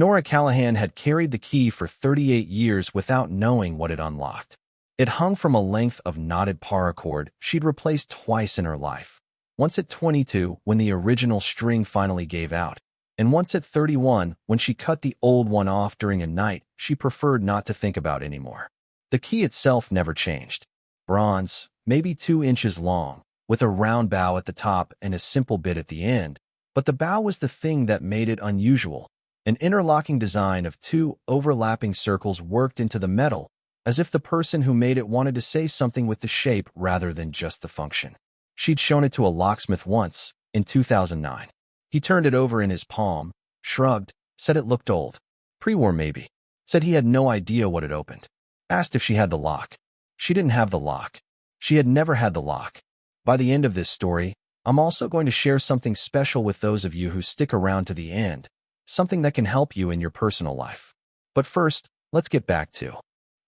Nora Callahan had carried the key for 38 years without knowing what it unlocked. It hung from a length of knotted paracord she'd replaced twice in her life. Once at 22, when the original string finally gave out, and once at 31, when she cut the old one off during a night she preferred not to think about anymore. The key itself never changed. Bronze, maybe 2 inches long, with a round bow at the top and a simple bit at the end, but the bow was the thing that made it unusual. An interlocking design of 2 overlapping circles worked into the metal, as if the person who made it wanted to say something with the shape rather than just the function. She'd shown it to a locksmith once, in 2009. He turned it over in his palm, shrugged, said it looked old. Pre-war maybe. Said he had no idea what it opened. Asked if she had the lock. She didn't have the lock. She had never had the lock. By the end of this story, I'm also going to share something special with those of you who stick around to the end, something that can help you in your personal life. But first, let's get back to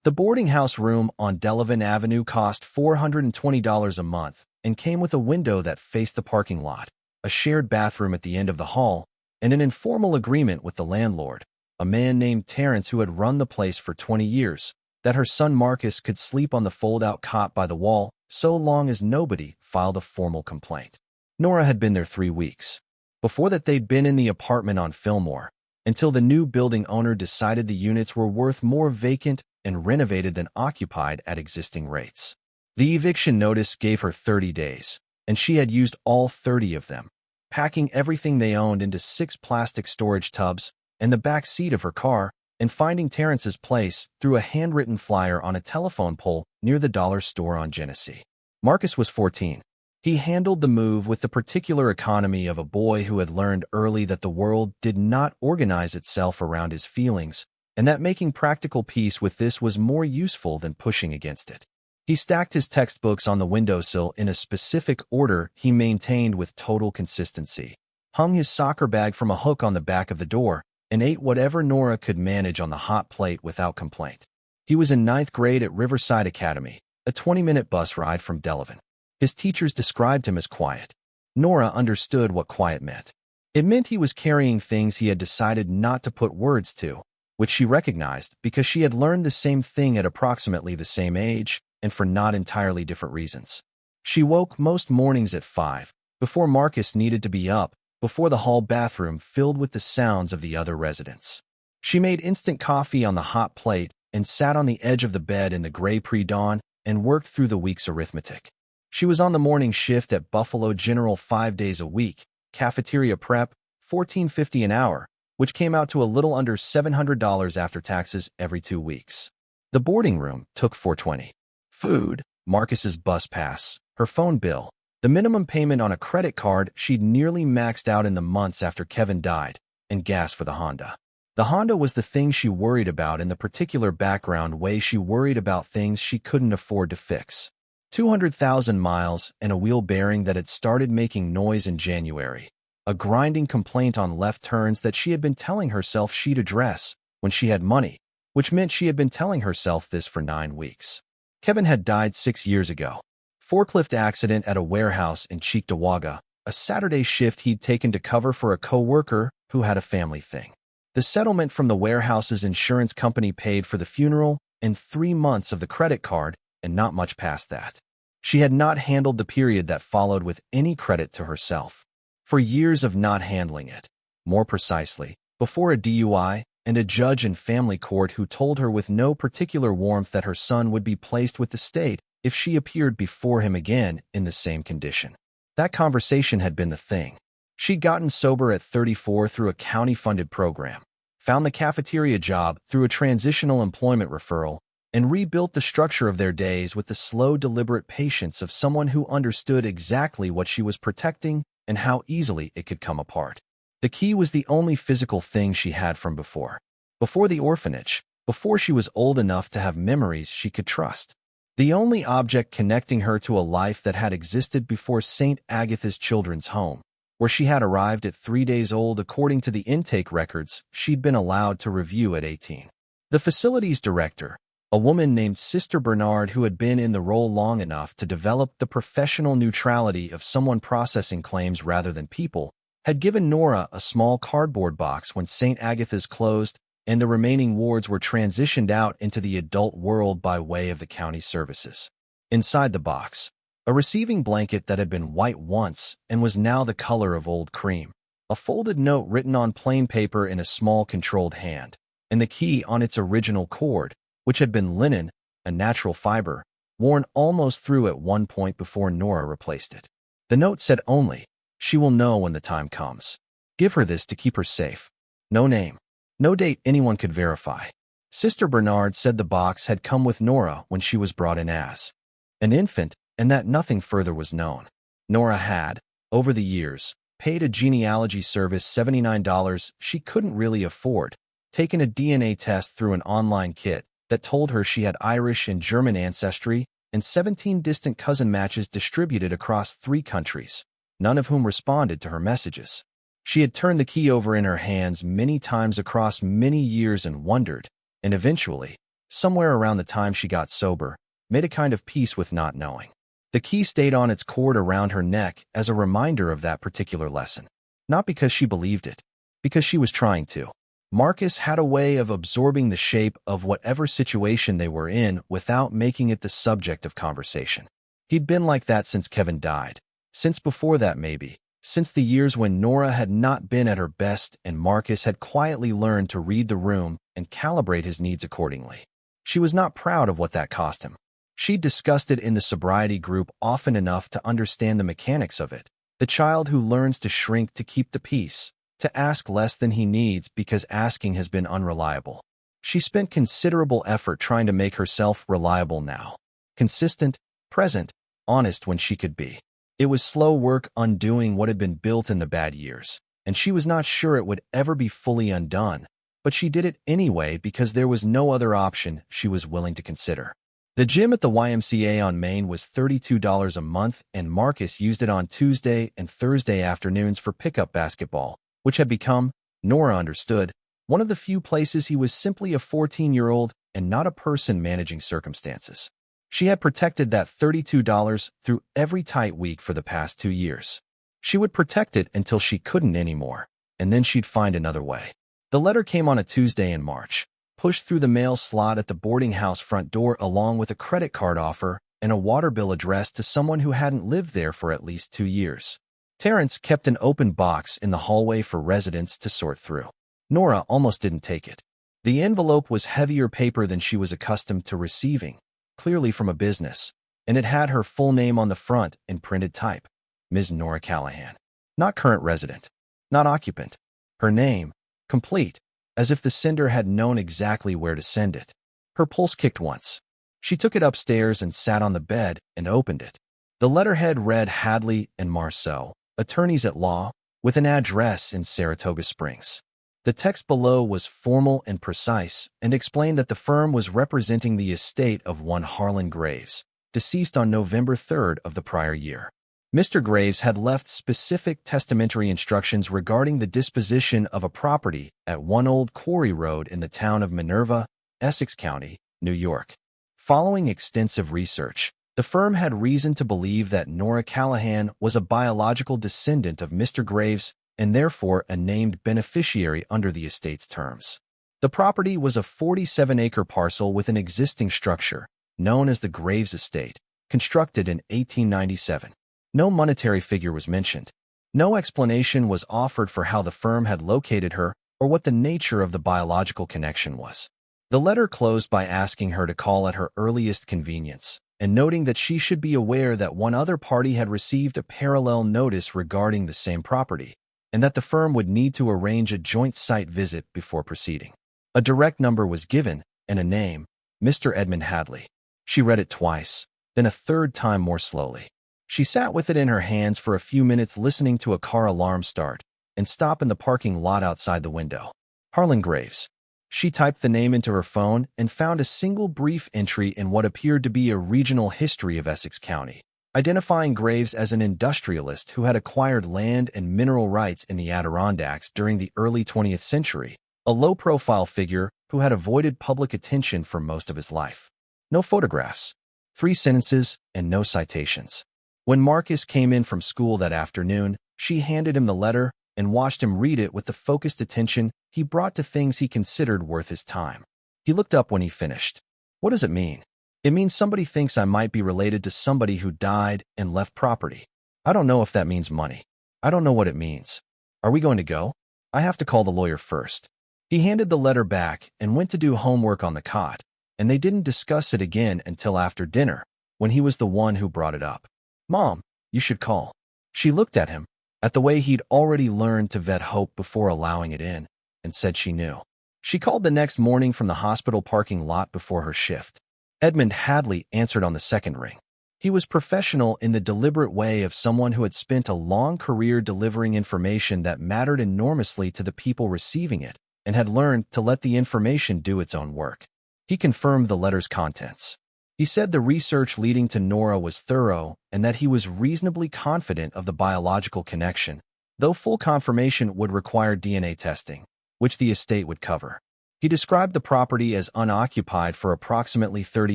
the boarding house room on Delavan Avenue cost $420 a month and came with a window that faced the parking lot, a shared bathroom at the end of the hall, and an informal agreement with the landlord, a man named Terrence who had run the place for 20 years, that her son Marcus could sleep on the fold-out cot by the wall so long as nobody filed a formal complaint. Nora had been there 3 weeks. Before that, they'd been in the apartment on Fillmore, until the new building owner decided the units were worth more vacant and renovated than occupied at existing rates. The eviction notice gave her 30 days, and she had used all 30 of them, packing everything they owned into 6 plastic storage tubs and the back seat of her car, and finding Terrence's place through a handwritten flyer on a telephone pole near the dollar store on Genesee. Marcus was 14. He handled the move with the particular economy of a boy who had learned early that the world did not organize itself around his feelings, and that making practical peace with this was more useful than pushing against it. He stacked his textbooks on the windowsill in a specific order he maintained with total consistency, hung his soccer bag from a hook on the back of the door, and ate whatever Nora could manage on the hot plate without complaint. He was in 9th grade at Riverside Academy, a 20-minute bus ride from Delavan. His teachers described him as quiet. Nora understood what quiet meant. It meant he was carrying things he had decided not to put words to, which she recognized because she had learned the same thing at approximately the same age and for not entirely different reasons. She woke most mornings at 5, before Marcus needed to be up, before the hall bathroom filled with the sounds of the other residents. She made instant coffee on the hot plate and sat on the edge of the bed in the gray pre-dawn and worked through the week's arithmetic. She was on the morning shift at Buffalo General 5 days a week, cafeteria prep, $14.50 an hour, which came out to a little under $700 after taxes every 2 weeks. The boarding room took $420. Food, Marcus's bus pass, her phone bill, the minimum payment on a credit card she'd nearly maxed out in the months after Kevin died, and gas for the Honda. The Honda was the thing she worried about in the particular background way she worried about things she couldn't afford to fix. 200,000 miles and a wheel bearing that had started making noise in January. A grinding complaint on left turns that she had been telling herself she'd address when she had money, which meant she had been telling herself this for 9 weeks. Kevin had died 6 years ago. Forklift accident at a warehouse in Cheektowaga, a Saturday shift he'd taken to cover for a co-worker who had a family thing. The settlement from the warehouse's insurance company paid for the funeral and 3 months of the credit card, and not much past that. She had not handled the period that followed with any credit to herself. For years of not handling it. More precisely, before a DUI and a judge in family court who told her with no particular warmth that her son would be placed with the state if she appeared before him again in the same condition. That conversation had been the thing. She'd gotten sober at 34 through a county-funded program, found the cafeteria job through a transitional employment referral, and rebuilt the structure of their days with the slow, deliberate patience of someone who understood exactly what she was protecting and how easily it could come apart. The key was the only physical thing she had from before. Before the orphanage, before she was old enough to have memories she could trust. The only object connecting her to a life that had existed before St. Agatha's Children's Home, where she had arrived at 3 days old according to the intake records she'd been allowed to review at 18. The facility's director, a woman named Sister Bernard who had been in the role long enough to develop the professional neutrality of someone processing claims rather than people, had given Nora a small cardboard box when St. Agatha's closed and the remaining wards were transitioned out into the adult world by way of the county services. Inside the box, a receiving blanket that had been white once and was now the color of old cream, a folded note written on plain paper in a small controlled hand, and the key on its original cord, which had been linen, a natural fiber, worn almost through at one point before Nora replaced it. The note said only, "She will know when the time comes. Give her this to keep her safe." No name, no date anyone could verify. Sister Bernard said the box had come with Nora when she was brought in as an infant, and that nothing further was known. Nora had, over the years, paid a genealogy service $79 she couldn't really afford, taken a DNA test through an online kit that told her she had Irish and German ancestry, and 17 distant cousin matches distributed across 3 countries, none of whom responded to her messages. She had turned the key over in her hands many times across many years and wondered, and eventually, somewhere around the time she got sober, made a kind of peace with not knowing. The key stayed on its cord around her neck as a reminder of that particular lesson. Not because she believed it, because she was trying to. Marcus had a way of absorbing the shape of whatever situation they were in without making it the subject of conversation. He'd been like that since Kevin died, since before that maybe, since the years when Nora had not been at her best and Marcus had quietly learned to read the room and calibrate his needs accordingly. She was not proud of what that cost him. She'd discussed it in the sobriety group often enough to understand the mechanics of it. The child who learns to shrink to keep the peace, to ask less than he needs because asking has been unreliable. She spent considerable effort trying to make herself reliable now. Consistent, present, honest when she could be. It was slow work undoing what had been built in the bad years, and she was not sure it would ever be fully undone, but she did it anyway because there was no other option she was willing to consider. The gym at the YMCA on Main was $32 a month, and Marcus used it on Tuesday and Thursday afternoons for pickup basketball, which had become, Nora understood, one of the few places he was simply a 14-year-old and not a person managing circumstances. She had protected that $32 through every tight week for the past 2 years. She would protect it until she couldn't anymore, and then she'd find another way. The letter came on a Tuesday in March, pushed through the mail slot at the boarding house front door along with a credit card offer and a water bill addressed to someone who hadn't lived there for at least 2 years. Terrence kept an open box in the hallway for residents to sort through. Nora almost didn't take it. The envelope was heavier paper than she was accustomed to receiving, clearly from a business, and it had her full name on the front in printed type. Ms. Nora Callahan. Not current resident. Not occupant. Her name, complete, as if the sender had known exactly where to send it. Her pulse kicked once. She took it upstairs and sat on the bed and opened it. The letterhead read Hadley and Marceau, attorneys at law, with an address in Saratoga Springs. The text below was formal and precise and explained that the firm was representing the estate of one Harlan Graves, deceased on November 3rd of the prior year. Mr. Graves had left specific testamentary instructions regarding the disposition of a property at One Old Quarry Road in the town of Minerva, Essex County, New York. Following extensive research, the firm had reason to believe that Nora Callahan was a biological descendant of Mr. Graves and therefore a named beneficiary under the estate's terms. The property was a 47-acre parcel with an existing structure, known as the Graves Estate, constructed in 1897. No monetary figure was mentioned. No explanation was offered for how the firm had located her or what the nature of the biological connection was. The letter closed by asking her to call at her earliest convenience and noting that she should be aware that one other party had received a parallel notice regarding the same property, and that the firm would need to arrange a joint site visit before proceeding. A direct number was given, and a name, Mr. Edmund Hadley. She read it twice, then a third time more slowly. She sat with it in her hands for a few minutes listening to a car alarm start and stop in the parking lot outside the window. Harlan Graves. She typed the name into her phone and found a single brief entry in what appeared to be a regional history of Essex County, identifying Graves as an industrialist who had acquired land and mineral rights in the Adirondacks during the early 20th century, a low-profile figure who had avoided public attention for most of his life. No photographs, 3 sentences, and no citations. When Marcus came in from school that afternoon, she handed him the letter, and watched him read it with the focused attention he brought to things he considered worth his time. He looked up when he finished. What does it mean? It means somebody thinks I might be related to somebody who died and left property. I don't know if that means money. I don't know what it means. Are we going to go? I have to call the lawyer first. He handed the letter back and went to do homework on the cot, and they didn't discuss it again until after dinner, when he was the one who brought it up. Mom, you should call. She looked at him, at the way he'd already learned to vet hope before allowing it in, and said she knew. She called the next morning from the hospital parking lot before her shift. Edmund Hadley answered on the second ring. He was professional in the deliberate way of someone who had spent a long career delivering information that mattered enormously to the people receiving it and had learned to let the information do its own work. He confirmed the letter's contents. He said the research leading to Nora was thorough and that he was reasonably confident of the biological connection, though full confirmation would require DNA testing, which the estate would cover. He described the property as unoccupied for approximately 30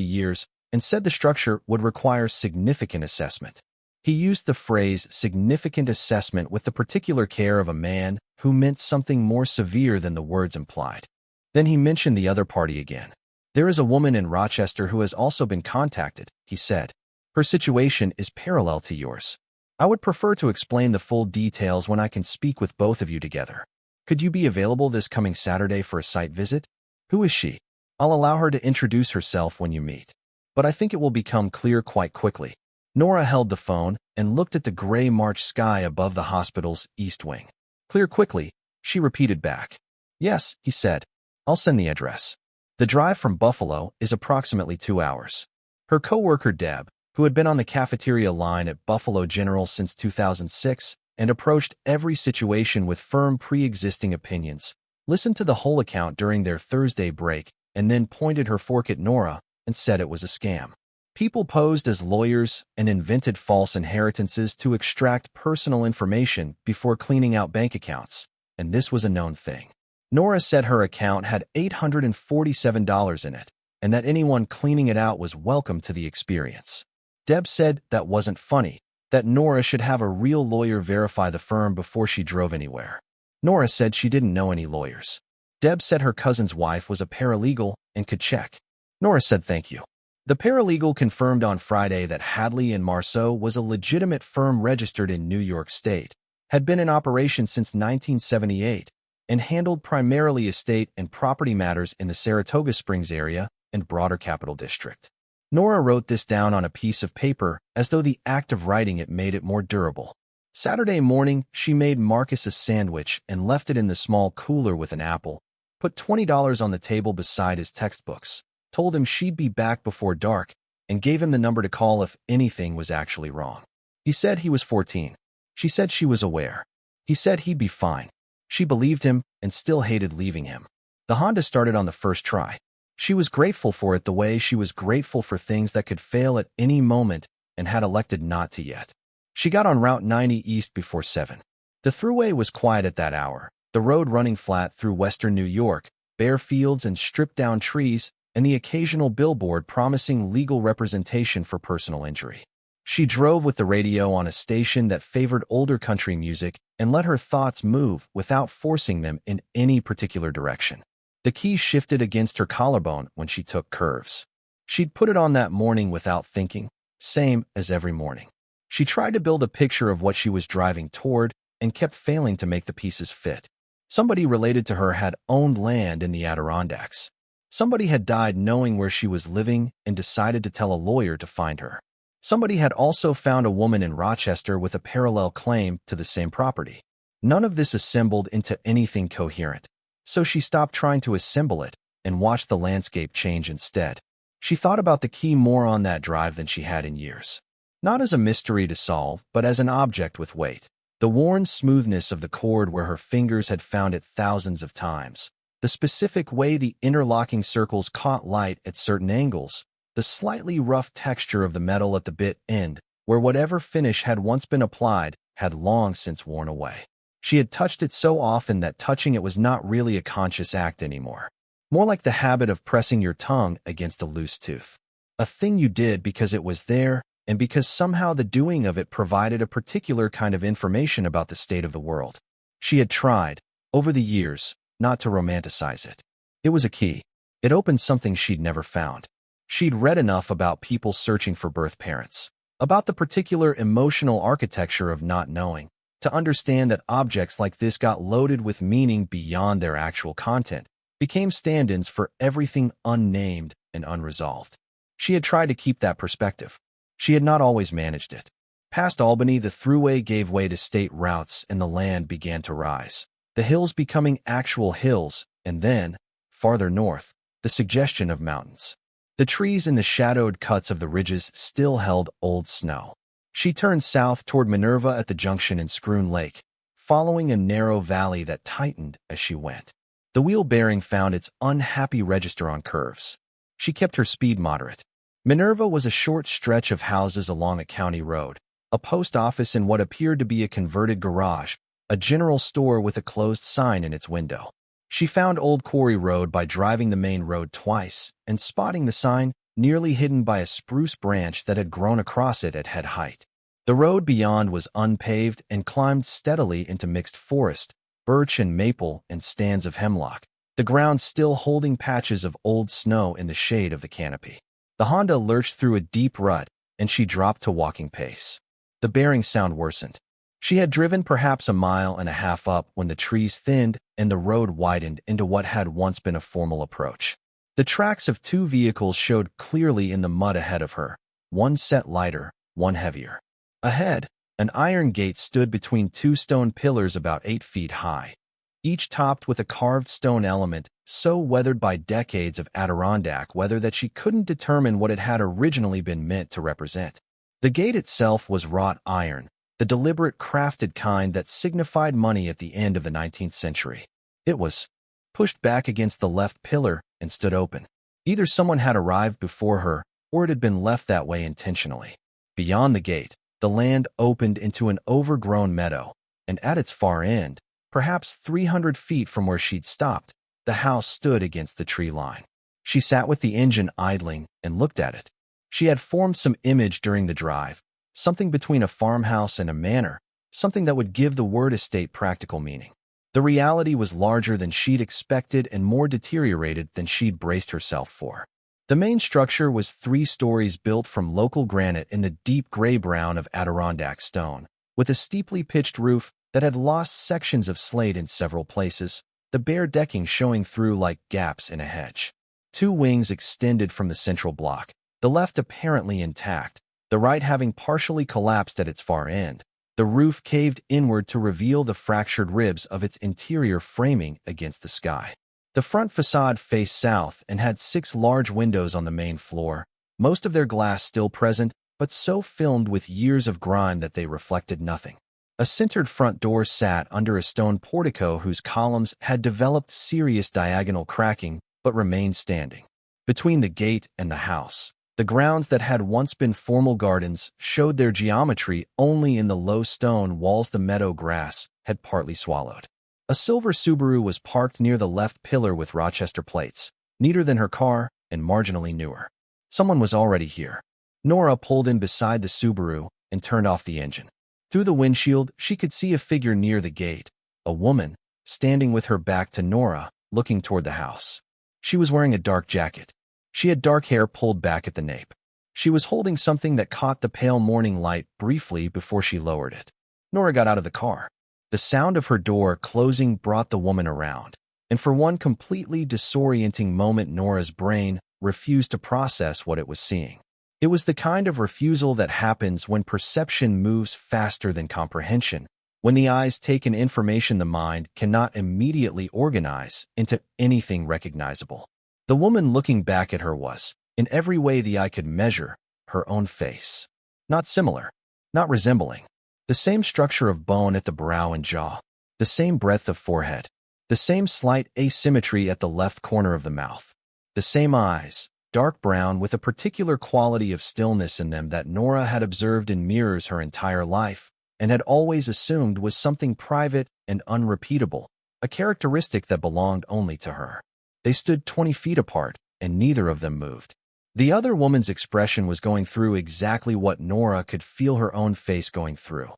years and said the structure would require significant assessment. He used the phrase significant assessment with the particular care of a man who meant something more severe than the words implied. Then he mentioned the other party again. There is a woman in Rochester who has also been contacted, he said. Her situation is parallel to yours. I would prefer to explain the full details when I can speak with both of you together. Could you be available this coming Saturday for a site visit? Who is she? I'll allow her to introduce herself when you meet. But I think it will become clear quite quickly. Nora held the phone and looked at the gray March sky above the hospital's east wing. Clear quickly, she repeated back. Yes, he said. I'll send the address. The drive from Buffalo is approximately 2 hours. Her coworker Deb, who had been on the cafeteria line at Buffalo General since 2006 and approached every situation with firm pre-existing opinions, listened to the whole account during their Thursday break and then pointed her fork at Nora and said it was a scam. People posed as lawyers and invented false inheritances to extract personal information before cleaning out bank accounts, and this was a known thing. Nora said her account had $847 in it, and that anyone cleaning it out was welcome to the experience. Deb said that wasn't funny, that Nora should have a real lawyer verify the firm before she drove anywhere. Nora said she didn't know any lawyers. Deb said her cousin's wife was a paralegal and could check. Nora said thank you. The paralegal confirmed on Friday that Hadley and Marceau was a legitimate firm registered in New York State, had been in operation since 1978, and handled primarily estate and property matters in the Saratoga Springs area and broader Capital District. Nora wrote this down on a piece of paper as though the act of writing it made it more durable. Saturday morning, she made Marcus a sandwich and left it in the small cooler with an apple, put $20 on the table beside his textbooks, told him she'd be back before dark, and gave him the number to call if anything was actually wrong. He said he was 14. She said she was aware. He said he'd be fine. She believed him and still hated leaving him. The Honda started on the first try. She was grateful for it the way she was grateful for things that could fail at any moment and had elected not to yet. She got on Route 90 east before 7. The thruway was quiet at that hour, the road running flat through western New York, bare fields and stripped-down trees, and the occasional billboard promising legal representation for personal injury. She drove with the radio on a station that favored older country music and let her thoughts move without forcing them in any particular direction. The key shifted against her collarbone when she took curves. She'd put it on that morning without thinking, same as every morning. She tried to build a picture of what she was driving toward and kept failing to make the pieces fit. Somebody related to her had owned land in the Adirondacks. Somebody had died knowing where she was living and decided to tell a lawyer to find her. Somebody had also found a woman in Rochester with a parallel claim to the same property. None of this assembled into anything coherent, so she stopped trying to assemble it and watched the landscape change instead. She thought about the key more on that drive than she had in years. Not as a mystery to solve, but as an object with weight. The worn smoothness of the cord where her fingers had found it thousands of times. The specific way the interlocking circles caught light at certain angles. The slightly rough texture of the metal at the bit end, where whatever finish had once been applied, had long since worn away. She had touched it so often that touching it was not really a conscious act anymore. More like the habit of pressing your tongue against a loose tooth. A thing you did because it was there, and because somehow the doing of it provided a particular kind of information about the state of the world. She had tried, over the years, not to romanticize it. It was a key. It opened something she'd never found. She'd read enough about people searching for birth parents, about the particular emotional architecture of not knowing, to understand that objects like this got loaded with meaning beyond their actual content, became stand-ins for everything unnamed and unresolved. She had tried to keep that perspective. She had not always managed it. Past Albany, the thruway gave way to state routes and the land began to rise, the hills becoming actual hills, and then, farther north, the suggestion of mountains. The trees in the shadowed cuts of the ridges still held old snow. She turned south toward Minerva at the junction in Scroon Lake, following a narrow valley that tightened as she went. The wheel bearing found its unhappy register on curves. She kept her speed moderate. Minerva was a short stretch of houses along a county road, a post office in what appeared to be a converted garage, a general store with a closed sign in its window. She found Old Quarry Road by driving the main road twice and spotting the sign, nearly hidden by a spruce branch that had grown across it at head height. The road beyond was unpaved and climbed steadily into mixed forest, birch and maple and stands of hemlock, the ground still holding patches of old snow in the shade of the canopy. The Honda lurched through a deep rut, and she dropped to walking pace. The bearing sound worsened. She had driven perhaps a mile and a half up when the trees thinned and the road widened into what had once been a formal approach. The tracks of two vehicles showed clearly in the mud ahead of her, one set lighter, one heavier. Ahead, an iron gate stood between two stone pillars about 8 feet high, each topped with a carved stone element so weathered by decades of Adirondack weather that she couldn't determine what it had originally been meant to represent. The gate itself was wrought iron, the deliberate crafted kind that signified money at the end of the 19th century. It was pushed back against the left pillar and stood open. Either someone had arrived before her, or it had been left that way intentionally. Beyond the gate, the land opened into an overgrown meadow, and at its far end, perhaps 300 feet from where she'd stopped, the house stood against the tree line. She sat with the engine idling and looked at it. She had formed some image during the drive, something between a farmhouse and a manor, something that would give the word estate practical meaning. The reality was larger than she'd expected and more deteriorated than she'd braced herself for. The main structure was 3 stories built from local granite in the deep gray-brown of Adirondack stone, with a steeply pitched roof that had lost sections of slate in several places, the bare decking showing through like gaps in a hedge. 2 wings extended from the central block, the left apparently intact, the right having partially collapsed at its far end. The roof caved inward to reveal the fractured ribs of its interior framing against the sky. The front facade faced south and had 6 large windows on the main floor, most of their glass still present, but so filmed with years of grime that they reflected nothing. A centered front door sat under a stone portico whose columns had developed serious diagonal cracking but remained standing. Between the gate and the house, the grounds that had once been formal gardens showed their geometry only in the low stone walls the meadow grass had partly swallowed. A silver Subaru was parked near the left pillar with Rochester plates, neater than her car and marginally newer. Someone was already here. Nora pulled in beside the Subaru and turned off the engine. Through the windshield, she could see a figure near the gate, a woman, standing with her back to Nora, looking toward the house. She was wearing a dark jacket. She had dark hair pulled back at the nape. She was holding something that caught the pale morning light briefly before she lowered it. Nora got out of the car. The sound of her door closing brought the woman around, and for one completely disorienting moment Nora's brain refused to process what it was seeing. It was the kind of refusal that happens when perception moves faster than comprehension, when the eyes take in information the mind cannot immediately organize into anything recognizable. The woman looking back at her was, in every way the eye could measure, her own face. Not similar, not resembling. The same structure of bone at the brow and jaw, the same breadth of forehead, the same slight asymmetry at the left corner of the mouth, the same eyes, dark brown with a particular quality of stillness in them that Nora had observed in mirrors her entire life and had always assumed was something private and unrepeatable, a characteristic that belonged only to her. They stood 20 feet apart, and neither of them moved. The other woman's expression was going through exactly what Nora could feel her own face going through.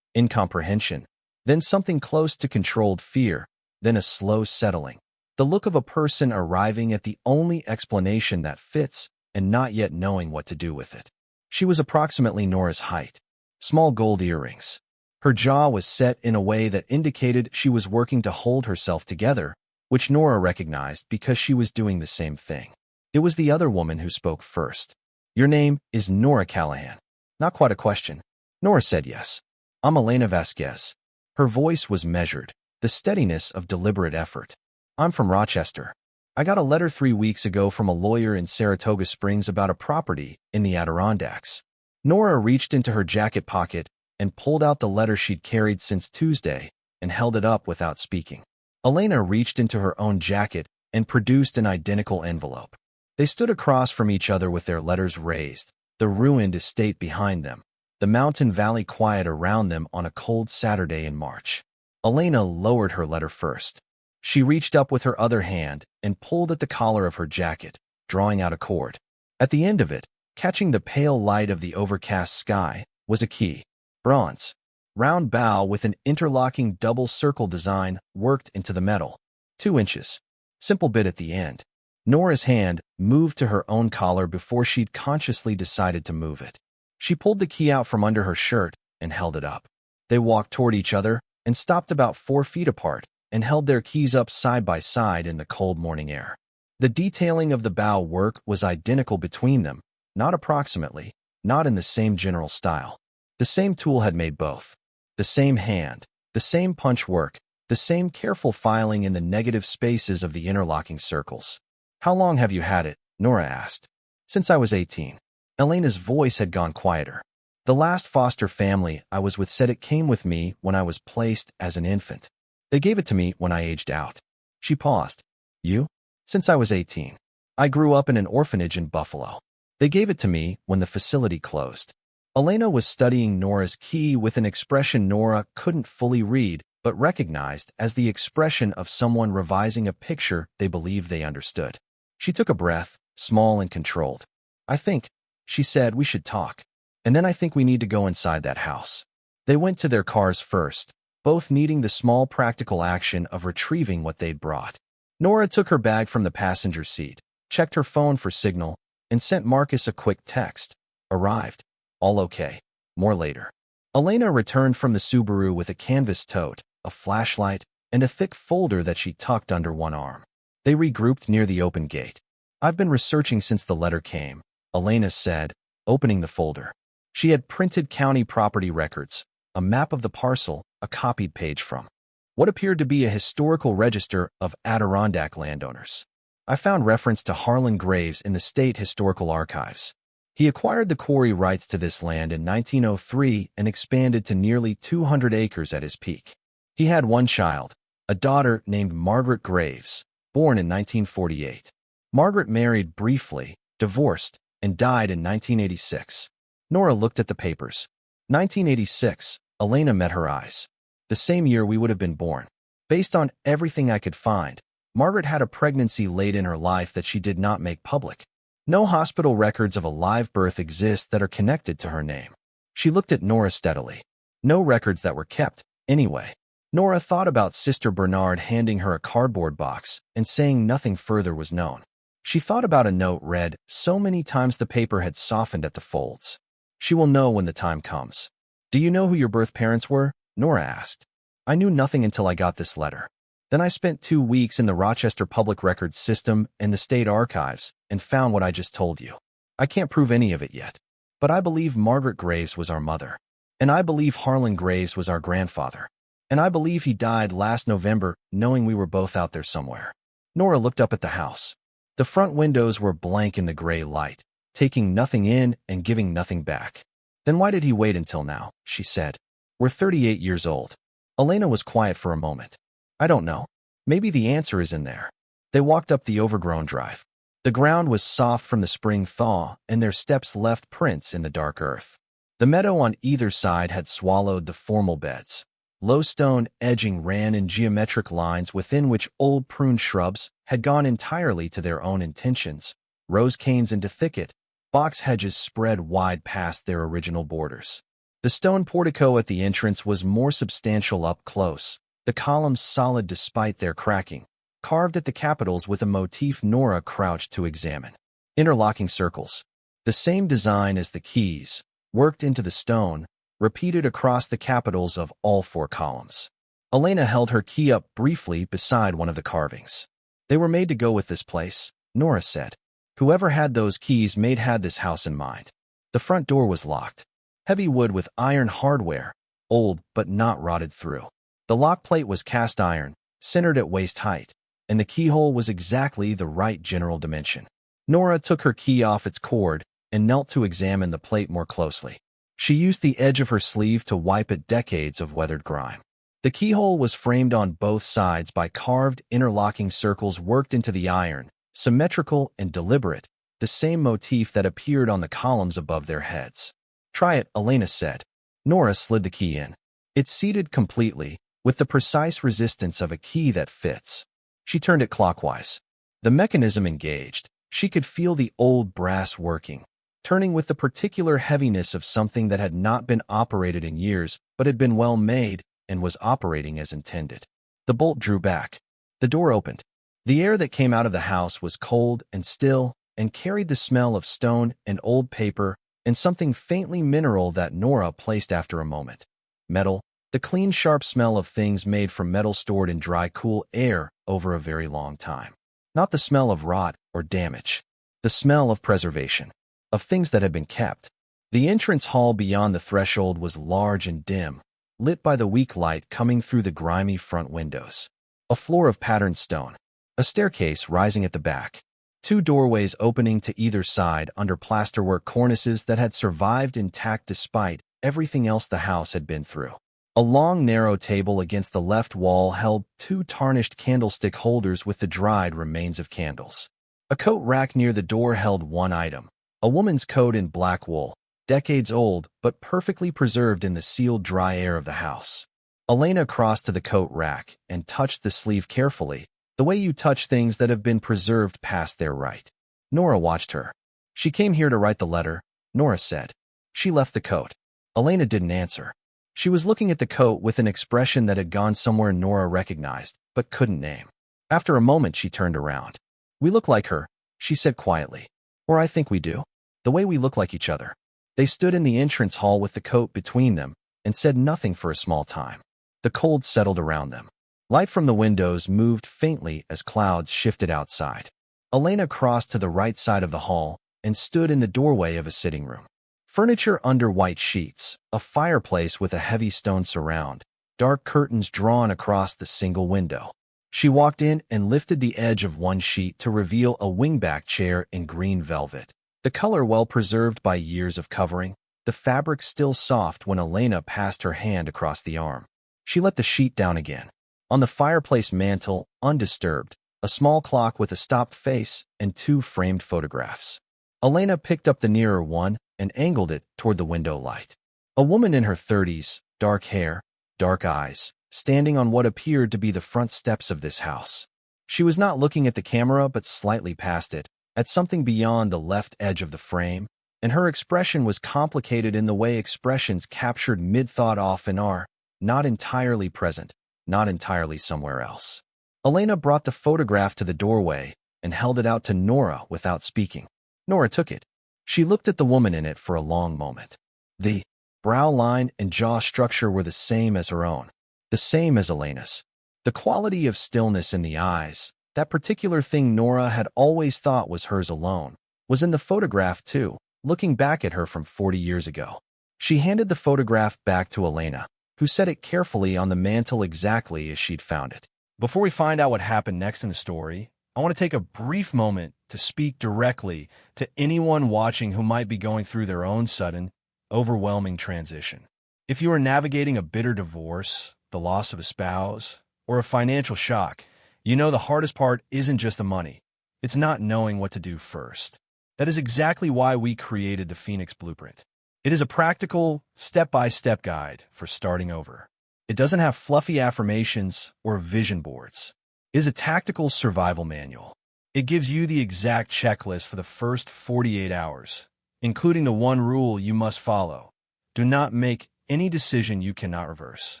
Incomprehension, Then something close to controlled fear, then a slow settling. The look of a person arriving at the only explanation that fits and not yet knowing what to do with it. She was approximately Nora's height. Small gold earrings. Her jaw was set in a way that indicated she was working to hold herself together, which Nora recognized because she was doing the same thing. It was the other woman who spoke first. "Your name is Nora Callahan." Not quite a question. Nora said yes. "I'm Elena Vasquez." Her voice was measured, the steadiness of deliberate effort. "I'm from Rochester. I got a letter 3 weeks ago from a lawyer in Saratoga Springs about a property in the Adirondacks." Nora reached into her jacket pocket and pulled out the letter she'd carried since Tuesday and held it up without speaking. Elena reached into her own jacket and produced an identical envelope. They stood across from each other with their letters raised, the ruined estate behind them, the mountain valley quiet around them on a cold Saturday in March. Elena lowered her letter first. She reached up with her other hand and pulled at the collar of her jacket, drawing out a cord. At the end of it, catching the pale light of the overcast sky, was a key. Bronze. Round bow with an interlocking double circle design worked into the metal. 2 inches. Simple bit at the end. Nora's hand moved to her own collar before she'd consciously decided to move it. She pulled the key out from under her shirt and held it up. They walked toward each other and stopped about 4 feet apart and held their keys up side by side in the cold morning air. The detailing of the bow work was identical between them, not approximately, not in the same general style. The same tool had made both. The same hand, the same punch work, the same careful filing in the negative spaces of the interlocking circles. "How long have you had it?" Nora asked. "Since I was 18. Elena's voice had gone quieter. "The last foster family I was with said it came with me when I was placed as an infant. They gave it to me when I aged out." She paused. "You?" "Since I was 18. I grew up in an orphanage in Buffalo. They gave it to me when the facility closed." Elena was studying Nora's key with an expression Nora couldn't fully read, but recognized as the expression of someone revising a picture they believed they understood. She took a breath, small and controlled. "I think," she said, "we should talk. And then I think we need to go inside that house." They went to their cars first, both needing the small practical action of retrieving what they'd brought. Nora took her bag from the passenger seat, checked her phone for signal, and sent Marcus a quick text. "Arrived. All okay. More later." Elena returned from the Subaru with a canvas tote, a flashlight, and a thick folder that she tucked under one arm. They regrouped near the open gate. "I've been researching since the letter came," Elena said, opening the folder. She had printed county property records, a map of the parcel, a copied page from what appeared to be a historical register of Adirondack landowners. "I found reference to Harlan Graves in the State Historical Archives. He acquired the quarry rights to this land in 1903 and expanded to nearly 200 acres at his peak. He had one child, a daughter named Margaret Graves, born in 1948. Margaret married briefly, divorced, and died in 1986. Nora looked at the papers. 1986, Elena met her eyes. The same year we would have been born. Based on everything I could find, Margaret had a pregnancy late in her life that she did not make public. No hospital records of a live birth exist that are connected to her name." She looked at Nora steadily. "No records that were kept, anyway." Nora thought about Sister Bernard handing her a cardboard box and saying nothing further was known. She thought about a note read so many times the paper had softened at the folds. "She will know when the time comes." "Do you know who your birth parents were?" Nora asked. "I knew nothing until I got this letter. Then I spent 2 weeks in the Rochester Public Records System and the State Archives and found what I just told you. I can't prove any of it yet, but I believe Margaret Graves was our mother. And I believe Harlan Graves was our grandfather. And I believe he died last November knowing we were both out there somewhere." Nora looked up at the house. The front windows were blank in the gray light, taking nothing in and giving nothing back. "Then why did he wait until now?" she said. "We're 38 years old." Elena was quiet for a moment. "I don't know. Maybe the answer is in there." They walked up the overgrown drive. The ground was soft from the spring thaw, and their steps left prints in the dark earth. The meadow on either side had swallowed the formal beds. Low stone edging ran in geometric lines within which old prune shrubs had gone entirely to their own intentions. Rose canes into thicket, box hedges spread wide past their original borders. The stone portico at the entrance was more substantial up close, the columns solid despite their cracking, carved at the capitals with a motif Nora crouched to examine. Interlocking circles, the same design as the keys, worked into the stone, repeated across the capitals of all four columns. Elena held her key up briefly beside one of the carvings. They were made to go with this place, Nora said. Whoever had those keys had this house in mind. The front door was locked. Heavy wood with iron hardware, old but not rotted through. The lock plate was cast iron, centered at waist height, and the keyhole was exactly the right general dimension. Nora took her key off its cord and knelt to examine the plate more closely. She used the edge of her sleeve to wipe at decades of weathered grime. The keyhole was framed on both sides by carved interlocking circles worked into the iron, symmetrical and deliberate, the same motif that appeared on the columns above their heads. "Try it," Elena said. Nora slid the key in. It seated completely, with the precise resistance of a key that fits. She turned it clockwise. The mechanism engaged. She could feel the old brass working, turning with the particular heaviness of something that had not been operated in years but had been well made and was operating as intended. The bolt drew back. The door opened. The air that came out of the house was cold and still and carried the smell of stone and old paper and something faintly mineral that Nora placed after a moment. Metal, the clean, sharp smell of things made from metal stored in dry, cool air over a very long time. Not the smell of rot or damage. The smell of preservation, of things that had been kept. The entrance hall beyond the threshold was large and dim, lit by the weak light coming through the grimy front windows. A floor of patterned stone. A staircase rising at the back. Two doorways opening to either side under plasterwork cornices that had survived intact despite everything else the house had been through. A long, narrow table against the left wall held two tarnished candlestick holders with the dried remains of candles. A coat rack near the door held one item, a woman's coat in black wool, decades old but perfectly preserved in the sealed dry air of the house. Elena crossed to the coat rack and touched the sleeve carefully, the way you touch things that have been preserved past their right. Nora watched her. "She came here to write the letter," Nora said. She left the coat. Elena didn't answer. She was looking at the coat with an expression that had gone somewhere Nora recognized, but couldn't name. After a moment, she turned around. "We look like her," she said quietly. "Or I think we do. The way we look like each other." They stood in the entrance hall with the coat between them and said nothing for a small time. The cold settled around them. Light from the windows moved faintly as clouds shifted outside. Elena crossed to the right side of the hall and stood in the doorway of a sitting room. Furniture under white sheets, a fireplace with a heavy stone surround, dark curtains drawn across the single window. She walked in and lifted the edge of one sheet to reveal a wingback chair in green velvet, the color well preserved by years of covering, the fabric still soft when Elena passed her hand across the arm. She let the sheet down again. On the fireplace mantel, undisturbed, a small clock with a stopped face and two framed photographs. Elena picked up the nearer one and angled it toward the window light. A woman in her 30s, dark hair, dark eyes, standing on what appeared to be the front steps of this house. She was not looking at the camera but slightly past it, at something beyond the left edge of the frame, and her expression was complicated in the way expressions captured mid-thought often are, not entirely present, not entirely somewhere else. Elena brought the photograph to the doorway and held it out to Nora without speaking. Nora took it. She looked at the woman in it for a long moment. The brow line and jaw structure were the same as her own, the same as Elena's. The quality of stillness in the eyes, that particular thing Nora had always thought was hers alone, was in the photograph too, looking back at her from 40 years ago. She handed the photograph back to Elena, who set it carefully on the mantel exactly as she'd found it. Before we find out what happened next in the story, I want to take a brief moment to speak directly to anyone watching who might be going through their own sudden, overwhelming transition. If you are navigating a bitter divorce, the loss of a spouse, or a financial shock, you know the hardest part isn't just the money. It's not knowing what to do first. That is exactly why we created the Phoenix Blueprint. It is a practical, step-by-step guide for starting over. It doesn't have fluffy affirmations or vision boards. It is a tactical survival manual. It gives you the exact checklist for the first 48 hours, including the one rule you must follow. Do not make any decision you cannot reverse.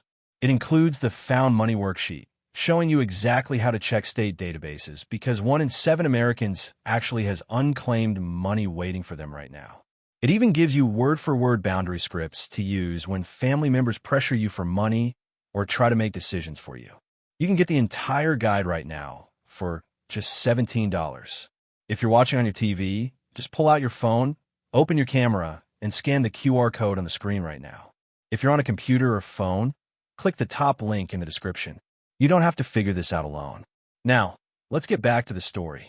It includes the Found Money worksheet, showing you exactly how to check state databases because 1 in 7 Americans actually has unclaimed money waiting for them right now. It even gives you word-for-word boundary scripts to use when family members pressure you for money or try to make decisions for you. You can get the entire guide right now for just $17. If you're watching on your TV, just pull out your phone, open your camera, and scan the QR code on the screen right now. If you're on a computer or phone, click the top link in the description. You don't have to figure this out alone. Now, let's get back to the story.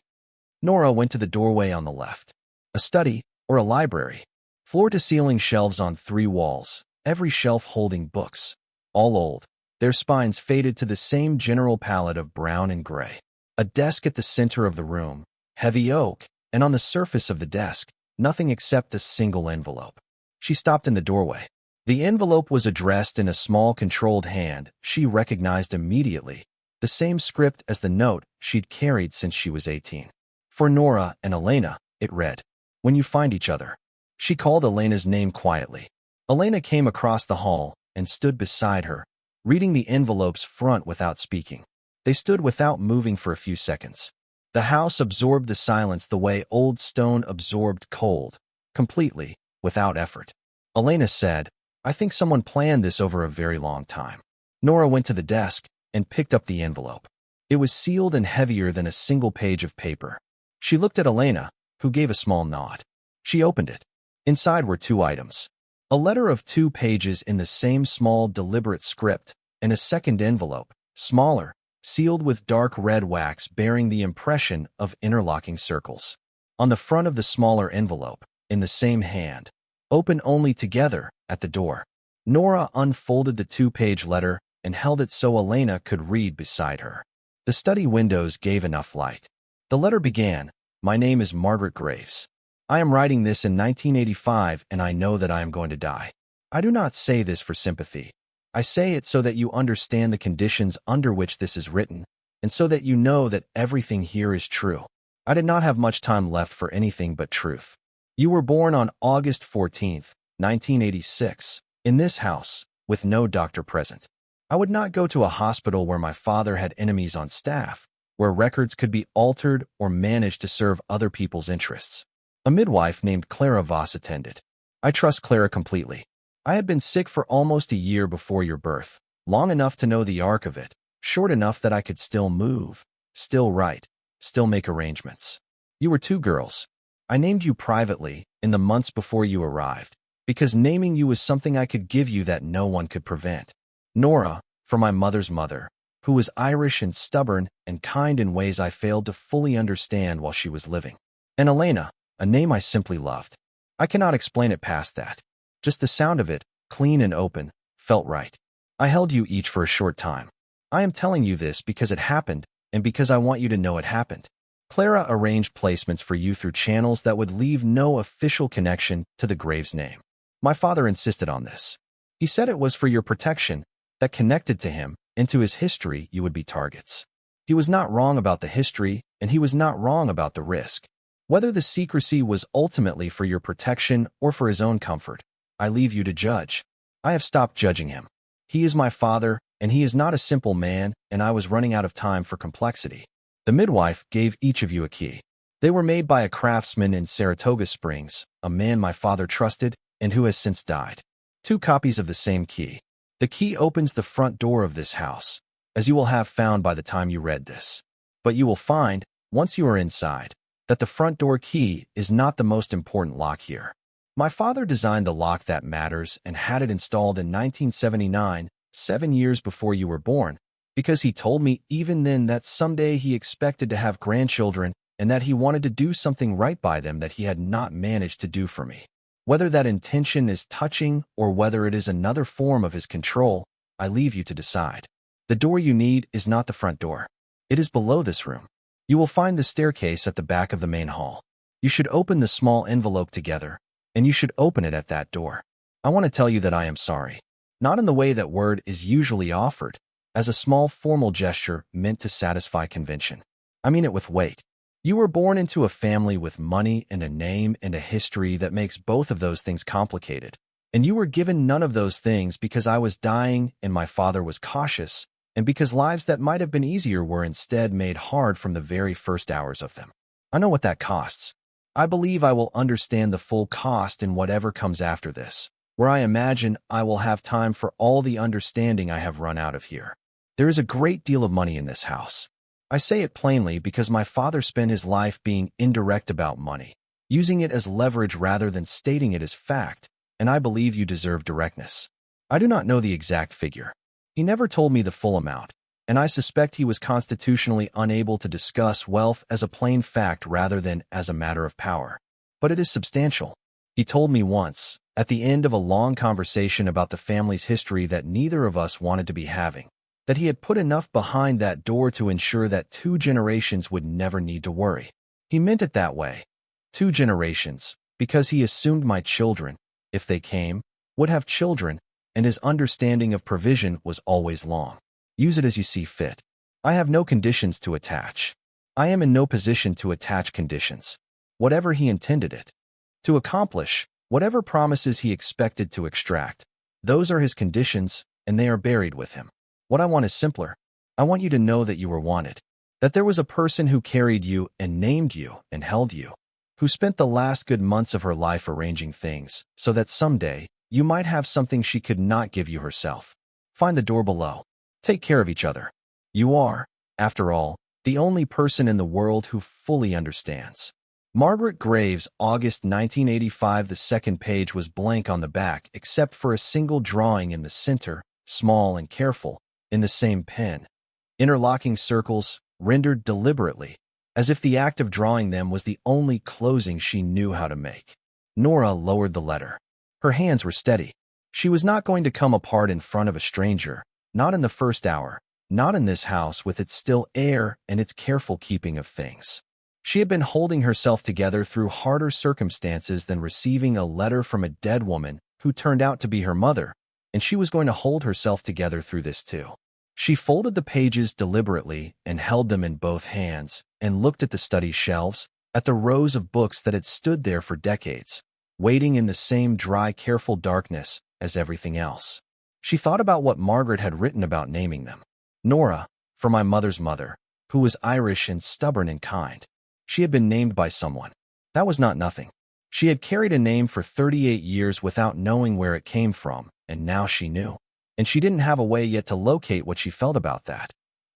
Nora went to the doorway on the left. A study or a library. Floor-to-ceiling shelves on 3 walls, every shelf holding books. All old, their spines faded to the same general palette of brown and gray. A desk at the center of the room, heavy oak, and on the surface of the desk, nothing except a single envelope. She stopped in the doorway. The envelope was addressed in a small, controlled hand she recognized immediately, the same script as the note she'd carried since she was 18. For Nora and Elena, it read, "When you find each other." She called Elena's name quietly. Elena came across the hall and stood beside her, reading the envelope's front without speaking. They stood without moving for a few seconds. The house absorbed the silence the way old stone absorbed cold, completely, without effort. Elena said, "I think someone planned this over a very long time." Nora went to the desk and picked up the envelope. It was sealed and heavier than a single page of paper. She looked at Elena, who gave a small nod. She opened it. Inside were 2 items. A letter of 2 pages in the same small, deliberate script, and a second envelope, smaller, sealed with dark red wax bearing the impression of interlocking circles. On the front of the smaller envelope, in the same hand, "Open only together," at the door. Nora unfolded the 2-page letter and held it so Elena could read beside her. The study windows gave enough light. The letter began, "My name is Margaret Graves. I am writing this in 1985 and I know that I am going to die. I do not say this for sympathy. I say it so that you understand the conditions under which this is written, and so that you know that everything here is true. I did not have much time left for anything but truth. You were born on August 14th, 1986, in this house, with no doctor present. I would not go to a hospital where my father had enemies on staff, where records could be altered or managed to serve other people's interests. A midwife named Clara Voss attended. I trust Clara completely. I had been sick for almost a year before your birth, long enough to know the arc of it, short enough that I could still move, still write, still make arrangements. You were 2 girls. I named you privately in the months before you arrived, because naming you was something I could give you that no one could prevent. Nora, for my mother's mother, who was Irish and stubborn and kind in ways I failed to fully understand while she was living. And Elena, a name I simply loved. I cannot explain it past that. Just the sound of it, clean and open, felt right. I held you each for a short time. I am telling you this because it happened and because I want you to know it happened. Clara arranged placements for you through channels that would leave no official connection to the Graves name. My father insisted on this. He said it was for your protection, that connected to him and to his history you would be targets. He was not wrong about the history, and he was not wrong about the risk. Whether the secrecy was ultimately for your protection or for his own comfort, I leave you to judge. I have stopped judging him. He is my father, and he is not a simple man, and I was running out of time for complexity. The midwife gave each of you a key. They were made by a craftsman in Saratoga Springs, a man my father trusted and who has since died. 2 copies of the same key. The key opens the front door of this house, as you will have found by the time you read this. But you will find, once you are inside, that the front door key is not the most important lock here. My father designed the lock that matters and had it installed in 1979, 7 years before you were born, because he told me even then that someday he expected to have grandchildren and that he wanted to do something right by them that he had not managed to do for me. Whether that intention is touching or whether it is another form of his control, I leave you to decide. The door you need is not the front door. It is below this room. You will find the staircase at the back of the main hall. You should open the small envelope together, and you should open it at that door. I want to tell you that I am sorry. Not in the way that word is usually offered, as a small formal gesture meant to satisfy convention. I mean it with weight. You were born into a family with money and a name and a history that makes both of those things complicated, And you were given none of those things because I was dying and my father was cautious, and because lives that might have been easier were instead made hard from the very first hours of them. I know what that costs. I believe I will understand the full cost in whatever comes after this, where I imagine I will have time for all the understanding I have run out of here. There is a great deal of money in this house. I say it plainly because my father spent his life being indirect about money, using it as leverage rather than stating it as fact, and I believe you deserve directness. I do not know the exact figure. He never told me the full amount, and I suspect he was constitutionally unable to discuss wealth as a plain fact rather than as a matter of power. But it is substantial. He told me once, at the end of a long conversation about the family's history that neither of us wanted to be having, that he had put enough behind that door to ensure that 2 generations would never need to worry. He meant it that way. 2 generations, because he assumed my children, if they came, would have children, and his understanding of provision was always long. Use it as you see fit. I have no conditions to attach. I am in no position to attach conditions. Whatever he intended it to accomplish, whatever promises he expected to extract, those are his conditions, and they are buried with him. What I want is simpler. I want you to know that you were wanted, that there was a person who carried you and named you and held you, who spent the last good months of her life arranging things so that someday you might have something she could not give you herself. Find the door below. Take care of each other. You are, after all, the only person in the world who fully understands. Margaret Graves, August 1985. The second page was blank on the back except for a single drawing in the center, small and careful, in the same pen. Interlocking circles, rendered deliberately, as if the act of drawing them was the only closing she knew how to make. Nora lowered the letter. Her hands were steady. She was not going to come apart in front of a stranger, not in the first hour, not in this house with its still air and its careful keeping of things. She had been holding herself together through harder circumstances than receiving a letter from a dead woman who turned out to be her mother, and she was going to hold herself together through this too. She folded the pages deliberately and held them in both hands and looked at the study shelves, at the rows of books that had stood there for decades, waiting in the same dry, careful darkness as everything else. She thought about what Margaret had written about naming them. Nora, for my mother's mother, who was Irish and stubborn and kind. She had been named by someone. That was not nothing. She had carried a name for 38 years without knowing where it came from, and now she knew. And she didn't have a way yet to locate what she felt about that.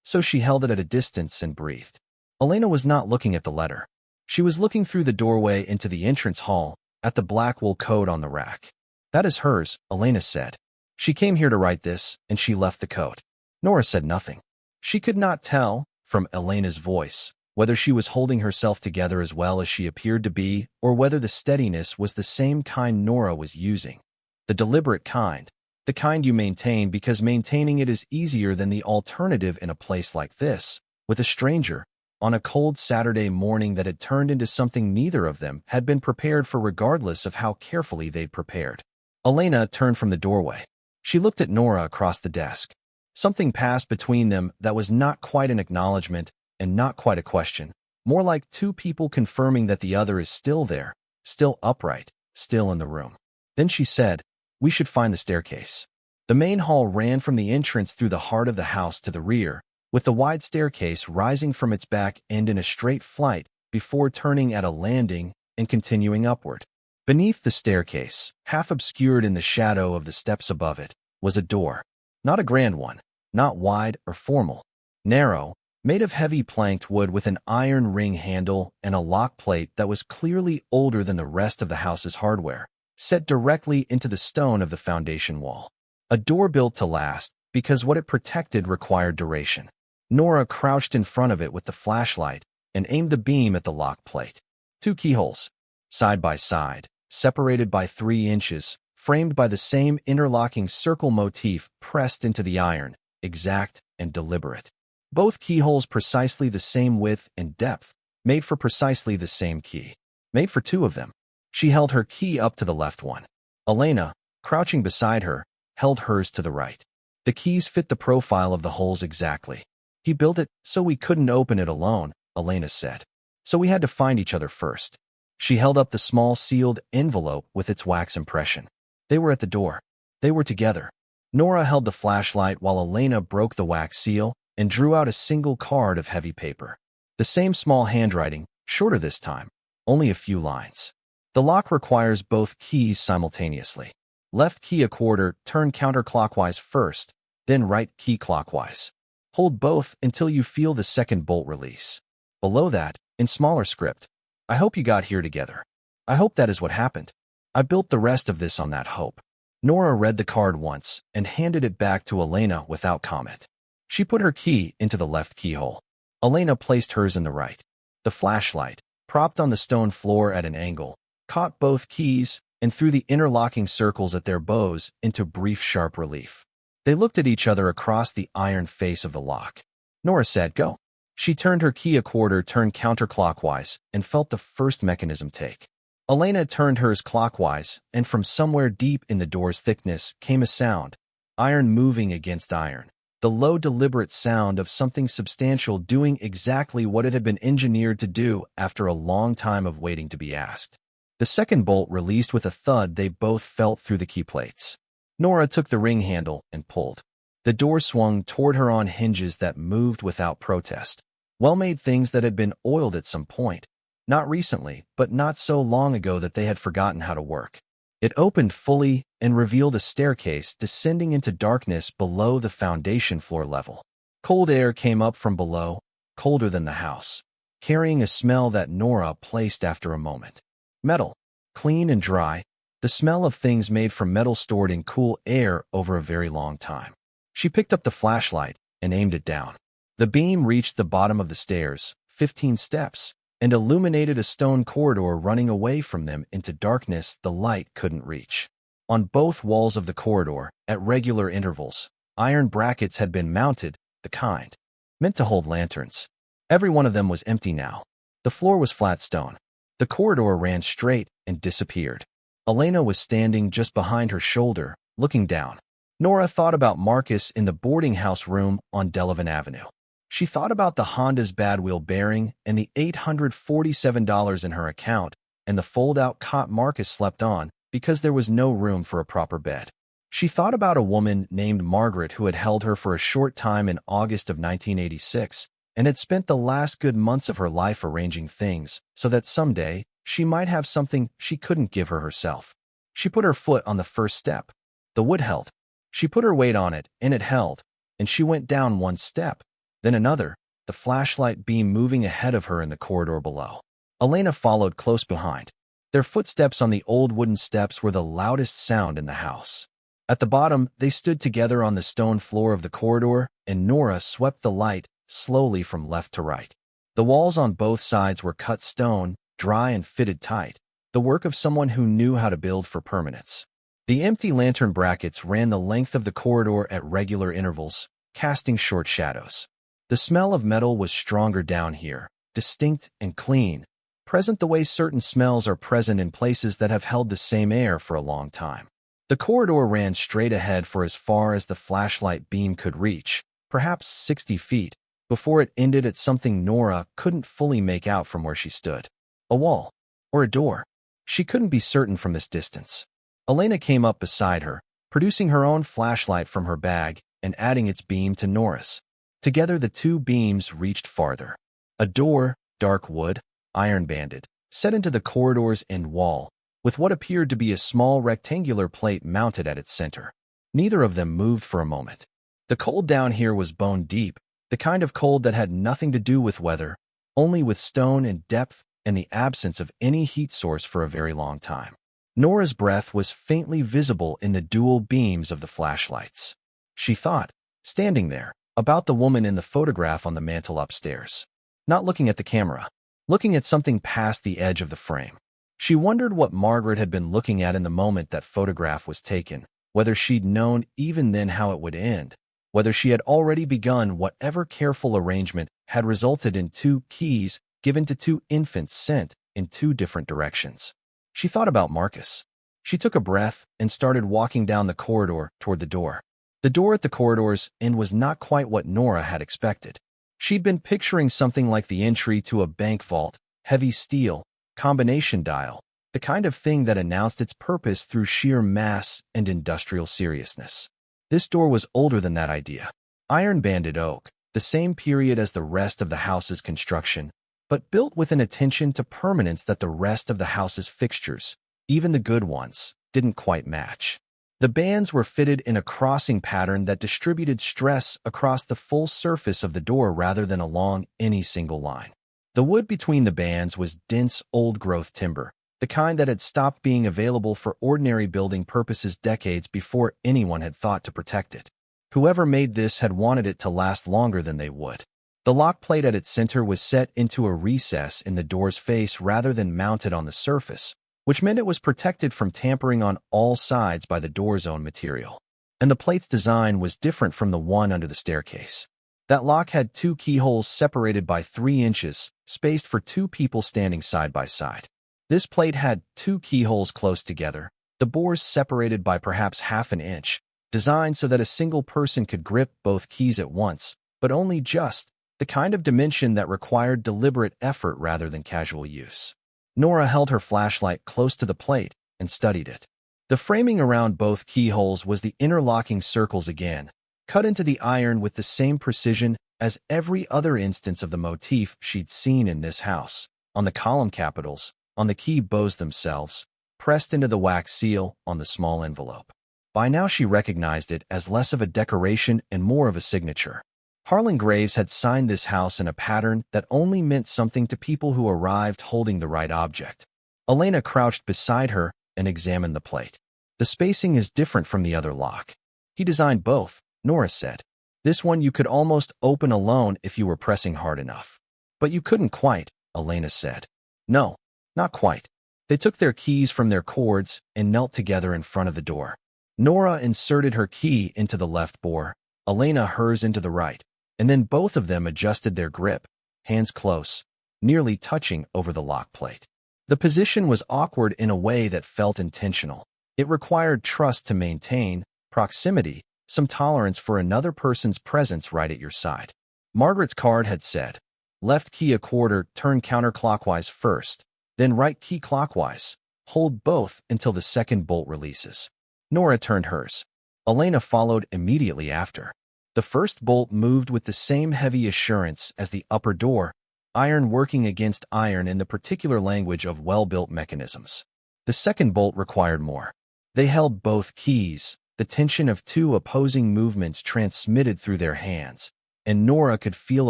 So she held it at a distance and breathed. Elena was not looking at the letter. She was looking through the doorway into the entrance hall, at the black wool coat on the rack. That is hers, Elena said. She came here to write this, and she left the coat. Nora said nothing. She could not tell, from Elena's voice, whether she was holding herself together as well as she appeared to be, or whether the steadiness was the same kind Nora was using. The deliberate kind. The kind you maintain because maintaining it is easier than the alternative in a place like this, with a stranger, on a cold Saturday morning that had turned into something neither of them had been prepared for regardless of how carefully they'd prepared. Elena turned from the doorway. She looked at Nora across the desk. Something passed between them that was not quite an acknowledgement and not quite a question, more like 2 people confirming that the other is still there, still upright, still in the room. Then she said, "We should find the staircase." The main hall ran from the entrance through the heart of the house to the rear, with the wide staircase rising from its back end in a straight flight before turning at a landing and continuing upward. Beneath the staircase, half obscured in the shadow of the steps above it, was a door. Not a grand one, not wide or formal. Narrow, made of heavy planked wood with an iron ring handle and a lock plate that was clearly older than the rest of the house's hardware, set directly into the stone of the foundation wall. A door built to last, because what it protected required duration. Nora crouched in front of it with the flashlight and aimed the beam at the lock plate. 2 keyholes, side by side, separated by 3 inches, framed by the same interlocking circle motif pressed into the iron, exact and deliberate. Both keyholes precisely the same width and depth, made for precisely the same key. Made for 2 of them. She held her key up to the left one. Elena, crouching beside her, held hers to the right. The keys fit the profile of the holes exactly. He built it so we couldn't open it alone, Elena said. So we had to find each other first. She held up the small sealed envelope with its wax impression. They were at the door. They were together. Nora held the flashlight while Elena broke the wax seal and drew out a single card of heavy paper. The same small handwriting, shorter this time, only a few lines. The lock requires both keys simultaneously. Left key a quarter, turn counterclockwise first, then right key clockwise. Hold both until you feel the second bolt release. Below that, in smaller script, I hope you got here together. I hope that is what happened. I built the rest of this on that hope. Nora read the card once and handed it back to Elena without comment. She put her key into the left keyhole. Elena placed hers in the right. The flashlight, propped on the stone floor at an angle, caught both keys and threw the interlocking circles at their bows into brief sharp relief. They looked at each other across the iron face of the lock. Nora said, "Go." She turned her key a quarter, turned counterclockwise, and felt the first mechanism take. Elena turned hers clockwise, and from somewhere deep in the door's thickness came a sound, iron moving against iron, the low deliberate sound of something substantial doing exactly what it had been engineered to do after a long time of waiting to be asked. The second bolt released with a thud they both felt through the key plates. Nora took the ring handle and pulled. The door swung toward her on hinges that moved without protest. Well-made things that had been oiled at some point. Not recently, but not so long ago that they had forgotten how to work. It opened fully and revealed a staircase descending into darkness below the foundation floor level. Cold air came up from below, colder than the house, carrying a smell that Nora placed after a moment. Metal, clean and dry, the smell of things made from metal stored in cool air over a very long time. She picked up the flashlight and aimed it down. The beam reached the bottom of the stairs, 15 steps, and illuminated a stone corridor running away from them into darkness the light couldn't reach. On both walls of the corridor, at regular intervals, iron brackets had been mounted, the kind meant to hold lanterns. Every one of them was empty now. The floor was flat stone. The corridor ran straight and disappeared. Elena was standing just behind her shoulder, looking down. Nora thought about Marcus in the boarding house room on Delavan Avenue. She thought about the Honda's bad wheel bearing and the $847 in her account and the fold-out cot Marcus slept on because there was no room for a proper bed. She thought about a woman named Margaret who had held her for a short time in August of 1986 and had spent the last good months of her life arranging things so that someday she might have something she couldn't give her herself. She put her foot on the first step. The wood held. She put her weight on it, and it held, and she went down one step. Then another, the flashlight beam moving ahead of her in the corridor below. Elena followed close behind. Their footsteps on the old wooden steps were the loudest sound in the house. At the bottom, they stood together on the stone floor of the corridor, and Nora swept the light slowly from left to right. The walls on both sides were cut stone, dry and fitted tight, the work of someone who knew how to build for permanence. The empty lantern brackets ran the length of the corridor at regular intervals, casting short shadows. The smell of metal was stronger down here, distinct and clean, present the way certain smells are present in places that have held the same air for a long time. The corridor ran straight ahead for as far as the flashlight beam could reach, perhaps 60 feet, before it ended at something Nora couldn't fully make out from where she stood. A wall, or a door. She couldn't be certain from this distance. Elena came up beside her, producing her own flashlight from her bag and adding its beam to Nora's. Together the two beams reached farther. A door, dark wood, iron-banded, set into the corridor's end wall, with what appeared to be a small rectangular plate mounted at its center. Neither of them moved for a moment. The cold down here was bone-deep, the kind of cold that had nothing to do with weather, only with stone and depth and the absence of any heat source for a very long time. Nora's breath was faintly visible in the dual beams of the flashlights. She thought, standing there, about the woman in the photograph on the mantel upstairs. Not looking at the camera, looking at something past the edge of the frame. She wondered what Margaret had been looking at in the moment that photograph was taken, whether she'd known even then how it would end, whether she had already begun whatever careful arrangement had resulted in two keys given to two infants sent in two different directions. She thought about Marcus. She took a breath and started walking down the corridor toward the door. The door at the corridor's end was not quite what Nora had expected. She'd been picturing something like the entry to a bank vault, heavy steel, combination dial, the kind of thing that announced its purpose through sheer mass and industrial seriousness. This door was older than that idea. Iron-banded oak, the same period as the rest of the house's construction, but built with an attention to permanence that the rest of the house's fixtures, even the good ones, didn't quite match. The bands were fitted in a crossing pattern that distributed stress across the full surface of the door rather than along any single line. The wood between the bands was dense, old-growth timber, the kind that had stopped being available for ordinary building purposes decades before anyone had thought to protect it. Whoever made this had wanted it to last longer than they would. The lock plate at its center was set into a recess in the door's face rather than mounted on the surface, which meant it was protected from tampering on all sides by the door's own material. And the plate's design was different from the one under the staircase. That lock had 2 keyholes separated by 3 inches, spaced for 2 people standing side by side. This plate had 2 keyholes close together, the bores separated by perhaps half an inch, designed so that a single person could grip both keys at once, but only just, the kind of dimension that required deliberate effort rather than casual use. Nora held her flashlight close to the plate and studied it. The framing around both keyholes was the interlocking circles again, cut into the iron with the same precision as every other instance of the motif she'd seen in this house, on the column capitals, on the key bows themselves, pressed into the wax seal on the small envelope. By now she recognized it as less of a decoration and more of a signature. Harlan Graves had signed this house in a pattern that only meant something to people who arrived holding the right object. Elena crouched beside her and examined the plate. The spacing is different from the other lock. He designed both, Nora said. This one you could almost open alone if you were pressing hard enough. But you couldn't quite, Elena said. No, not quite. They took their keys from their cords and knelt together in front of the door. Nora inserted her key into the left bore, Elena hers into the right, and then both of them adjusted their grip, hands close, nearly touching over the lock plate. The position was awkward in a way that felt intentional. It required trust to maintain, proximity, some tolerance for another person's presence right at your side. Margaret's card had said, left key a quarter, turn counterclockwise first, then right key clockwise, hold both until the second bolt releases. Nora turned hers. Elena followed immediately after. The first bolt moved with the same heavy assurance as the upper door, iron working against iron in the particular language of well-built mechanisms. The second bolt required more. They held both keys, the tension of 2 opposing movements transmitted through their hands, and Nora could feel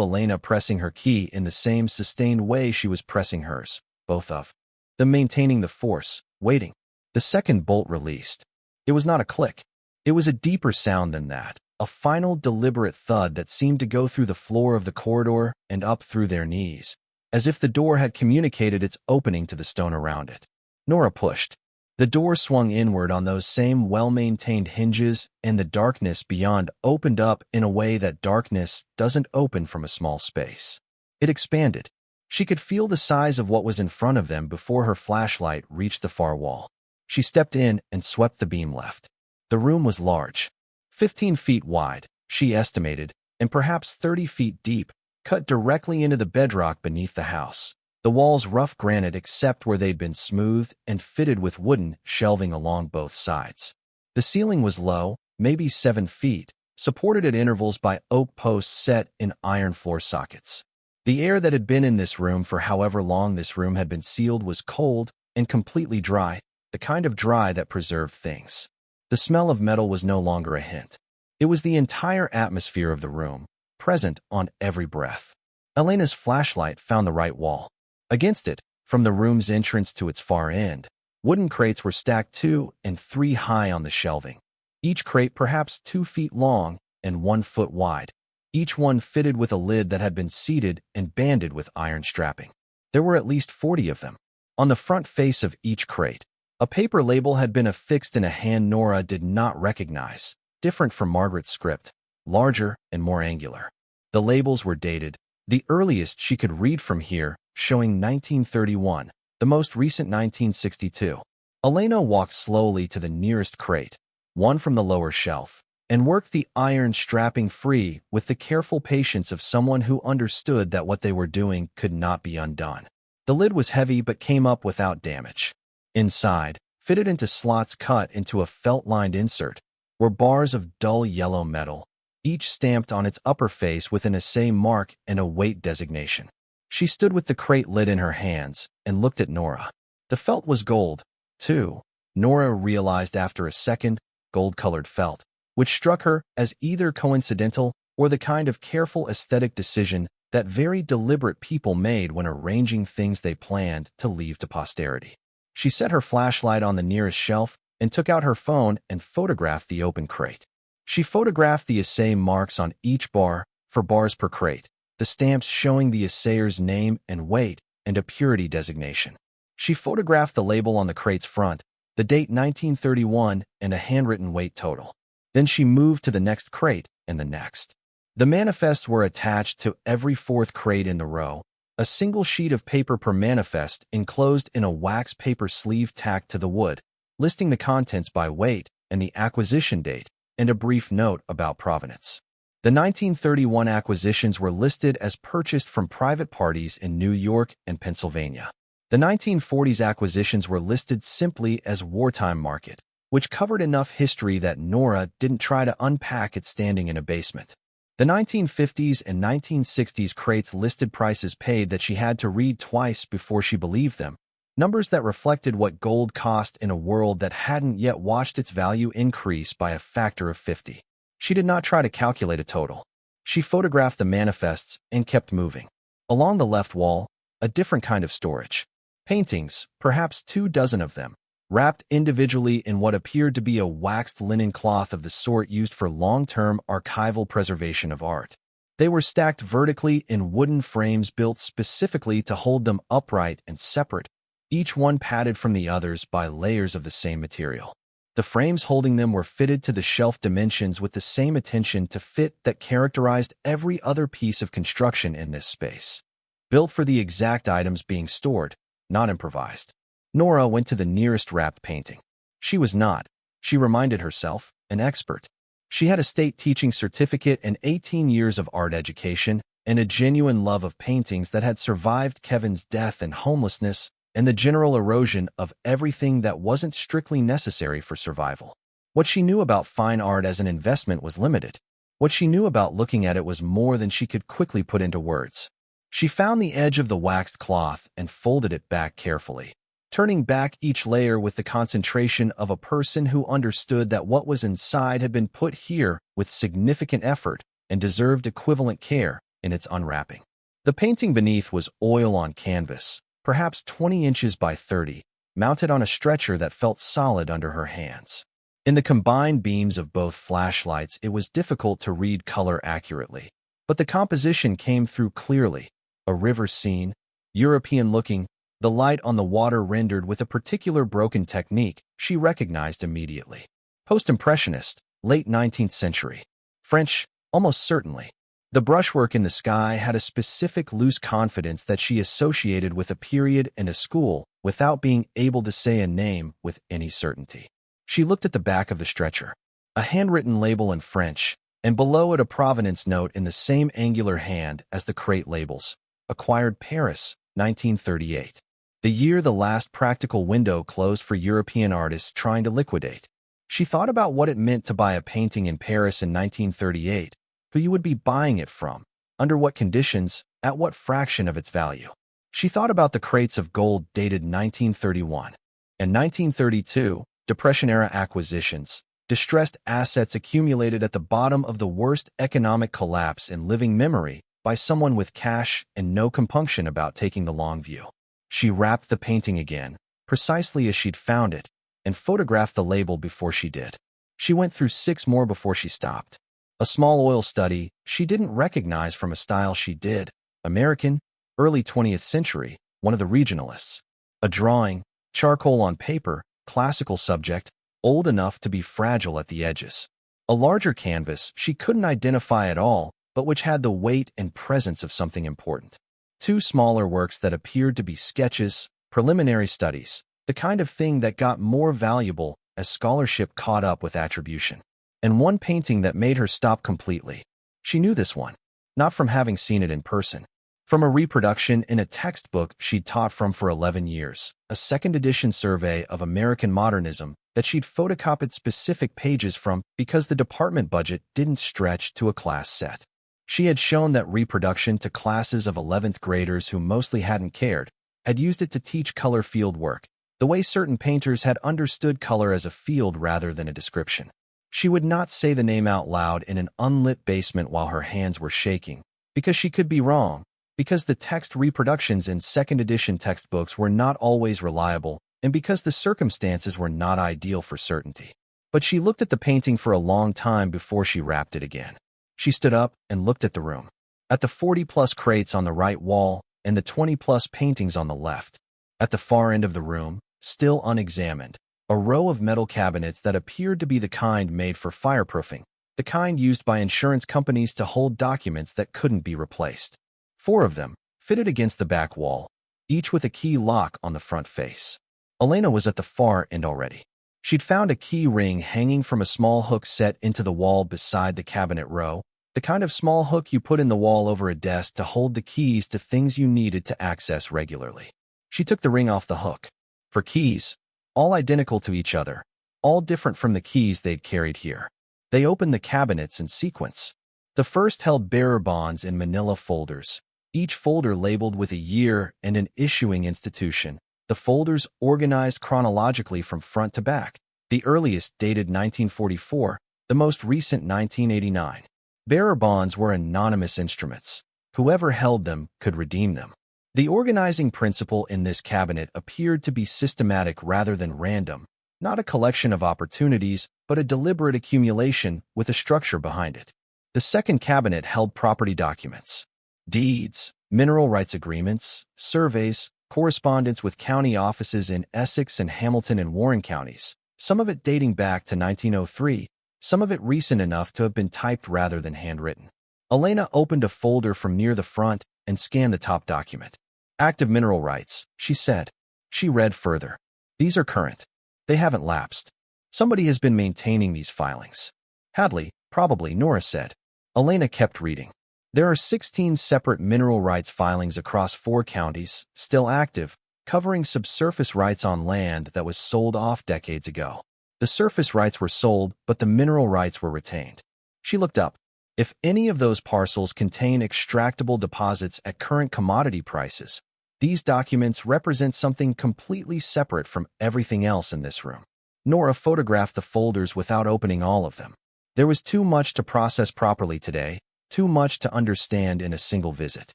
Elena pressing her key in the same sustained way she was pressing hers, both of them maintaining the force, waiting. The second bolt released. It was not a click. It was a deeper sound than that, a final deliberate thud that seemed to go through the floor of the corridor and up through their knees, as if the door had communicated its opening to the stone around it. Nora pushed. The door swung inward on those same well-maintained hinges, and the darkness beyond opened up in a way that darkness doesn't open from a small space. It expanded. She could feel the size of what was in front of them before her flashlight reached the far wall. She stepped in and swept the beam left. The room was large. 15 feet wide, she estimated, and perhaps 30 feet deep, cut directly into the bedrock beneath the house. The walls rough granite except where they'd been smoothed and fitted with wooden shelving along both sides. The ceiling was low, maybe 7 feet, supported at intervals by oak posts set in iron floor sockets. The air that had been in this room for however long this room had been sealed was cold and completely dry, the kind of dry that preserved things. The smell of metal was no longer a hint. It was the entire atmosphere of the room, present on every breath. Elena's flashlight found the right wall. Against it, from the room's entrance to its far end, wooden crates were stacked 2 and 3 high on the shelving. Each crate perhaps 2 feet long and 1 foot wide, each one fitted with a lid that had been seated and banded with iron strapping. There were at least 40 of them. On the front face of each crate, a paper label had been affixed in a hand Nora did not recognize, different from Margaret's script, larger and more angular. The labels were dated, the earliest she could read from here, showing 1931, the most recent 1962. Elena walked slowly to the nearest crate, one from the lower shelf, and worked the iron strapping free with the careful patience of someone who understood that what they were doing could not be undone. The lid was heavy but came up without damage. Inside, fitted into slots cut into a felt-lined insert, were bars of dull yellow metal, each stamped on its upper face with an assay mark and a weight designation. She stood with the crate lid in her hands and looked at Nora. The felt was gold, too. Nora realized after a second, gold-colored felt, which struck her as either coincidental or the kind of careful aesthetic decision that very deliberate people made when arranging things they planned to leave to posterity. She set her flashlight on the nearest shelf and took out her phone and photographed the open crate. She photographed the assay marks on each bar, 4 bars per crate, the stamps showing the assayer's name and weight, and a purity designation. She photographed the label on the crate's front, the date 1931, and a handwritten weight total. Then she moved to the next crate and the next. The manifests were attached to every 4th crate in the row, a single sheet of paper per manifest enclosed in a wax paper sleeve tacked to the wood, listing the contents by weight and the acquisition date, and a brief note about provenance. The 1931 acquisitions were listed as purchased from private parties in New York and Pennsylvania. The 1940s acquisitions were listed simply as wartime market, which covered enough history that Nora didn't try to unpack it standing in a basement. The 1950s and 1960s crates listed prices paid that she had to read twice before she believed them, numbers that reflected what gold cost in a world that hadn't yet watched its value increase by a factor of 50. She did not try to calculate a total. She photographed the manifests and kept moving. Along the left wall, a different kind of storage. Paintings, perhaps 24 of them, wrapped individually in what appeared to be a waxed linen cloth of the sort used for long-term archival preservation of art. They were stacked vertically in wooden frames built specifically to hold them upright and separate, each one padded from the others by layers of the same material. The frames holding them were fitted to the shelf dimensions with the same attention to fit that characterized every other piece of construction in this space. Built for the exact items being stored, not improvised. Nora went to the nearest wrapped painting. She was not, she reminded herself, an expert. She had a state teaching certificate and 18 years of art education and a genuine love of paintings that had survived Kevin's death and homelessness and the general erosion of everything that wasn't strictly necessary for survival. What she knew about fine art as an investment was limited. What she knew about looking at it was more than she could quickly put into words. She found the edge of the waxed cloth and folded it back carefully, turning back each layer with the concentration of a person who understood that what was inside had been put here with significant effort and deserved equivalent care in its unwrapping. The painting beneath was oil on canvas, perhaps 20 inches by 30, mounted on a stretcher that felt solid under her hands. In the combined beams of both flashlights, it was difficult to read color accurately, but the composition came through clearly. A river scene, European-looking, the light on the water rendered with a particular broken technique she recognized immediately. Post-Impressionist, late 19th century. French, almost certainly. The brushwork in the sky had a specific loose confidence that she associated with a period and a school without being able to say a name with any certainty. She looked at the back of the stretcher. A handwritten label in French, and below it a provenance note in the same angular hand as the crate labels. Acquired Paris, 1938. The year the last practical window closed for European artists trying to liquidate. She thought about what it meant to buy a painting in Paris in 1938, who you would be buying it from, under what conditions, at what fraction of its value. She thought about the crates of gold dated 1931 and 1932, Depression-era acquisitions, distressed assets accumulated at the bottom of the worst economic collapse in living memory by someone with cash and no compunction about taking the long view. She wrapped the painting again, precisely as she'd found it, and photographed the label before she did. She went through 6 more before she stopped. A small oil study she didn't recognize from a style she did. American, early 20th century, one of the regionalists. A drawing, charcoal on paper, classical subject, old enough to be fragile at the edges. A larger canvas she couldn't identify at all, but which had the weight and presence of something important. 2 smaller works that appeared to be sketches, preliminary studies, the kind of thing that got more valuable as scholarship caught up with attribution. And 1 painting that made her stop completely. She knew this one, not from having seen it in person. From a reproduction in a textbook she'd taught from for 11 years, a second edition survey of American modernism that she'd photocopied specific pages from because the department budget didn't stretch to a class set. She had shown that reproduction to classes of 11th graders who mostly hadn't cared, had used it to teach color field work, the way certain painters had understood color as a field rather than a description. She would not say the name out loud in an unlit basement while her hands were shaking, because she could be wrong, because the text reproductions in second edition textbooks were not always reliable, and because the circumstances were not ideal for certainty. But she looked at the painting for a long time before she wrapped it again. She stood up and looked at the room, at the 40-plus crates on the right wall and the 20-plus paintings on the left. At the far end of the room, still unexamined, a row of metal cabinets that appeared to be the kind made for fireproofing, the kind used by insurance companies to hold documents that couldn't be replaced. 4 of them, fitted against the back wall, each with a key lock on the front face. Elena was at the far end already. She'd found a key ring hanging from a small hook set into the wall beside the cabinet row, the kind of small hook you put in the wall over a desk to hold the keys to things you needed to access regularly. She took the ring off the hook. For keys, all identical to each other, all different from the keys they'd carried here. They opened the cabinets in sequence. The first held bearer bonds in manila folders, each folder labeled with a year and an issuing institution, the folders organized chronologically from front to back, the earliest dated 1944, the most recent 1989. Bearer bonds were anonymous instruments. Whoever held them could redeem them. The organizing principle in this cabinet appeared to be systematic rather than random, not a collection of opportunities, but a deliberate accumulation with a structure behind it. The second cabinet held property documents, deeds, mineral rights agreements, surveys, correspondence with county offices in Essex and Hamilton and Warren counties, some of it dating back to 1903, some of it recent enough to have been typed rather than handwritten. Elena opened a folder from near the front and scanned the top document. Active mineral rights, she said. She read further. These are current. They haven't lapsed. Somebody has been maintaining these filings. Hadley, probably, Nora said. Elena kept reading. There are 16 separate mineral rights filings across 4 counties, still active, covering subsurface rights on land that was sold off decades ago. The surface rights were sold, but the mineral rights were retained. She looked up. If any of those parcels contain extractable deposits at current commodity prices, these documents represent something completely separate from everything else in this room. Nora photographed the folders without opening all of them. There was too much to process properly today, too much to understand in a single visit.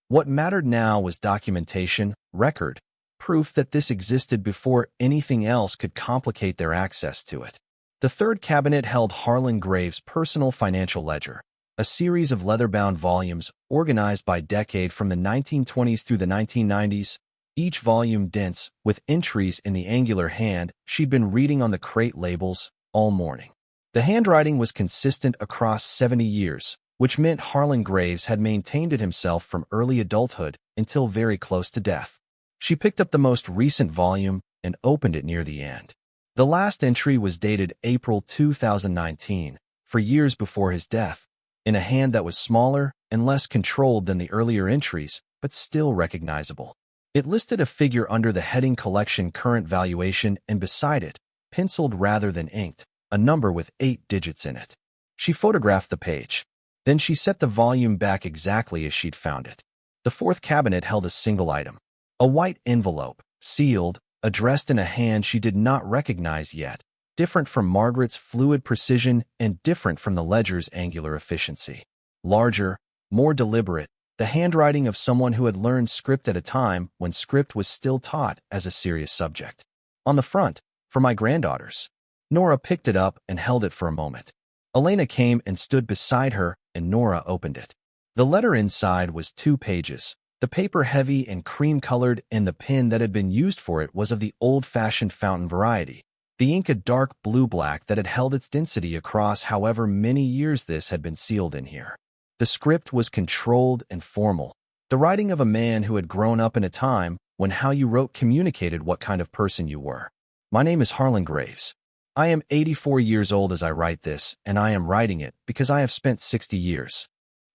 What mattered now was documentation, record, proof that this existed before anything else could complicate their access to it. The third cabinet held Harlan Graves' personal financial ledger, a series of leather-bound volumes organized by decade from the 1920s through the 1990s, each volume dense with entries in the angular hand she'd been reading on the crate labels all morning. The handwriting was consistent across 70 years, which meant Harlan Graves had maintained it himself from early adulthood until very close to death. She picked up the most recent volume and opened it near the end. The last entry was dated April 2019, for years before his death, in a hand that was smaller and less controlled than the earlier entries, but still recognizable. It listed a figure under the heading Collection Current Valuation and beside it, penciled rather than inked, a number with 8 digits in it. She photographed the page. Then she set the volume back exactly as she'd found it. The fourth cabinet held a single item. A white envelope, sealed, addressed in a hand she did not recognize yet, different from Margaret's fluid precision and different from the ledger's angular efficiency. Larger, more deliberate, the handwriting of someone who had learned script at a time when script was still taught as a serious subject. On the front, for my granddaughters. Nora picked it up and held it for a moment. Elena came and stood beside her, and Nora opened it. The letter inside was 2 pages, the paper heavy and cream-colored, and the pen that had been used for it was of the old-fashioned fountain variety, the ink a dark blue-black that had held its density across however many years this had been sealed in here. The script was controlled and formal, the writing of a man who had grown up in a time when how you wrote communicated what kind of person you were. My name is Harlan Graves. I am 84 years old as I write this, and I am writing it because I have spent 60 years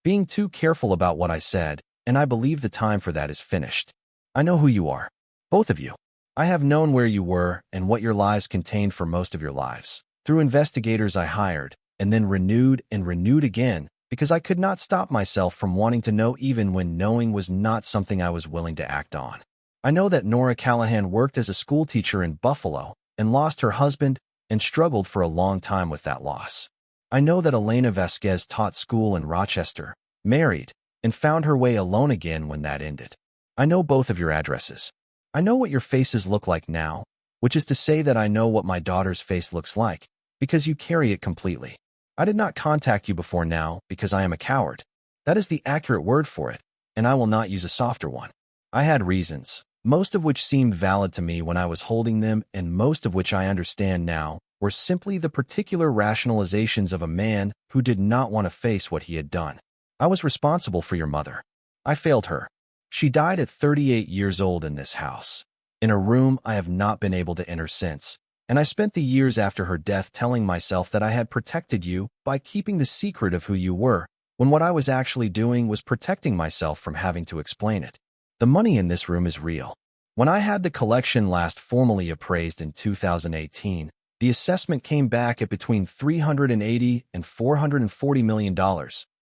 being too careful about what I said and I believe the time for that is finished. I know who you are. Both of you. I have known where you were and what your lives contained for most of your lives. Through investigators I hired, and then renewed and renewed again, because I could not stop myself from wanting to know even when knowing was not something I was willing to act on. I know that Nora Callahan worked as a schoolteacher in Buffalo and lost her husband and struggled for a long time with that loss. I know that Elena Vasquez taught school in Rochester, married, and found her way alone again when that ended. I know both of your addresses. I know what your faces look like now, which is to say that I know what my daughter's face looks like, because you carry it completely. I did not contact you before now because I am a coward. That is the accurate word for it, and I will not use a softer one. I had reasons, most of which seemed valid to me when I was holding them and most of which I understand now were simply the particular rationalizations of a man who did not want to face what he had done. I was responsible for your mother. I failed her. She died at 38 years old in this house, in a room I have not been able to enter since, and I spent the years after her death telling myself that I had protected you by keeping the secret of who you were, when what I was actually doing was protecting myself from having to explain it. The money in this room is real. When I had the collection last formally appraised in 2018, the assessment came back at between $380 and $440 million,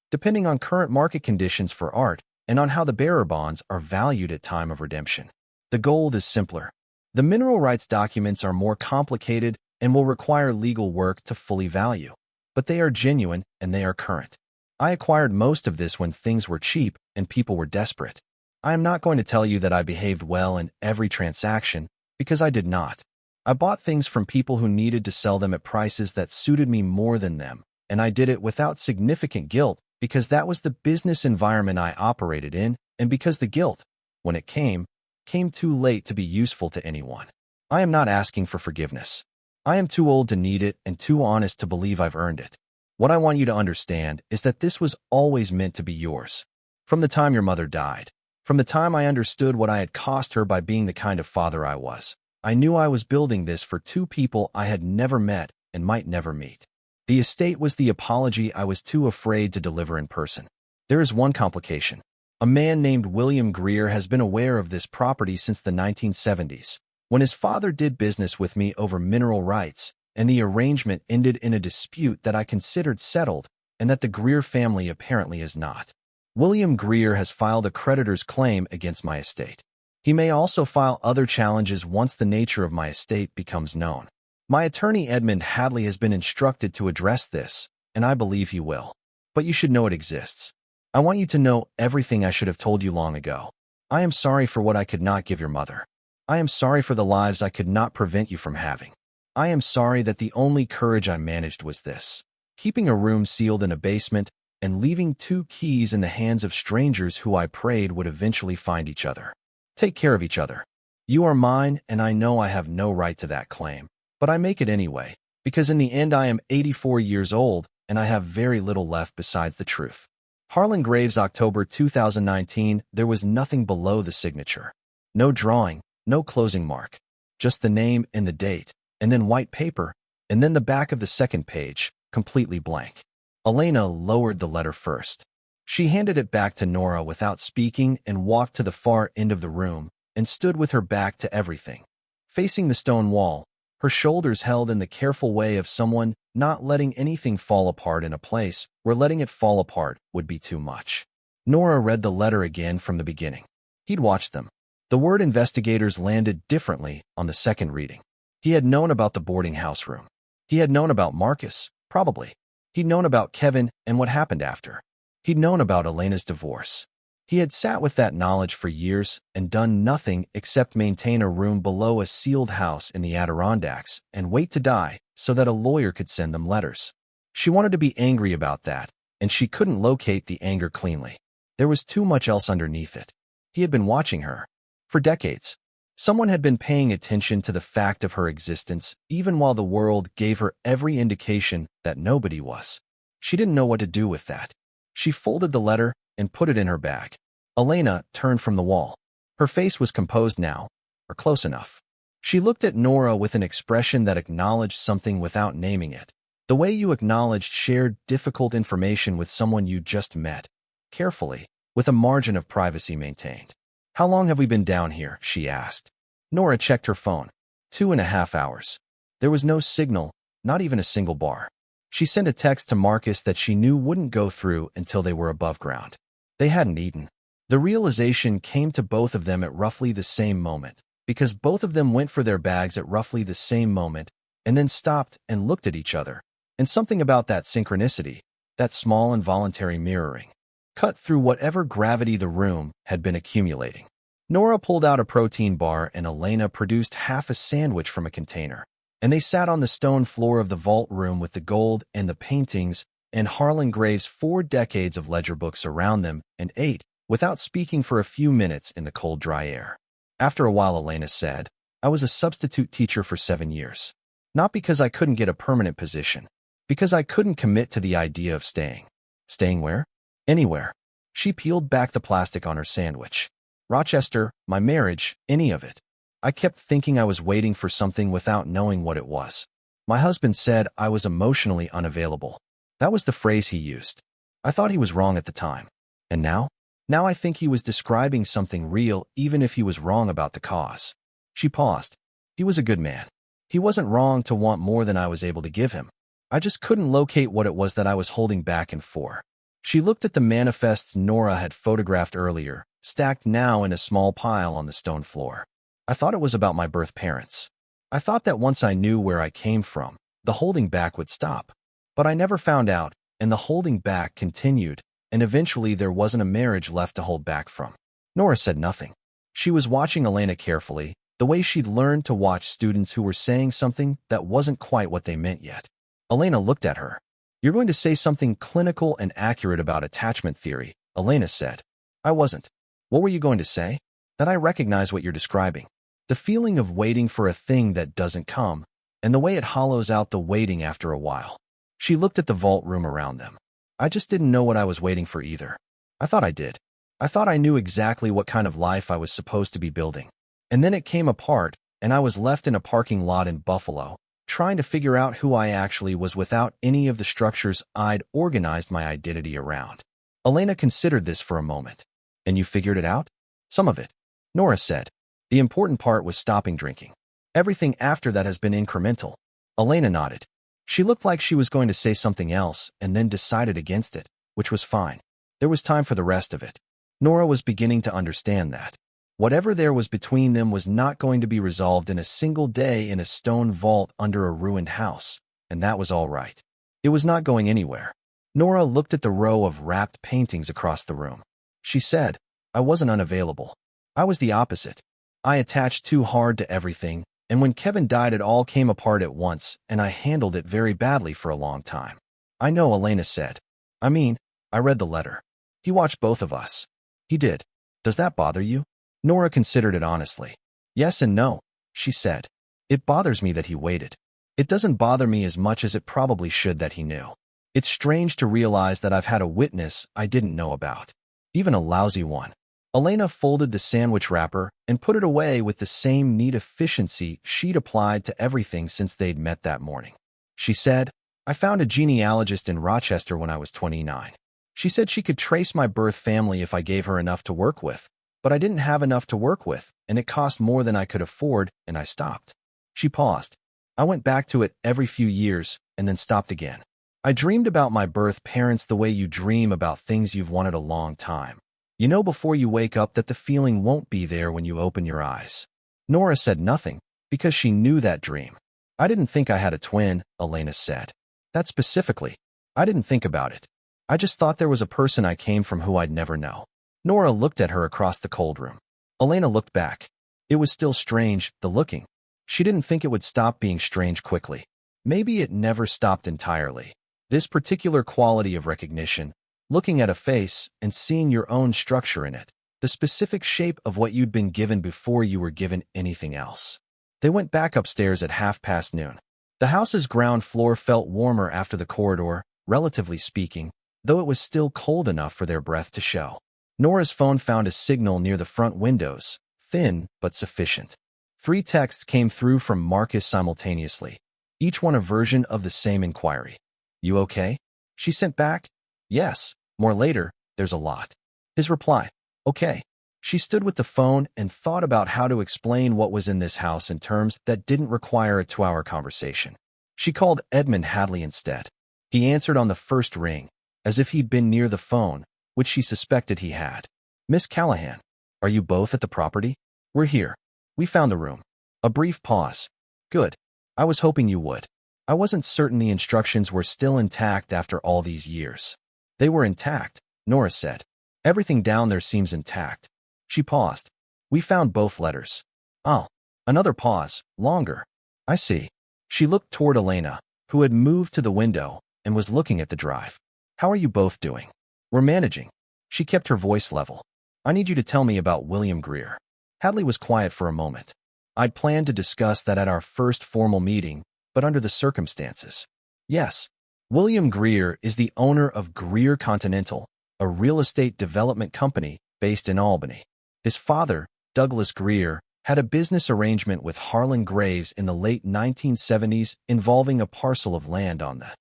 depending on current market conditions for art and on how the bearer bonds are valued at time of redemption. The gold is simpler. The mineral rights documents are more complicated and will require legal work to fully value, but they are genuine and they are current. I acquired most of this when things were cheap and people were desperate. I am not going to tell you that I behaved well in every transaction, because I did not. I bought things from people who needed to sell them at prices that suited me more than them, and I did it without significant guilt because that was the business environment I operated in, and because the guilt, when it came too late to be useful to anyone. I am not asking for forgiveness. I am too old to need it and too honest to believe I've earned it. What I want you to understand is that this was always meant to be yours. From the time your mother died, from the time I understood what I had cost her by being the kind of father I was, I knew I was building this for two people I had never met and might never meet. The estate was the apology I was too afraid to deliver in person. There is one complication. A man named William Greer has been aware of this property since the 1970s, when his father did business with me over mineral rights, and the arrangement ended in a dispute that I considered settled and that the Greer family apparently is not. William Greer has filed a creditor's claim against my estate. He may also file other challenges once the nature of my estate becomes known. My attorney Edmund Hadley has been instructed to address this, and I believe he will. But you should know it exists. I want you to know everything I should have told you long ago. I am sorry for what I could not give your mother. I am sorry for the lives I could not prevent you from having. I am sorry that the only courage I managed was this: keeping a room sealed in a basement and leaving 2 keys in the hands of strangers who I prayed would eventually find each other. Take care of each other. You are mine, and I know I have no right to that claim, but I make it anyway, because in the end I am 84 years old and I have very little left besides the truth. Harlan Graves, October 2019. There was nothing below the signature. No drawing, no closing mark. Just the name and the date, and then white paper, and then the back of the second page, completely blank. Elena lowered the letter first. She handed it back to Nora without speaking and walked to the far end of the room and stood with her back to everything, facing the stone wall, her shoulders held in the careful way of someone not letting anything fall apart in a place where letting it fall apart would be too much. Nora read the letter again from the beginning. He'd watched them. The word investigators landed differently on the second reading. He had known about the boarding house room. He had known about Marcus, probably. He'd known about Kevin and what happened after. He'd known about Elena's divorce. He had sat with that knowledge for years and done nothing except maintain a room below a sealed house in the Adirondacks and wait to die so that a lawyer could send them letters. She wanted to be angry about that, and she couldn't locate the anger cleanly. There was too much else underneath it. He had been watching her. For decades, someone had been paying attention to the fact of her existence even while the world gave her every indication that nobody was. She didn't know what to do with that. She folded the letter and put it in her bag. Elena turned from the wall. Her face was composed now, or close enough. She looked at Nora with an expression that acknowledged something without naming it. The way you acknowledged shared difficult information with someone you just met. Carefully, with a margin of privacy maintained. How long have we been down here? She asked. Nora checked her phone. 2.5 hours. There was no signal, not even a single bar. She sent a text to Marcus that she knew wouldn't go through until they were above ground. They hadn't eaten. The realization came to both of them at roughly the same moment, because both of them went for their bags at roughly the same moment, and then stopped and looked at each other. And something about that synchronicity, that small involuntary mirroring, cut through whatever gravity the room had been accumulating. Nora pulled out a protein bar and Elena produced half a sandwich from a container, and they sat on the stone floor of the vault room with the gold and the paintings and Harlan Graves' 4 decades of ledger books around them and ate, without speaking for a few minutes in the cold, dry air. After a while, Elena said, I was a substitute teacher for 7 years. Not because I couldn't get a permanent position, because I couldn't commit to the idea of staying. Staying where? Anywhere. She peeled back the plastic on her sandwich. Rochester, my marriage, any of it. I kept thinking I was waiting for something without knowing what it was. My husband said I was emotionally unavailable. That was the phrase he used. I thought he was wrong at the time. And now? Now I think he was describing something real, even if he was wrong about the cause. She paused. He was a good man. He wasn't wrong to want more than I was able to give him. I just couldn't locate what it was that I was holding back and for. She looked at the manifests Nora had photographed earlier, stacked now in a small pile on the stone floor. I thought it was about my birth parents. I thought that once I knew where I came from, the holding back would stop. But I never found out, and the holding back continued, and eventually there wasn't a marriage left to hold back from. Nora said nothing. She was watching Elena carefully, the way she'd learned to watch students who were saying something that wasn't quite what they meant yet. Elena looked at her. You're going to say something clinical and accurate about attachment theory, Elena said. I wasn't. What were you going to say? That I recognize what you're describing. The feeling of waiting for a thing that doesn't come, and the way it hollows out the waiting after a while. She looked at the vault room around them. I just didn't know what I was waiting for either. I thought I did. I thought I knew exactly what kind of life I was supposed to be building. And then it came apart, and I was left in a parking lot in Buffalo, trying to figure out who I actually was without any of the structures I'd organized my identity around. Elena considered this for a moment. And you figured it out? Some of it. Nora said. The important part was stopping drinking. Everything after that has been incremental. Elena nodded. She looked like she was going to say something else and then decided against it, which was fine. There was time for the rest of it. Nora was beginning to understand that. Whatever there was between them was not going to be resolved in a single day in a stone vault under a ruined house, and that was all right. It was not going anywhere. Nora looked at the row of wrapped paintings across the room. She said, I wasn't unavailable. I was the opposite. I attached too hard to everything, and when Kevin died it all came apart at once, and I handled it very badly for a long time. I know, Elena said. I mean, I read the letter. He watched both of us. He did. Does that bother you? Nora considered it honestly. Yes and no, she said. It bothers me that he waited. It doesn't bother me as much as it probably should that he knew. It's strange to realize that I've had a witness I didn't know about. Even a lousy one. Elena folded the sandwich wrapper and put it away with the same neat efficiency she'd applied to everything since they'd met that morning. She said, I found a genealogist in Rochester when I was 29. She said she could trace my birth family if I gave her enough to work with, but I didn't have enough to work with, and it cost more than I could afford, and I stopped. She paused. I went back to it every few years, and then stopped again. I dreamed about my birth parents the way you dream about things you've wanted a long time. You know before you wake up that the feeling won't be there when you open your eyes. Nora said nothing, because she knew that dream. I didn't think I had a twin, Elena said. That specifically. I didn't think about it. I just thought there was a person I came from who I'd never know. Nora looked at her across the cold room. Elena looked back. It was still strange, the looking. She didn't think it would stop being strange quickly. Maybe it never stopped entirely. This particular quality of recognition, looking at a face and seeing your own structure in it, the specific shape of what you'd been given before you were given anything else. They went back upstairs at noon. The house's ground floor felt warmer after the corridor, relatively speaking, though it was still cold enough for their breath to show. Nora's phone found a signal near the front windows, thin but sufficient. 3 texts came through from Marcus simultaneously, each one a version of the same inquiry. You okay? She sent back, yes, more later, there's a lot. His reply, okay. She stood with the phone and thought about how to explain what was in this house in terms that didn't require a 2-hour conversation. She called Edmund Hadley instead. He answered on the first ring, as if he'd been near the phone, which she suspected he had. Miss Callahan, are you both at the property? We're here. We found the room. A brief pause. Good. I was hoping you would. I wasn't certain the instructions were still intact after all these years. They were intact, Nora said. Everything down there seems intact. She paused. We found both letters. Oh, another pause, longer. I see. She looked toward Elena, who had moved to the window and was looking at the drive. How are you both doing? We're managing. She kept her voice level. I need you to tell me about William Greer. Hadley was quiet for a moment. I'd planned to discuss that at our first formal meeting, but under the circumstances. Yes, William Greer is the owner of Greer Continental, a real estate development company based in Albany. His father, Douglas Greer, had a business arrangement with Harlan Graves in the late 1970s involving a parcel of land on the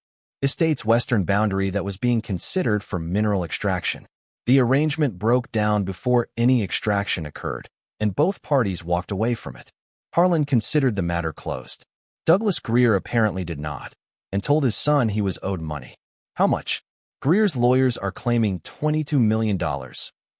estate's western boundary that was being considered for mineral extraction. The arrangement broke down before any extraction occurred, and both parties walked away from it. Harlan considered the matter closed. Douglas Greer apparently did not, and told his son he was owed money. How much? Greer's lawyers are claiming $22 million,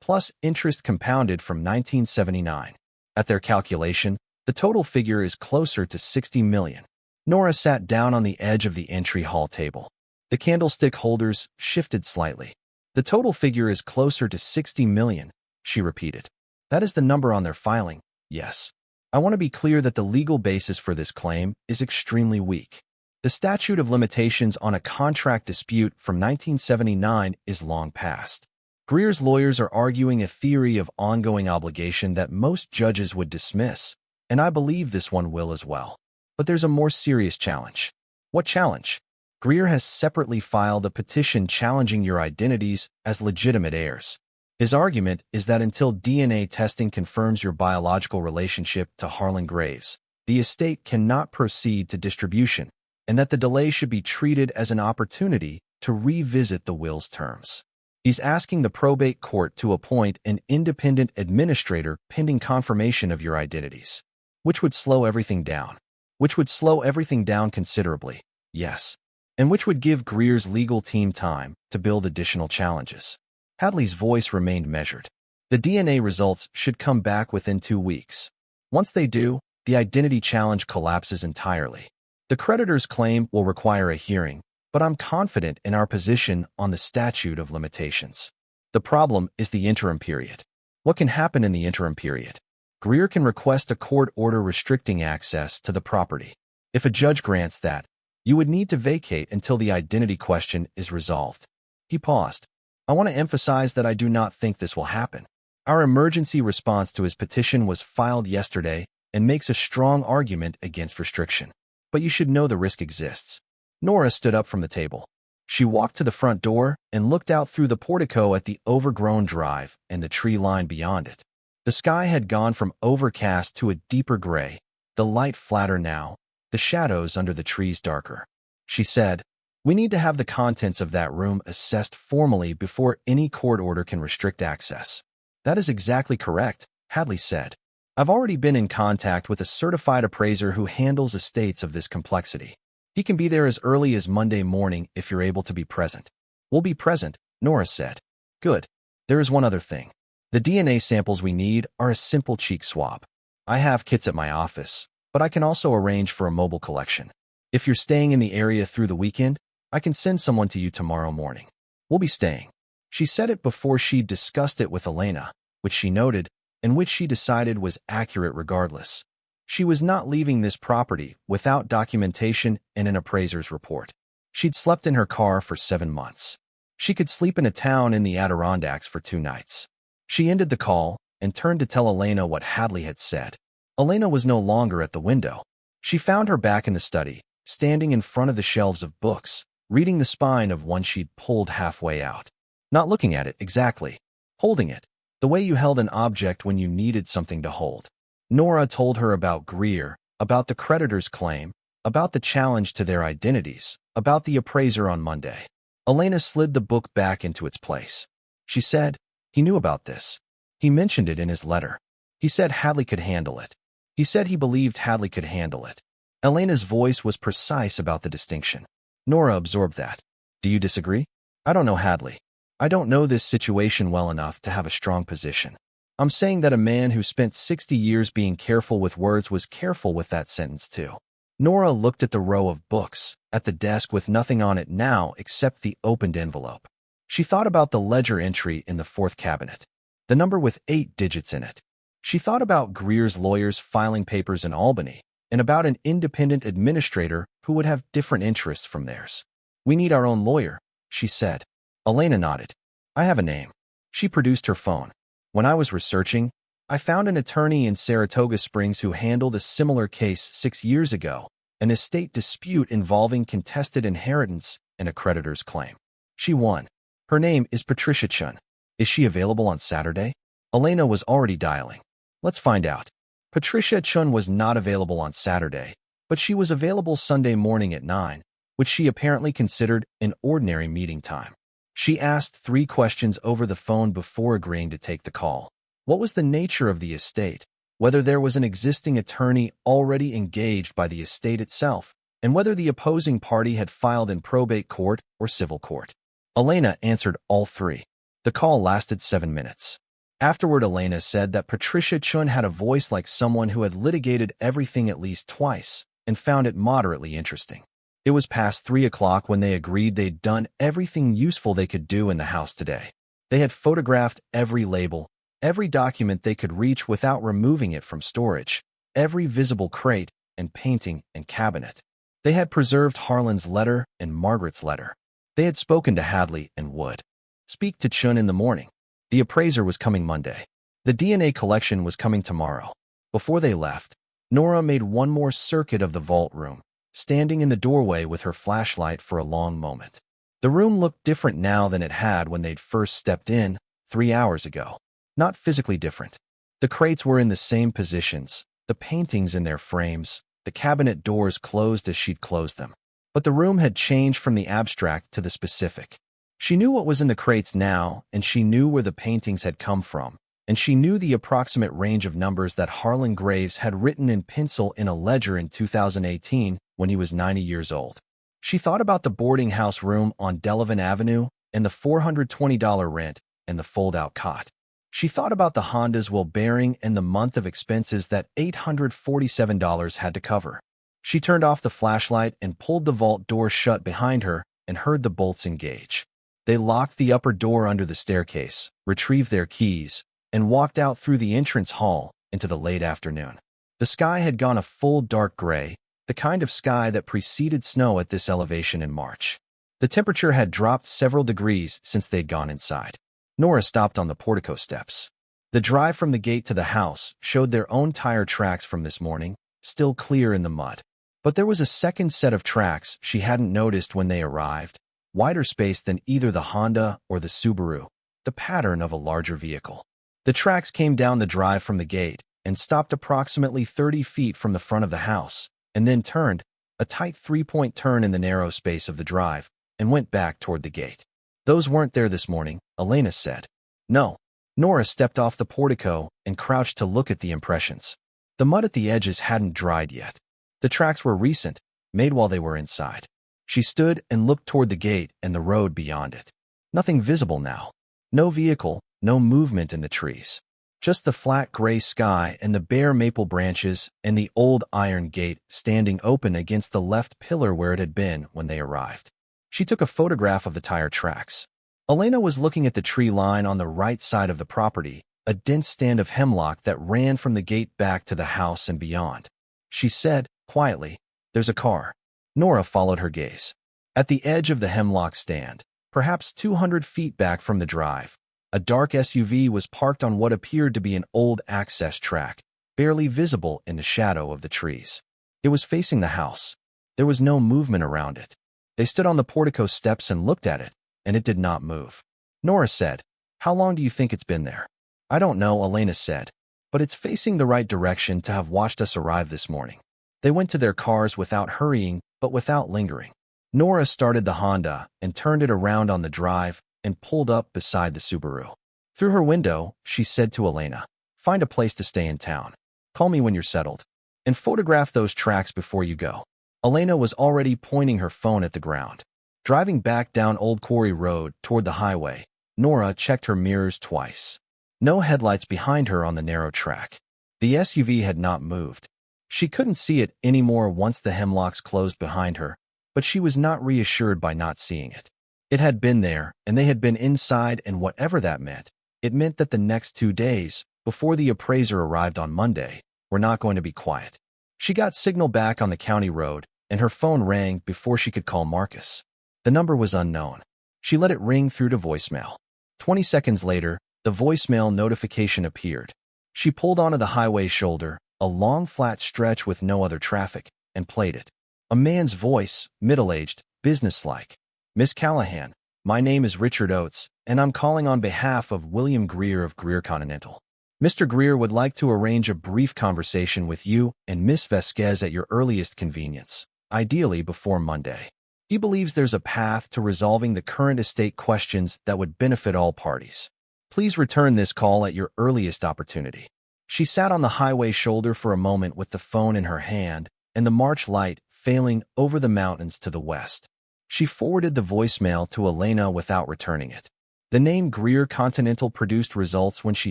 plus interest compounded from 1979. At their calculation, the total figure is closer to $60 million. Nora sat down on the edge of the entry hall table. The candlestick holders shifted slightly. The total figure is closer to $60 million, she repeated. That is the number on their filing, yes. I want to be clear that the legal basis for this claim is extremely weak. The statute of limitations on a contract dispute from 1979 is long past. Greer's lawyers are arguing a theory of ongoing obligation that most judges would dismiss, and I believe this one will as well. But there's a more serious challenge. What challenge? Greer has separately filed a petition challenging your identities as legitimate heirs. His argument is that until DNA testing confirms your biological relationship to Harlan Graves, the estate cannot proceed to distribution, and that the delay should be treated as an opportunity to revisit the will's terms. He's asking the probate court to appoint an independent administrator pending confirmation of your identities, which would slow everything down. Considerably, yes, and which would give Greer's legal team time to build additional challenges. Hadley's voice remained measured. The DNA results should come back within 2 weeks. Once they do, the identity challenge collapses entirely. The creditor's claim will require a hearing, but I'm confident in our position on the statute of limitations. The problem is the interim period. What can happen in the interim period? Greer can request a court order restricting access to the property. If a judge grants that, you would need to vacate until the identity question is resolved. He paused. I want to emphasize that I do not think this will happen. Our emergency response to his petition was filed yesterday and makes a strong argument against restriction. But you should know the risk exists. Nora stood up from the table. She walked to the front door and looked out through the portico at the overgrown drive and the tree line beyond it. The sky had gone from overcast to a deeper gray, the light flatter now, the shadows under the trees darker. She said, we need to have the contents of that room assessed formally before any court order can restrict access. That is exactly correct, Hadley said. I've already been in contact with a certified appraiser who handles estates of this complexity. He can be there as early as Monday morning if you're able to be present. We'll be present, Nora said. Good. There is one other thing. The DNA samples we need are a simple cheek swab. I have kits at my office, but I can also arrange for a mobile collection. If you're staying in the area through the weekend, I can send someone to you tomorrow morning. We'll be staying. She said it before she'd discussed it with Elena, which she noted, and which she decided was accurate regardless. She was not leaving this property without documentation and an appraiser's report. She'd slept in her car for 7 months. She could sleep in a town in the Adirondacks for 2 nights. She ended the call and turned to tell Elena what Hadley had said. Elena was no longer at the window. She found her back in the study, standing in front of the shelves of books, reading the spine of one she'd pulled halfway out. Not looking at it exactly, holding it, the way you held an object when you needed something to hold. Nora told her about Greer, about the creditor's claim, about the challenge to their identities, about the appraiser on Monday. Elena slid the book back into its place. She said, He knew about this. He mentioned it in his letter. He said Hadley could handle it. He said he believed Hadley could handle it. Elena's voice was precise about the distinction. Nora absorbed that. Do you disagree? I don't know Hadley. I don't know this situation well enough to have a strong position. I'm saying that a man who spent 60 years being careful with words was careful with that sentence too. Nora looked at the row of books, at the desk with nothing on it now except the opened envelope. She thought about the ledger entry in the fourth cabinet, the number with 8 digits in it. She thought about Greer's lawyers filing papers in Albany, and about an independent administrator who would have different interests from theirs. We need our own lawyer, she said. Elena nodded. I have a name. She produced her phone. When I was researching, I found an attorney in Saratoga Springs who handled a similar case 6 years ago, an estate dispute involving contested inheritance and a creditor's claim. She won. Her name is Patricia Chun. Is she available on Saturday? Elena was already dialing. Let's find out. Patricia Chun was not available on Saturday, but she was available Sunday morning at 9, which she apparently considered an ordinary meeting time. She asked 3 questions over the phone before agreeing to take the call. What was the nature of the estate, whether there was an existing attorney already engaged by the estate itself, and whether the opposing party had filed in probate court or civil court. Elena answered all 3. The call lasted 7 minutes. Afterward, Elena said that Patricia Chun had a voice like someone who had litigated everything at least twice and found it moderately interesting. It was past 3 o'clock when they agreed they'd done everything useful they could do in the house today. They had photographed every label, every document they could reach without removing it from storage, every visible crate and painting and cabinet. They had preserved Harlan's letter and Margaret's letter. They had spoken to Hadley and would speak to Chun in the morning. The appraiser was coming Monday. The DNA collection was coming tomorrow. Before they left, Nora made one more circuit of the vault room, standing in the doorway with her flashlight for a long moment. The room looked different now than it had when they'd first stepped in 3 hours ago. Not physically different. The crates were in the same positions, the paintings in their frames, the cabinet doors closed as she'd closed them. But the room had changed from the abstract to the specific. She knew what was in the crates now, and she knew where the paintings had come from, and she knew the approximate range of numbers that Harlan Graves had written in pencil in a ledger in 2018 when he was 90 years old. She thought about the boarding house room on Delavan Avenue and the $420 rent and the fold-out cot. She thought about the Honda's wheel bearing and the month of expenses that $847 had to cover. She turned off the flashlight and pulled the vault door shut behind her and heard the bolts engage. They locked the upper door under the staircase, retrieved their keys, and walked out through the entrance hall into the late afternoon. The sky had gone a full dark gray, the kind of sky that preceded snow at this elevation in March. The temperature had dropped several degrees since they'd gone inside. Nora stopped on the portico steps. The drive from the gate to the house showed their own tire tracks from this morning, still clear in the mud. But there was a second set of tracks she hadn't noticed when they arrived, wider spaced than either the Honda or the Subaru, the pattern of a larger vehicle. The tracks came down the drive from the gate and stopped approximately 30 feet from the front of the house, and then turned, a tight 3-point turn in the narrow space of the drive, and went back toward the gate. Those weren't there this morning, Elena said. No. Nora stepped off the portico and crouched to look at the impressions. The mud at the edges hadn't dried yet. The tracks were recent, made while they were inside. She stood and looked toward the gate and the road beyond it. Nothing visible now. No vehicle, no movement in the trees. Just the flat gray sky and the bare maple branches and the old iron gate standing open against the left pillar where it had been when they arrived. She took a photograph of the tire tracks. Elena was looking at the tree line on the right side of the property, a dense stand of hemlock that ran from the gate back to the house and beyond. She said, quietly, "There's a car." Nora followed her gaze. At the edge of the hemlock stand, perhaps 200 feet back from the drive, a dark SUV was parked on what appeared to be an old access track, barely visible in the shadow of the trees. It was facing the house. There was no movement around it. They stood on the portico steps and looked at it, and it did not move. Nora said, "How long do you think it's been there?" "I don't know," Elena said, "but it's facing the right direction to have watched us arrive this morning." They went to their cars without hurrying, but without lingering. Nora started the Honda and turned it around on the drive and pulled up beside the Subaru. Through her window, she said to Elena, "Find a place to stay in town. Call me when you're settled. And photograph those tracks before you go." Elena was already pointing her phone at the ground. Driving back down Old Quarry Road toward the highway, Nora checked her mirrors twice. No headlights behind her on the narrow track. The SUV had not moved. She couldn't see it anymore once the hemlocks closed behind her, but she was not reassured by not seeing it. It had been there, and they had been inside, and whatever that meant, it meant that the next 2 days, before the appraiser arrived on Monday, were not going to be quiet. She got signal back on the county road, and her phone rang before she could call Marcus. The number was unknown. She let it ring through to voicemail. 20 seconds later, the voicemail notification appeared. She pulled onto the highway shoulder, a long flat stretch with no other traffic, and played it. A man's voice, middle-aged, businesslike. "Miss Callahan, my name is Richard Oates, and I'm calling on behalf of William Greer of Greer Continental. Mr. Greer would like to arrange a brief conversation with you and Miss Vasquez at your earliest convenience, ideally before Monday. He believes there's a path to resolving the current estate questions that would benefit all parties. Please return this call at your earliest opportunity." She sat on the highway shoulder for a moment with the phone in her hand and the March light failing over the mountains to the west. She forwarded the voicemail to Elena without returning it. The name Greer Continental produced results when she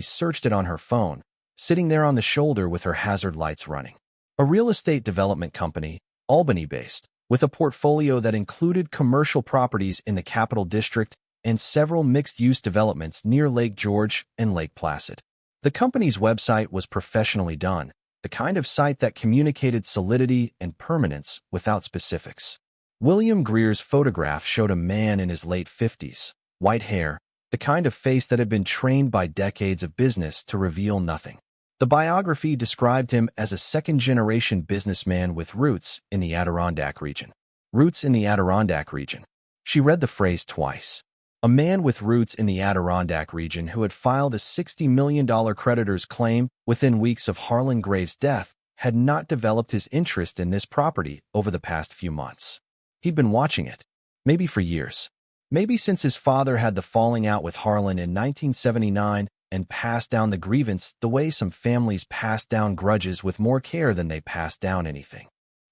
searched it on her phone, sitting there on the shoulder with her hazard lights running. A real estate development company, Albany-based, with a portfolio that included commercial properties in the Capital District and several mixed-use developments near Lake George and Lake Placid. The company's website was professionally done, the kind of site that communicated solidity and permanence without specifics. William Greer's photograph showed a man in his late 50s, white hair, the kind of face that had been trained by decades of business to reveal nothing. The biography described him as a second-generation businessman with roots in the Adirondack region. Roots in the Adirondack region. She read the phrase twice. A man with roots in the Adirondack region who had filed a $60 million creditor's claim within weeks of Harlan Graves' death had not developed his interest in this property over the past few months. He'd been watching it, maybe for years. Maybe since his father had the falling out with Harlan in 1979 and passed down the grievance the way some families pass down grudges with more care than they pass down anything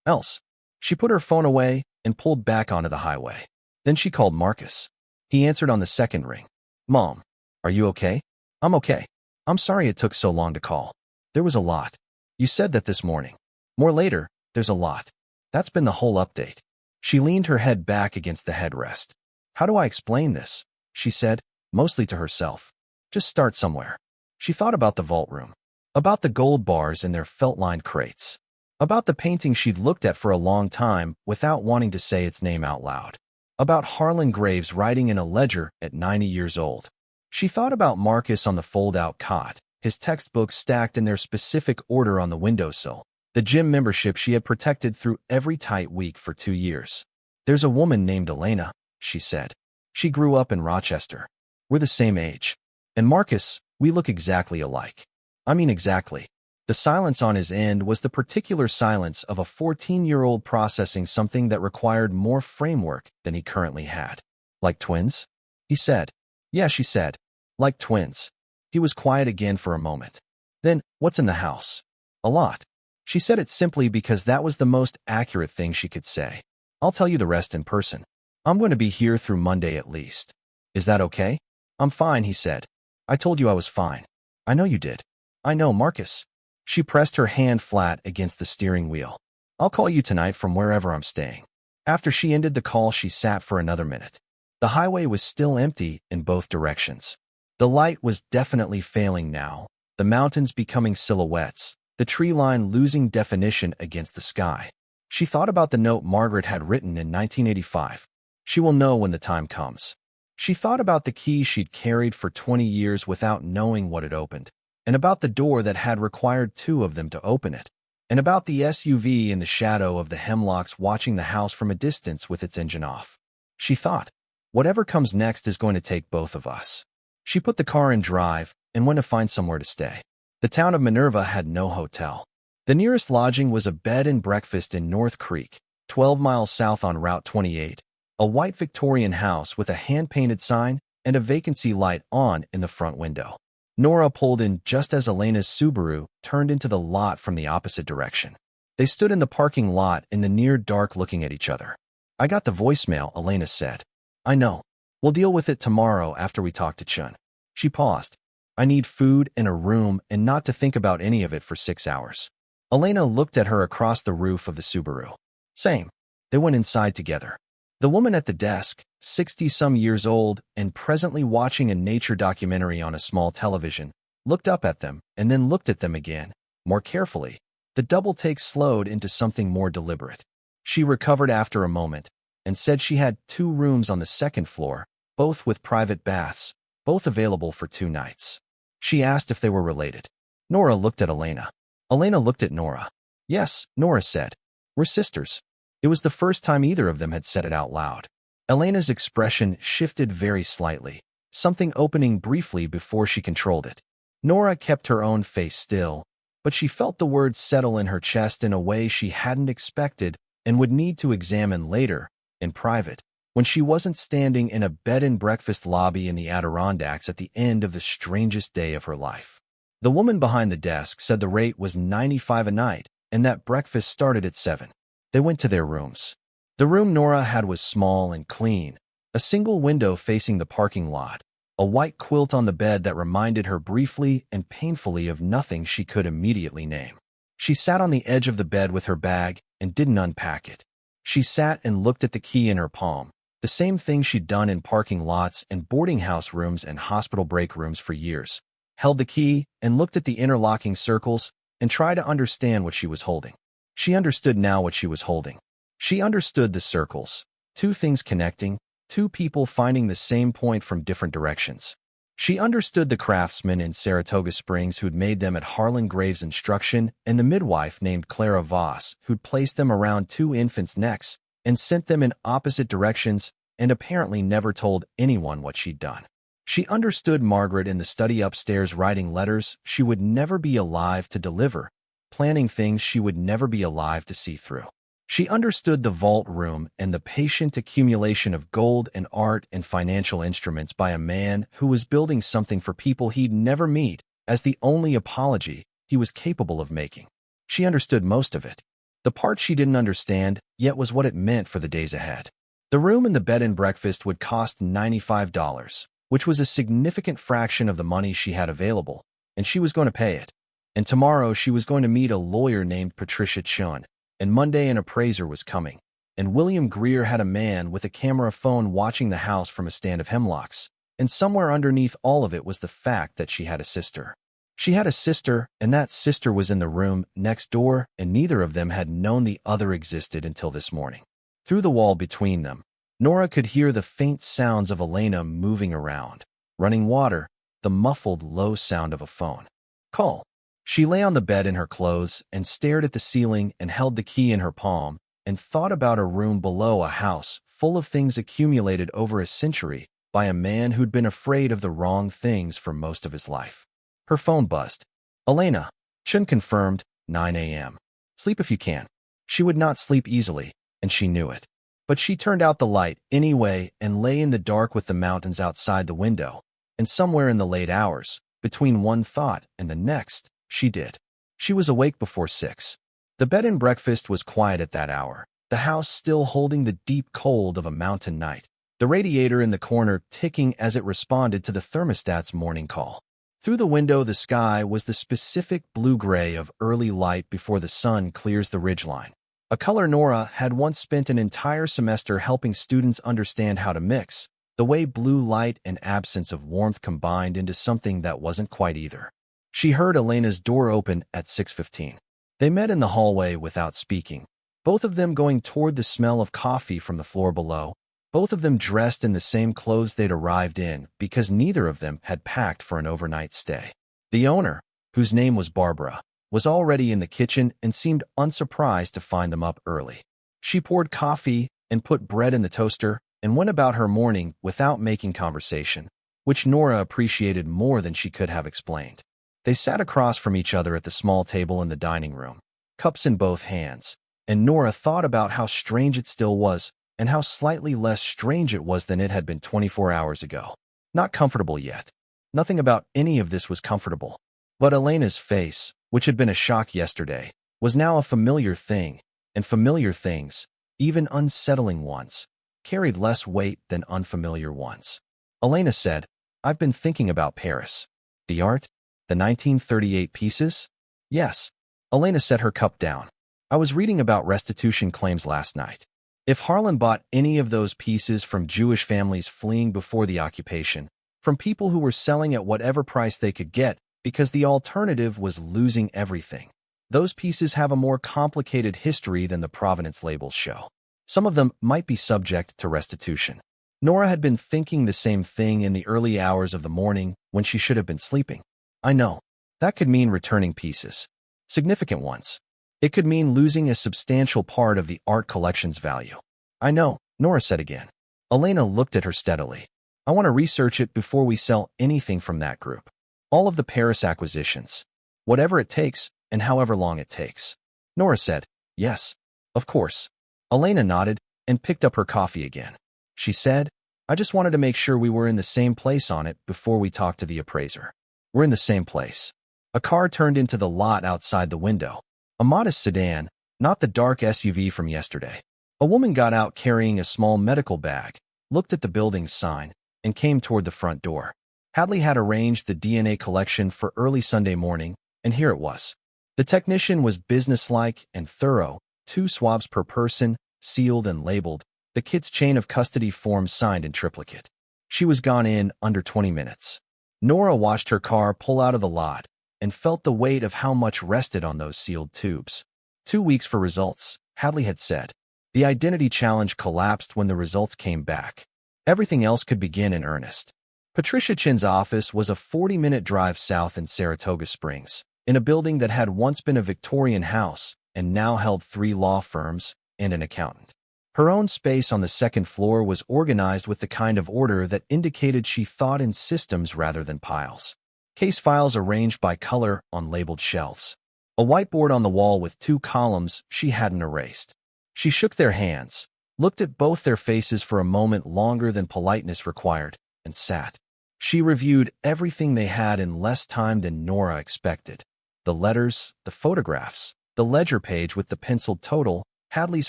else. She put her phone away and pulled back onto the highway. Then she called Marcus. He answered on the second ring. "Mom, are you okay?" "I'm okay. I'm sorry it took so long to call. There was a lot. You said that this morning. More later, there's a lot. That's been the whole update." She leaned her head back against the headrest. "How do I explain this?" she said, mostly to herself. "Just start somewhere." She thought about the vault room, about the gold bars in their felt-lined crates, about the painting she'd looked at for a long time without wanting to say its name out loud, about Harlan Graves writing in a ledger at 90 years old. She thought about Marcus on the fold-out cot, his textbooks stacked in their specific order on the windowsill, the gym membership she had protected through every tight week for 2 years. "There's a woman named Elena," she said. "She grew up in Rochester. We're the same age. And Marcus, we look exactly alike. I mean exactly." The silence on his end was the particular silence of a 14-year-old processing something that required more framework than he currently had. "Like twins?" he said. "Yeah," she said. "Like twins." He was quiet again for a moment. "Then, what's in the house?" "A lot." She said it simply because that was the most accurate thing she could say. "I'll tell you the rest in person. I'm going to be here through Monday at least. Is that okay?" "I'm fine," he said. "I told you I was fine." "I know you did." "I know, Marcus." She pressed her hand flat against the steering wheel. "I'll call you tonight from wherever I'm staying." After she ended the call, she sat for another minute. The highway was still empty in both directions. The light was definitely failing now, the mountains becoming silhouettes, the tree line losing definition against the sky. She thought about the note Margaret had written in 1985. "She will know when the time comes." She thought about the key she'd carried for 20 years without knowing what it opened, and about the door that had required 2 of them to open it, and about the SUV in the shadow of the hemlocks watching the house from a distance with its engine off. She thought, whatever comes next is going to take both of us. She put the car in drive and went to find somewhere to stay. The town of Minerva had no hotel. The nearest lodging was a bed and breakfast in North Creek, 12 miles south on Route 28, a white Victorian house with a hand-painted sign, and a vacancy light on in the front window. Nora pulled in just as Elena's Subaru turned into the lot from the opposite direction. They stood in the parking lot in the near dark looking at each other. "I got the voicemail," Elena said. "I know. We'll deal with it tomorrow after we talk to Chun." She paused. "I need food and a room and not to think about any of it for 6 hours." Elena looked at her across the roof of the Subaru. "Same." They went inside together. The woman at the desk, 60-some years old and presently watching a nature documentary on a small television, looked up at them and then looked at them again, more carefully. The double take slowed into something more deliberate. She recovered after a moment and said she had 2 rooms on the second floor, both with private baths, both available for 2 nights. She asked if they were related. Nora looked at Elena. Elena looked at Nora. "Yes," Nora said. "We're sisters." It was the first time either of them had said it out loud. Elena's expression shifted very slightly, something opening briefly before she controlled it. Nora kept her own face still, but she felt the words settle in her chest in a way she hadn't expected and would need to examine later, in private, when she wasn't standing in a bed-and-breakfast lobby in the Adirondacks at the end of the strangest day of her life. The woman behind the desk said the rate was $95 a night and that breakfast started at 7. They went to their rooms. The room Nora had was small and clean, a single window facing the parking lot, a white quilt on the bed that reminded her briefly and painfully of nothing she could immediately name. She sat on the edge of the bed with her bag and didn't unpack it. She sat and looked at the key in her palm, the same thing she'd done in parking lots and boarding house rooms and hospital break rooms for years, held the key and looked at the interlocking circles and tried to understand what she was holding. She understood now what she was holding. She understood the circles, 2 things connecting, 2 people finding the same point from different directions. She understood the craftsman in Saratoga Springs who'd made them at Harlan Graves' instruction and the midwife named Clara Voss who'd placed them around 2 infants' necks and sent them in opposite directions and apparently never told anyone what she'd done. She understood Margaret in the study upstairs writing letters she would never be alive to deliver, planning things she would never be alive to see through. She understood the vault room and the patient accumulation of gold and art and financial instruments by a man who was building something for people he'd never meet as the only apology he was capable of making. She understood most of it. The part she didn't understand yet was what it meant for the days ahead. The room and the bed and breakfast would cost $95, which was a significant fraction of the money she had available, and she was going to pay it. And tomorrow she was going to meet a lawyer named Patricia Chun, and Monday an appraiser was coming, and William Greer had a man with a camera phone watching the house from a stand of hemlocks, and somewhere underneath all of it was the fact that she had a sister. She had a sister, and that sister was in the room next door, and neither of them had known the other existed until this morning. Through the wall between them, Nora could hear the faint sounds of Elena moving around, running water, the muffled, low sound of a phone call. She lay on the bed in her clothes and stared at the ceiling and held the key in her palm and thought about a room below a house full of things accumulated over a century by a man who'd been afraid of the wrong things for most of his life. Her phone buzzed. "Elena," Chun confirmed, 9 a.m. "Sleep if you can." She would not sleep easily, and she knew it. But she turned out the light anyway and lay in the dark with the mountains outside the window, and somewhere in the late hours, between one thought and the next, she did. She was awake before 6. The bed and breakfast was quiet at that hour, the house still holding the deep cold of a mountain night, the radiator in the corner ticking as it responded to the thermostat's morning call. Through the window, the sky was the specific blue-gray of early light before the sun clears the ridgeline, a color Nora had once spent an entire semester helping students understand how to mix, the way blue light and absence of warmth combined into something that wasn't quite either. She heard Elena's door open at 6:15. They met in the hallway without speaking, both of them going toward the smell of coffee from the floor below, both of them dressed in the same clothes they'd arrived in because neither of them had packed for an overnight stay. The owner, whose name was Barbara, was already in the kitchen and seemed unsurprised to find them up early. She poured coffee and put bread in the toaster and went about her morning without making conversation, which Nora appreciated more than she could have explained. They sat across from each other at the small table in the dining room, cups in both hands, and Nora thought about how strange it still was and how slightly less strange it was than it had been 24 hours ago. Not comfortable yet. Nothing about any of this was comfortable. But Elena's face, which had been a shock yesterday, was now a familiar thing, and familiar things, even unsettling ones, carried less weight than unfamiliar ones. Elena said, "I've been thinking about Paris." "The art? The 1938 pieces?" "Yes." Elena set her cup down. "I was reading about restitution claims last night. If Harlan bought any of those pieces from Jewish families fleeing before the occupation, from people who were selling at whatever price they could get because the alternative was losing everything, those pieces have a more complicated history than the provenance labels show. Some of them might be subject to restitution." Nora had been thinking the same thing in the early hours of the morning when she should have been sleeping. "I know. That could mean returning pieces. Significant ones. It could mean losing a substantial part of the art collection's value." "I know," Nora said again. Elena looked at her steadily. "I want to research it before we sell anything from that group. All of the Paris acquisitions. Whatever it takes, and however long it takes." Nora said, "Yes, of course." Elena nodded and picked up her coffee again. She said, "I just wanted to make sure we were in the same place on it before we talked to the appraiser." "We're in the same place." A car turned into the lot outside the window. A modest sedan, not the dark SUV from yesterday. A woman got out carrying a small medical bag, looked at the building's sign, and came toward the front door. Hadley had arranged the DNA collection for early Sunday morning, and here it was. The technician was businesslike and thorough, 2 swabs per person, sealed and labeled, the kit's chain of custody forms signed in triplicate. She was gone in under 20 minutes. Nora watched her car pull out of the lot and felt the weight of how much rested on those sealed tubes. 2 weeks for results, Hadley had said. The identity challenge collapsed when the results came back. Everything else could begin in earnest. Patricia Chin's office was a 40-minute drive south in Saratoga Springs, in a building that had once been a Victorian house and now held 3 law firms and an accountant. Her own space on the second floor was organized with the kind of order that indicated she thought in systems rather than piles. Case files arranged by color on labeled shelves. A whiteboard on the wall with 2 columns she hadn't erased. She shook their hands, looked at both their faces for a moment longer than politeness required, and sat. She reviewed everything they had in less time than Nora expected. The letters, the photographs, the ledger page with the penciled total, Hadley's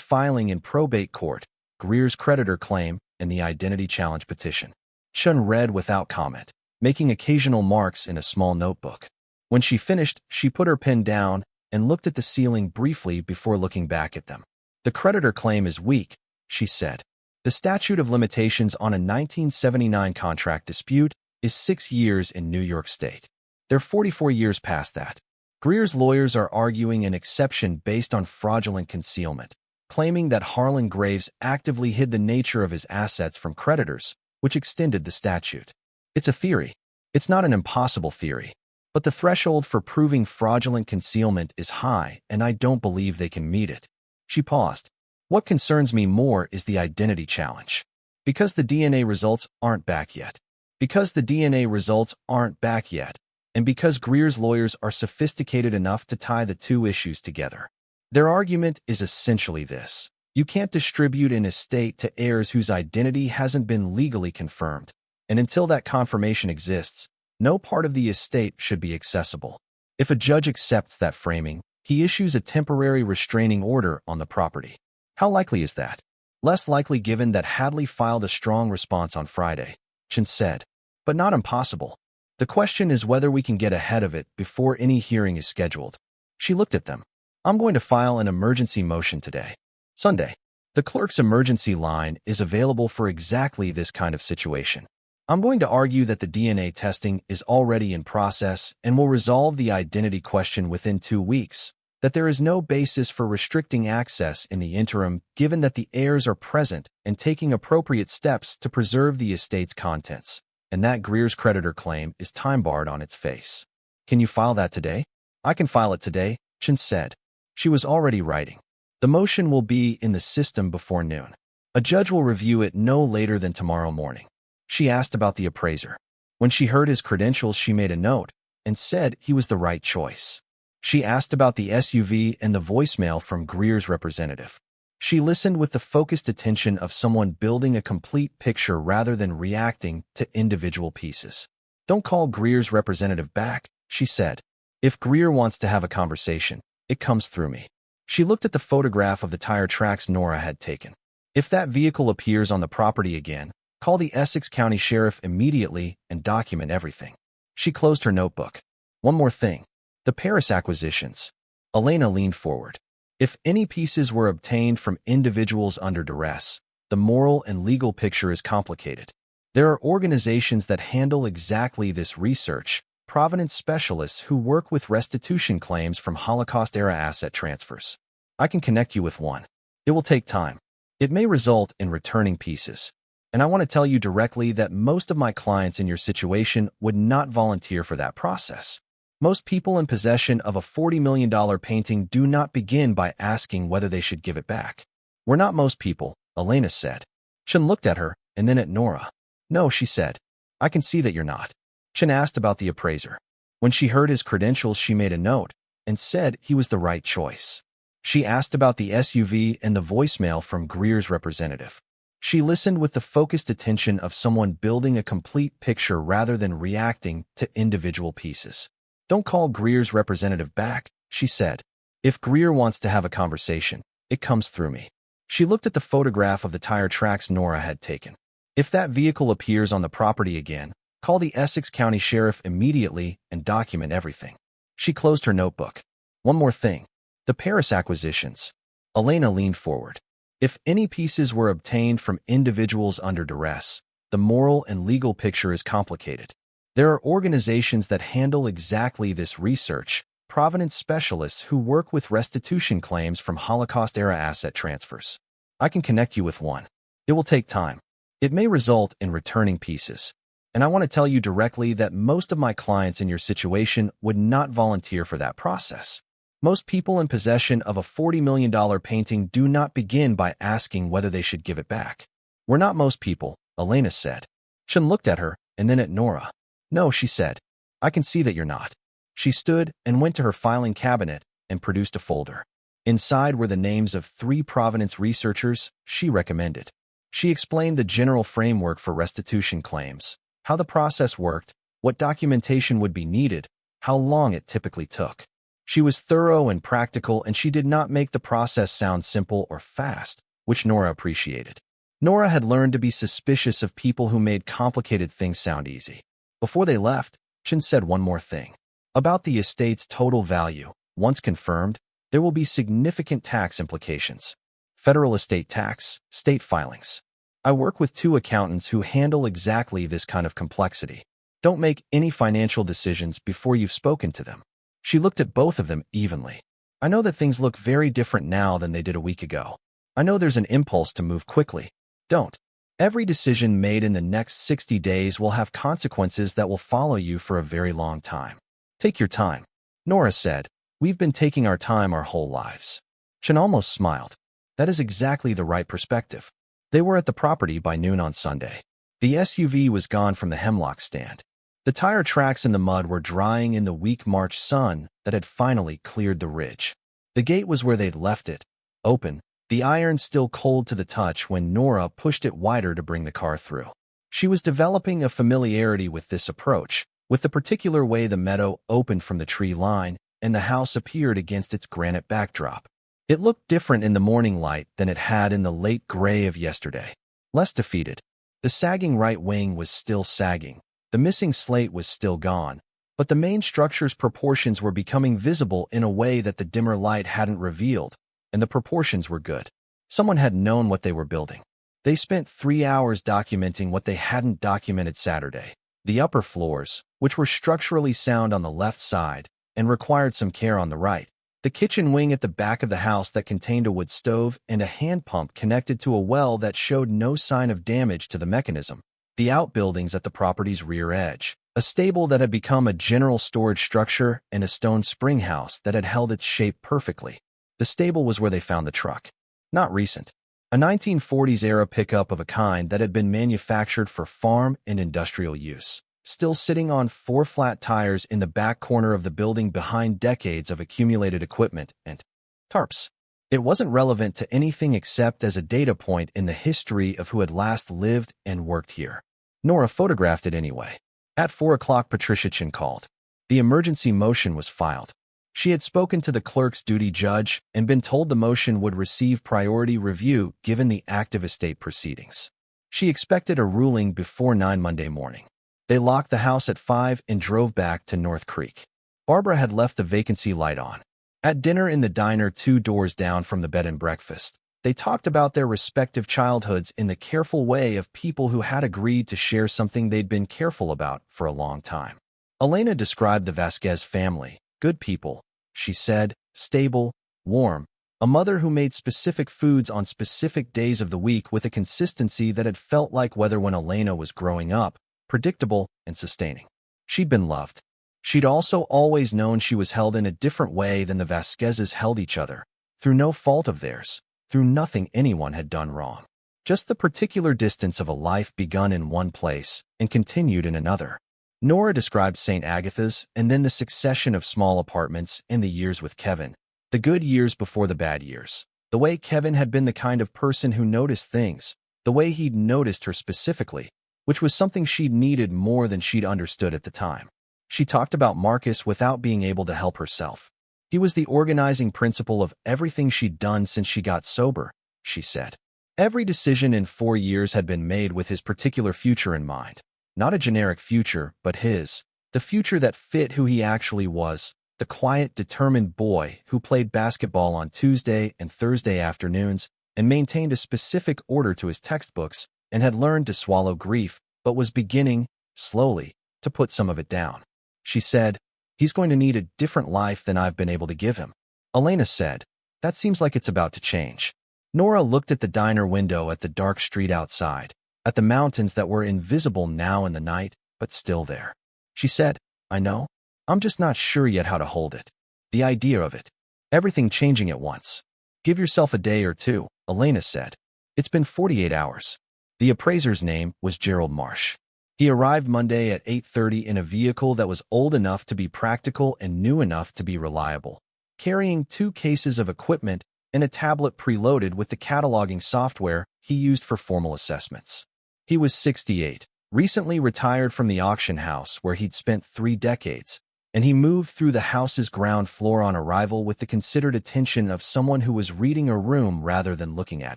filing in probate court, Greer's creditor claim, and the identity challenge petition. Chun read without comment, making occasional marks in a small notebook. When she finished, she put her pen down and looked at the ceiling briefly before looking back at them. "The creditor claim is weak," she said. "The statute of limitations on a 1979 contract dispute is 6 years in New York State. They're 44 years past that. Greer's lawyers are arguing an exception based on fraudulent concealment, claiming that Harlan Graves actively hid the nature of his assets from creditors, which extended the statute. It's a theory. It's not an impossible theory. But the threshold for proving fraudulent concealment is high, and I don't believe they can meet it." She paused. "What concerns me more is the identity challenge. Because the DNA results aren't back yet. Because the DNA results aren't back yet. And because Greer's lawyers are sophisticated enough to tie the 2 issues together. Their argument is essentially this. You can't distribute an estate to heirs whose identity hasn't been legally confirmed. And until that confirmation exists, no part of the estate should be accessible. If a judge accepts that framing, he issues a temporary restraining order on the property. How likely is that? Less likely given that Hadley filed a strong response on Friday, Chin said. But not impossible. The question is whether we can get ahead of it before any hearing is scheduled." She looked at them. "I'm going to file an emergency motion today. Sunday. The clerk's emergency line is available for exactly this kind of situation. I'm going to argue that the DNA testing is already in process and will resolve the identity question within 2 weeks, that there is no basis for restricting access in the interim given that the heirs are present and taking appropriate steps to preserve the estate's contents, and that Greer's creditor claim is time-barred on its face. Can you file that today?" "I can file it today," Chin said. She was already writing. "The motion will be in the system before noon. A judge will review it no later than tomorrow morning." She asked about the appraiser. When she heard his credentials, she made a note and said he was the right choice. She asked about the SUV and the voicemail from Greer's representative. She listened with the focused attention of someone building a complete picture rather than reacting to individual pieces. "Don't call Greer's representative back," she said. "If Greer wants to have a conversation, it comes through me." She looked at the photograph of the tire tracks Nora had taken. "If that vehicle appears on the property again, call the Essex County Sheriff immediately and document everything." She closed her notebook. "One more thing. The Paris acquisitions." Elena leaned forward. "If any pieces were obtained from individuals under duress, the moral and legal picture is complicated. There are organizations that handle exactly this research, provenance specialists who work with restitution claims from Holocaust-era asset transfers. I can connect you with one. It will take time. It may result in returning pieces. And I want to tell you directly that most of my clients in your situation would not volunteer for that process. Most people in possession of a $40 million painting do not begin by asking whether they should give it back." "We're not most people," Elena said. Chen looked at her and then at Nora. "No," she said. "I can see that you're not." Chen asked about the appraiser. When she heard his credentials, she made a note and said he was the right choice. She asked about the SUV and the voicemail from Greer's representative. She listened with the focused attention of someone building a complete picture rather than reacting to individual pieces. "Don't call Greer's representative back," she said. "If Greer wants to have a conversation, it comes through me." She looked at the photograph of the tire tracks Nora had taken. "If that vehicle appears on the property again, call the Essex County Sheriff immediately and document everything." She closed her notebook. "One more thing. The Paris acquisitions." Elena leaned forward. "If any pieces were obtained from individuals under duress, the moral and legal picture is complicated. There are organizations that handle exactly this research, provenance specialists who work with restitution claims from Holocaust-era asset transfers. I can connect you with one. It will take time. It may result in returning pieces. And I want to tell you directly that most of my clients in your situation would not volunteer for that process. Most people in possession of a $40 million painting do not begin by asking whether they should give it back." "We're not most people," Elena said. Chen looked at her and then at Nora. "No," she said. "I can see that you're not." She stood and went to her filing cabinet and produced a folder. Inside were the names of 3 provenance researchers she recommended. She explained the general framework for restitution claims, how the process worked, what documentation would be needed, how long it typically took. She was thorough and practical, and she did not make the process sound simple or fast, which Nora appreciated. Nora had learned to be suspicious of people who made complicated things sound easy. Before they left, Chen said one more thing. "About the estate's total value, once confirmed, there will be significant tax implications. Federal estate tax, state filings. I work with 2 accountants who handle exactly this kind of complexity. Don't make any financial decisions before you've spoken to them." She looked at both of them evenly. "I know that things look very different now than they did a week ago. I know there's an impulse to move quickly. Don't. Every decision made in the next 60 days will have consequences that will follow you for a very long time. Take your time." Nora said, "We've been taking our time our whole lives." Chen almost smiled. That is exactly the right perspective. They were at the property by noon on Sunday. The SUV was gone from the hemlock stand. The tire tracks in the mud were drying in the weak March sun that had finally cleared the ridge. The gate was where they'd left it, open, the iron still cold to the touch when Nora pushed it wider to bring the car through. She was developing a familiarity with this approach, with the particular way the meadow opened from the tree line and the house appeared against its granite backdrop. It looked different in the morning light than it had in the late gray of yesterday. Less defeated. The sagging right wing was still sagging. The missing slate was still gone, but the main structure's proportions were becoming visible in a way that the dimmer light hadn't revealed, and the proportions were good. Someone had known what they were building. They spent 3 hours documenting what they hadn't documented Saturday. The upper floors, which were structurally sound on the left side and required some care on the right. The kitchen wing at the back of the house that contained a wood stove and a hand pump connected to a well that showed no sign of damage to the mechanism. The outbuildings at the property's rear edge. A stable that had become a general storage structure and a stone spring house that had held its shape perfectly. The stable was where they found the truck. Not recent. A 1940s-era pickup of a kind that had been manufactured for farm and industrial use. Still sitting on 4 flat tires in the back corner of the building behind decades of accumulated equipment and tarps. It wasn't relevant to anything except as a data point in the history of who had last lived and worked here. Nora photographed it anyway. At 4 o'clock, Patricia Chin called. The emergency motion was filed. She had spoken to the clerk's duty judge and been told the motion would receive priority review given the active estate proceedings. She expected a ruling before 9 Monday morning. They locked the house at 5 and drove back to North Creek. Barbara had left the vacancy light on. At dinner in the diner 2 doors down from the bed and breakfast, they talked about their respective childhoods in the careful way of people who had agreed to share something they'd been careful about for a long time. Elena described the Vasquez family. Good people, she said, stable, warm, a mother who made specific foods on specific days of the week with a consistency that had felt like weather when Elena was growing up, predictable and sustaining. She'd been loved. She'd also always known she was held in a different way than the Vasquezes held each other, through no fault of theirs, through nothing anyone had done wrong. Just the particular distance of a life begun in one place and continued in another. Nora described St. Agatha's and then the succession of small apartments and the years with Kevin, the good years before the bad years, the way Kevin had been the kind of person who noticed things, the way he'd noticed her specifically, which was something she'd needed more than she'd understood at the time. She talked about Marcus without being able to help herself. He was the organizing principle of everything she'd done since she got sober, she said. Every decision in 4 years had been made with his particular future in mind. Not a generic future, but his. The future that fit who he actually was, the quiet, determined boy who played basketball on Tuesday and Thursday afternoons and maintained a specific order to his textbooks and had learned to swallow grief, but was beginning, slowly, to put some of it down. She said, he's going to need a different life than I've been able to give him. Elena said, that seems like it's about to change. Nora looked at the diner window at the dark street outside, at the mountains that were invisible now in the night, but still there. She said, I know. I'm just not sure yet how to hold it. The idea of it. Everything changing at once. Give yourself a day or two, Elena said. It's been 48 hours. The appraiser's name was Gerald Marsh. He arrived Monday at 8:30 in a vehicle that was old enough to be practical and new enough to be reliable, carrying 2 cases of equipment and a tablet preloaded with the cataloging software he used for formal assessments. He was 68, recently retired from the auction house where he'd spent 3 decades, and he moved through the house's ground floor on arrival with the considered attention of someone who was reading a room rather than looking at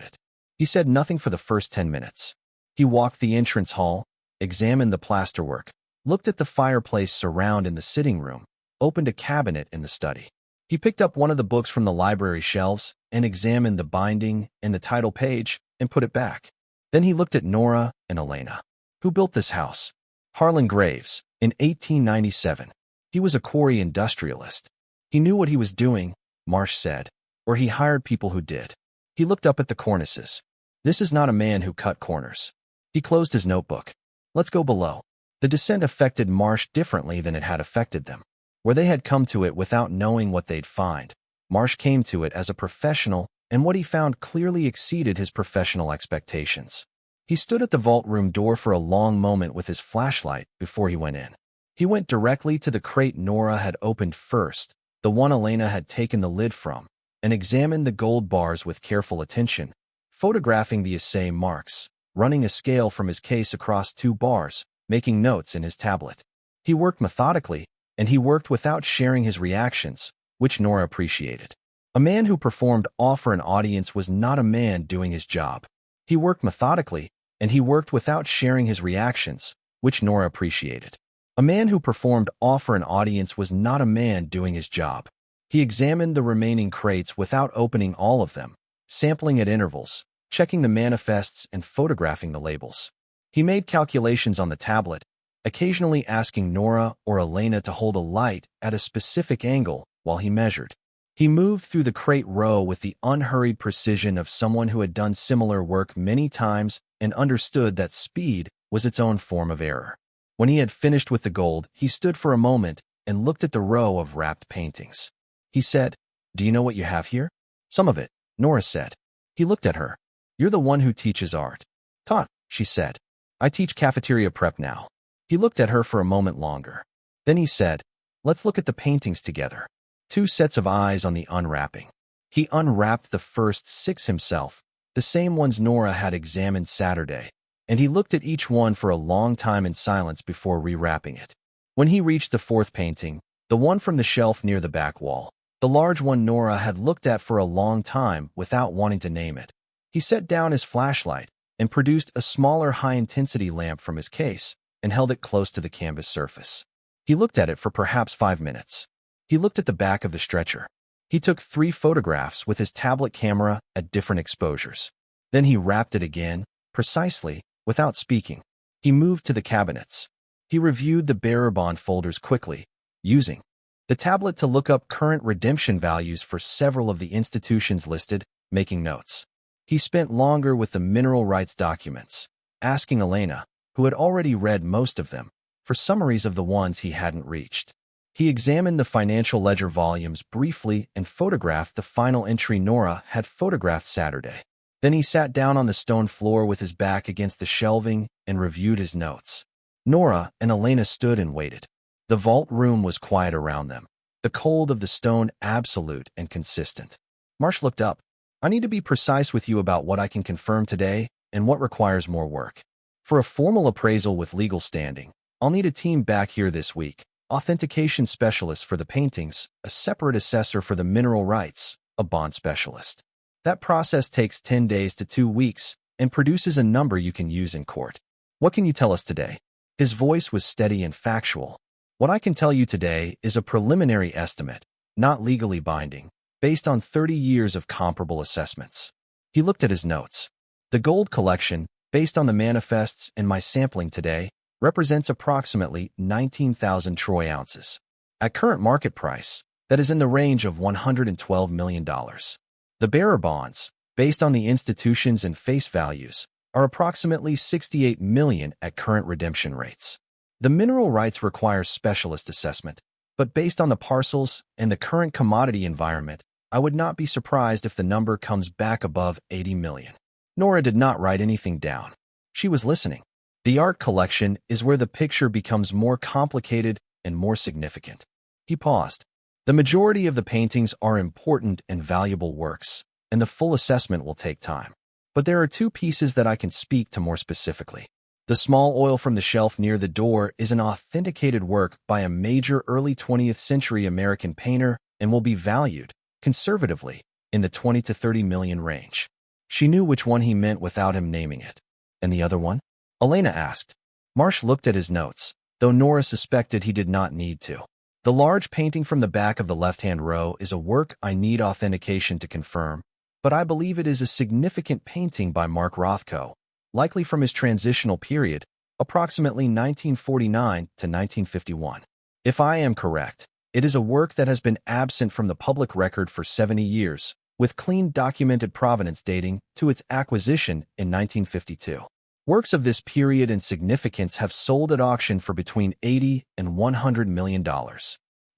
it. He said nothing for the first 10 minutes. He walked the entrance hall, examined the plasterwork, looked at the fireplace surround in the sitting room, opened a cabinet in the study. He picked up one of the books from the library shelves and examined the binding and the title page and put it back. Then he looked at Nora and Elena. Who built this house? Harlan Graves, in 1897. He was a quarry industrialist. He knew what he was doing, Marsh said, or he hired people who did. He looked up at the cornices. This is not a man who cut corners. He closed his notebook. Let's go below. The descent affected Marsh differently than it had affected them. Where they had come to it without knowing what they'd find, Marsh came to it as a professional, and what he found clearly exceeded his professional expectations. He stood at the vault room door for a long moment with his flashlight before he went in. He went directly to the crate Nora had opened first, the one Elena had taken the lid from, and examined the gold bars with careful attention, photographing the assay marks, running a scale from his case across 2 bars, making notes in his tablet. He worked methodically, and he worked without sharing his reactions, which Nora appreciated. A man who performed awe for an audience was not a man doing his job. He worked methodically, and he worked without sharing his reactions, which Nora appreciated. A man who performed awe for an audience was not a man doing his job. He examined the remaining crates without opening all of them, sampling at intervals, checking the manifests and photographing the labels. He made calculations on the tablet, occasionally asking Nora or Elena to hold a light at a specific angle while he measured. He moved through the crate row with the unhurried precision of someone who had done similar work many times and understood that speed was its own form of error. When he had finished with the gold, he stood for a moment and looked at the row of wrapped paintings. He said, "Do you know what you have here?" "Some of it," Nora said. He looked at her. "You're the one who teaches art." "Taught," she said. "I teach cafeteria prep now." He looked at her for a moment longer. Then he said, "Let's look at the paintings together." 2 sets of eyes on the unwrapping. He unwrapped the first 6 himself, the same ones Nora had examined Saturday, and he looked at each one for a long time in silence before rewrapping it. When he reached the 4th painting, the one from the shelf near the back wall, the large one Nora had looked at for a long time without wanting to name it, he set down his flashlight and produced a smaller high-intensity lamp from his case and held it close to the canvas surface. He looked at it for perhaps 5 minutes. He looked at the back of the stretcher. He took 3 photographs with his tablet camera at different exposures. Then he wrapped it again, precisely, without speaking. He moved to the cabinets. He reviewed the bearer bond folders quickly, using the tablet to look up current redemption values for several of the institutions listed, making notes. He spent longer with the mineral rights documents, asking Elena, who had already read most of them, for summaries of the ones he hadn't reached. He examined the financial ledger volumes briefly and photographed the final entry Nora had photographed Saturday. Then he sat down on the stone floor with his back against the shelving and reviewed his notes. Nora and Elena stood and waited. The vault room was quiet around them, the cold of the stone absolute and consistent. Marsh looked up. "I need to be precise with you about what I can confirm today and what requires more work. For a formal appraisal with legal standing, I'll need a team back here this week, authentication specialists for the paintings, a separate assessor for the mineral rights, a bond specialist. That process takes 10 days to 2 weeks and produces a number you can use in court. What can you tell us today?" His voice was steady and factual. "What I can tell you today is a preliminary estimate, not legally binding, based on 30 years of comparable assessments." He looked at his notes. "The gold collection, based on the manifests and my sampling today, represents approximately 19,000 troy ounces. At current market price, that is in the range of $112 million. The bearer bonds, based on the institutions and face values, are approximately 68 million at current redemption rates. The mineral rights require specialist assessment, but based on the parcels and the current commodity environment, I would not be surprised if the number comes back above 80 million. Nora did not write anything down. She was listening. The art collection is where the picture becomes more complicated and more significant. He paused. The majority of the paintings are important and valuable works, and the full assessment will take time. But there are 2 pieces that I can speak to more specifically. The small oil from the shelf near the door is an authenticated work by a major early 20th century American painter and will be valued, conservatively, in the 20 to 30 million range. She knew which one he meant without him naming it. "And the other one?" Elena asked. Marsh looked at his notes, though Nora suspected he did not need to. "The large painting from the back of the left-hand row is a work I need authentication to confirm, but I believe it is a significant painting by Mark Rothko, likely from his transitional period, approximately 1949 to 1951. If I am correct, it is a work that has been absent from the public record for 70 years, with clean documented provenance dating to its acquisition in 1952. Works of this period and significance have sold at auction for between $80 and $100 million.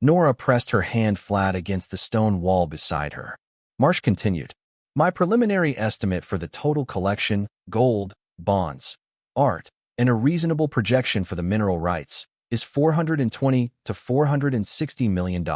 Nora pressed her hand flat against the stone wall beside her. Marsh continued. "My preliminary estimate for the total collection, gold, bonds, art, and a reasonable projection for the mineral rights is $420 to $460 million.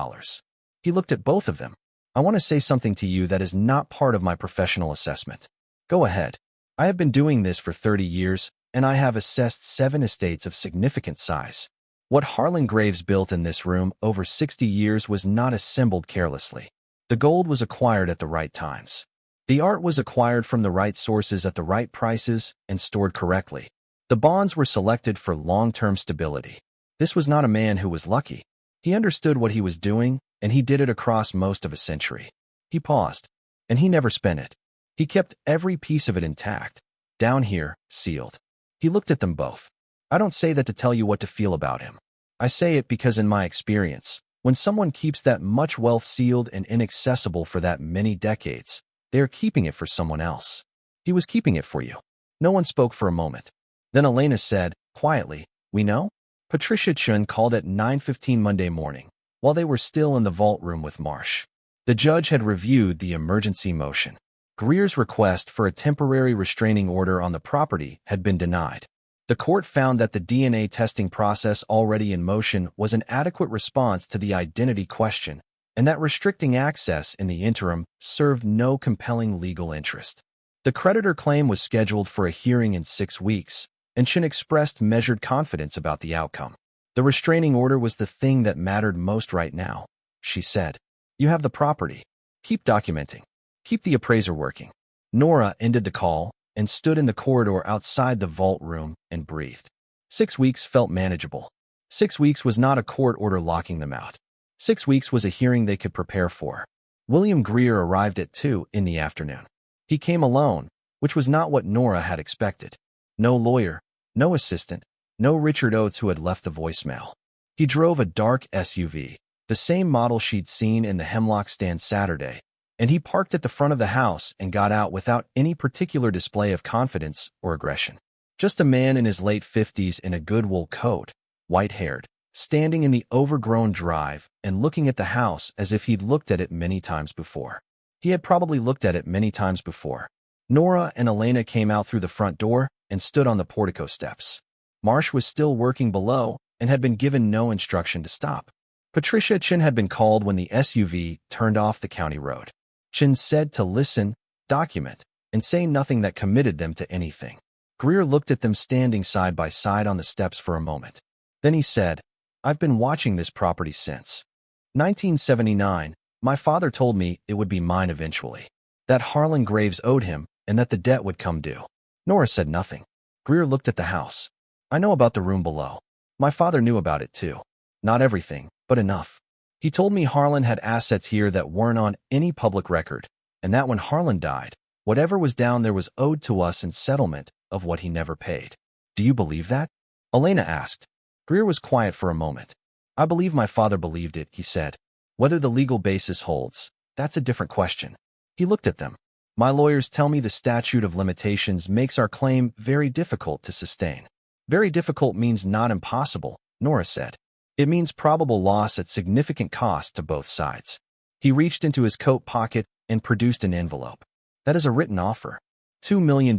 He looked at both of them. "I want to say something to you that is not part of my professional assessment." "Go ahead." "I have been doing this for 30 years, and I have assessed 7 estates of significant size. What Harlan Graves built in this room over 60 years was not assembled carelessly. The gold was acquired at the right times. The art was acquired from the right sources at the right prices and stored correctly. The bonds were selected for long-term stability. This was not a man who was lucky. He understood what he was doing, and he did it across most of a century." He paused. "And he never spent it. He kept every piece of it intact, down here, sealed." He looked at them both. "I don't say that to tell you what to feel about him. I say it because in my experience, when someone keeps that much wealth sealed and inaccessible for that many decades, they are keeping it for someone else. He was keeping it for you." No one spoke for a moment. Then Elena said, quietly, "We know?" Patricia Chun called at 9:15 Monday morning, while they were still in the vault room with Marsh. The judge had reviewed the emergency motion. Greer's request for a temporary restraining order on the property had been denied. The court found that the DNA testing process already in motion was an adequate response to the identity question, and that restricting access in the interim served no compelling legal interest. The creditor claim was scheduled for a hearing in 6 weeks, and Chin expressed measured confidence about the outcome. The restraining order was the thing that mattered most right now, she said. You have the property. Keep documenting. Keep the appraiser working. Nora ended the call and stood in the corridor outside the vault room and breathed. 6 weeks felt manageable. 6 weeks was not a court order locking them out. 6 weeks was a hearing they could prepare for. William Greer arrived at 2 in the afternoon. He came alone, which was not what Nora had expected. No lawyer, no assistant, no Richard Oates who had left the voicemail. He drove a dark SUV, the same model she'd seen in the Hemlock Stand Saturday, and he parked at the front of the house and got out without any particular display of confidence or aggression. Just a man in his late 50s in a good wool coat, white-haired, standing in the overgrown drive and looking at the house as if he'd looked at it many times before. He had probably looked at it many times before. Nora and Elena came out through the front door and stood on the portico steps. Marsh was still working below and had been given no instruction to stop. Patricia Chin had been called when the SUV turned off the county road. Chin said to listen, document, and say nothing that committed them to anything. Greer looked at them standing side by side on the steps for a moment. Then he said, I've been watching this property since 1979. My father told me it would be mine eventually, that Harlan Graves owed him and that the debt would come due. Nora said nothing. Greer looked at the house. I know about the room below. My father knew about it too. Not everything, but enough. He told me Harlan had assets here that weren't on any public record, and that when Harlan died, whatever was down there was owed to us in settlement of what he never paid. Do you believe that? Elena asked. Greer was quiet for a moment. I believe my father believed it, he said. Whether the legal basis holds, that's a different question. He looked at them. My lawyers tell me the statute of limitations makes our claim very difficult to sustain. Very difficult means not impossible, Nora said. It means probable loss at significant cost to both sides. He reached into his coat pocket and produced an envelope. That is a written offer. $2 million,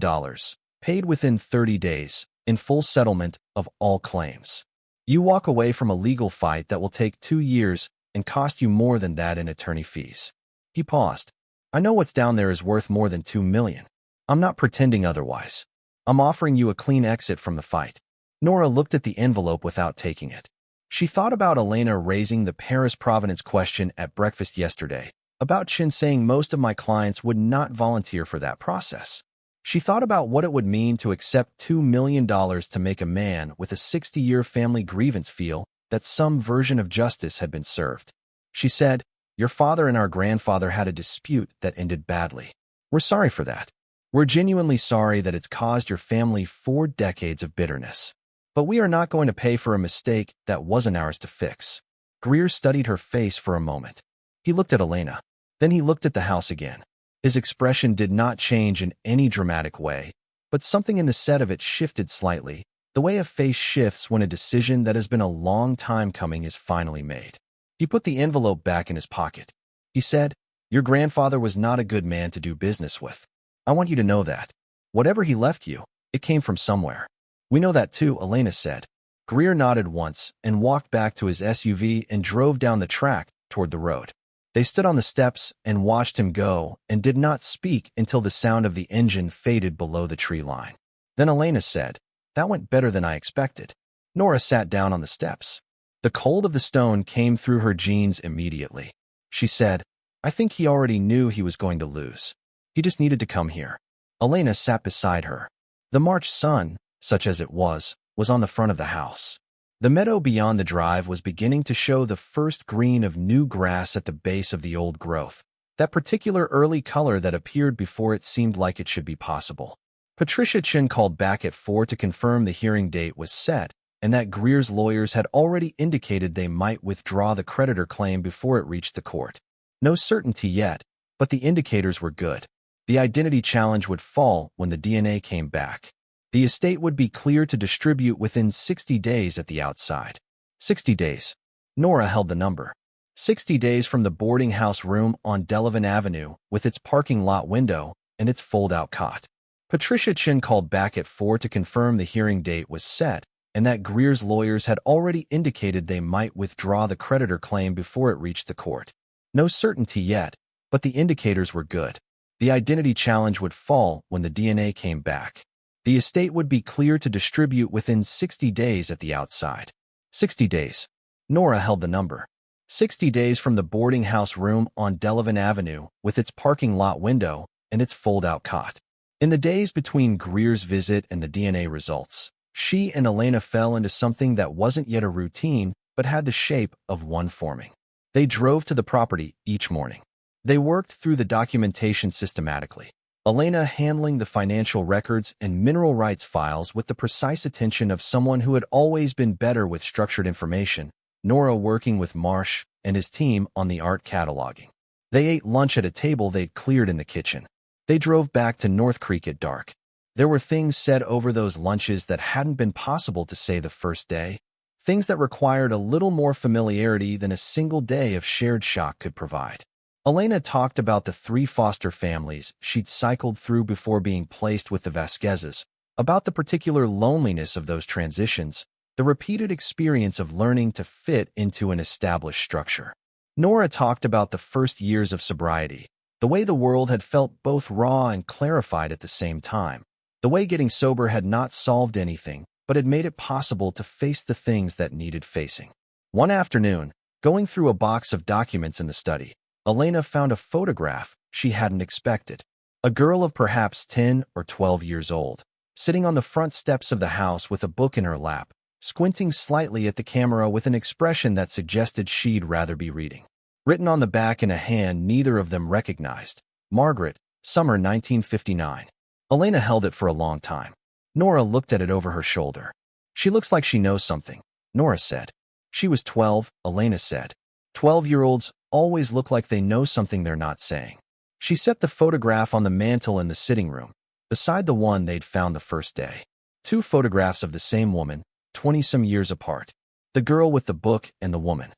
paid within 30 days, in full settlement of all claims. You walk away from a legal fight that will take 2 years and cost you more than that in attorney fees. He paused. I know what's down there is worth more than $2 million. I'm not pretending otherwise. I'm offering you a clean exit from the fight. Nora looked at the envelope without taking it. She thought about Elena raising the Paris Provenance question at breakfast yesterday, about Chin saying most of my clients would not volunteer for that process. She thought about what it would mean to accept $2 million to make a man with a 60-year family grievance feel that some version of justice had been served. She said, your father and our grandfather had a dispute that ended badly. We're sorry for that. We're genuinely sorry that it's caused your family 4 decades of bitterness. But we are not going to pay for a mistake that wasn't ours to fix. Greer studied her face for a moment. He looked at Elena. Then he looked at the house again. His expression did not change in any dramatic way, but something in the set of it shifted slightly, the way a face shifts when a decision that has been a long time coming is finally made. He put the envelope back in his pocket. He said, your grandfather was not a good man to do business with. I want you to know that. Whatever he left you, it came from somewhere. We know that too, Elena said. Greer nodded once and walked back to his SUV and drove down the track toward the road. They stood on the steps and watched him go and did not speak until the sound of the engine faded below the tree line. Then Elena said, that went better than I expected. Nora sat down on the steps. The cold of the stone came through her jeans immediately. She said, I think he already knew he was going to lose. He just needed to come here. Elena sat beside her. The March sun, such as it was on the front of the house. The meadow beyond the drive was beginning to show the first green of new grass at the base of the old growth, that particular early color that appeared before it seemed like it should be possible. Patricia Chin called back at 4 to confirm the hearing date was set and that Greer's lawyers had already indicated they might withdraw the creditor claim before it reached the court. No certainty yet, but the indicators were good. The identity challenge would fall when the DNA came back. The estate would be clear to distribute within 60 days at the outside. 60 days. Nora held the number. 60 days from the boarding house room on Delavan Avenue with its parking lot window and its fold-out cot. Patricia Chin called back at 4 to confirm the hearing date was set and that Greer's lawyers had already indicated they might withdraw the creditor claim before it reached the court. No certainty yet, but the indicators were good. The identity challenge would fall when the DNA came back. The estate would be clear to distribute within 60 days at the outside. 60 days. Nora held the number. 60 days from the boarding house room on Delavan Avenue with its parking lot window and its fold-out cot. In the days between Greer's visit and the DNA results, she and Elena fell into something that wasn't yet a routine but had the shape of one forming. They drove to the property each morning. They worked through the documentation systematically, Elena handling the financial records and mineral rights files with the precise attention of someone who had always been better with structured information, Nora working with Marsh and his team on the art cataloging. They ate lunch at a table they'd cleared in the kitchen. They drove back to North Creek at dark. There were things said over those lunches that hadn't been possible to say the first day, things that required a little more familiarity than a single day of shared shock could provide. Elena talked about the 3 foster families she'd cycled through before being placed with the Vasquezes, about the particular loneliness of those transitions, the repeated experience of learning to fit into an established structure. Nora talked about the first years of sobriety, the way the world had felt both raw and clarified at the same time, the way getting sober had not solved anything, but had made it possible to face the things that needed facing. One afternoon, going through a box of documents in the study, Elena found a photograph she hadn't expected. A girl of perhaps 10 or 12 years old, sitting on the front steps of the house with a book in her lap, squinting slightly at the camera with an expression that suggested she'd rather be reading. Written on the back in a hand neither of them recognized, Margaret, summer 1959. Elena held it for a long time. Nora looked at it over her shoulder. She looks like she knows something, Nora said. She was 12, Elena said. 12-year-olds always look like they know something they're not saying. She set the photograph on the mantel in the sitting room, beside the one they'd found the first day. 2 photographs of the same woman, 20-some years apart. The girl with the book and the woman.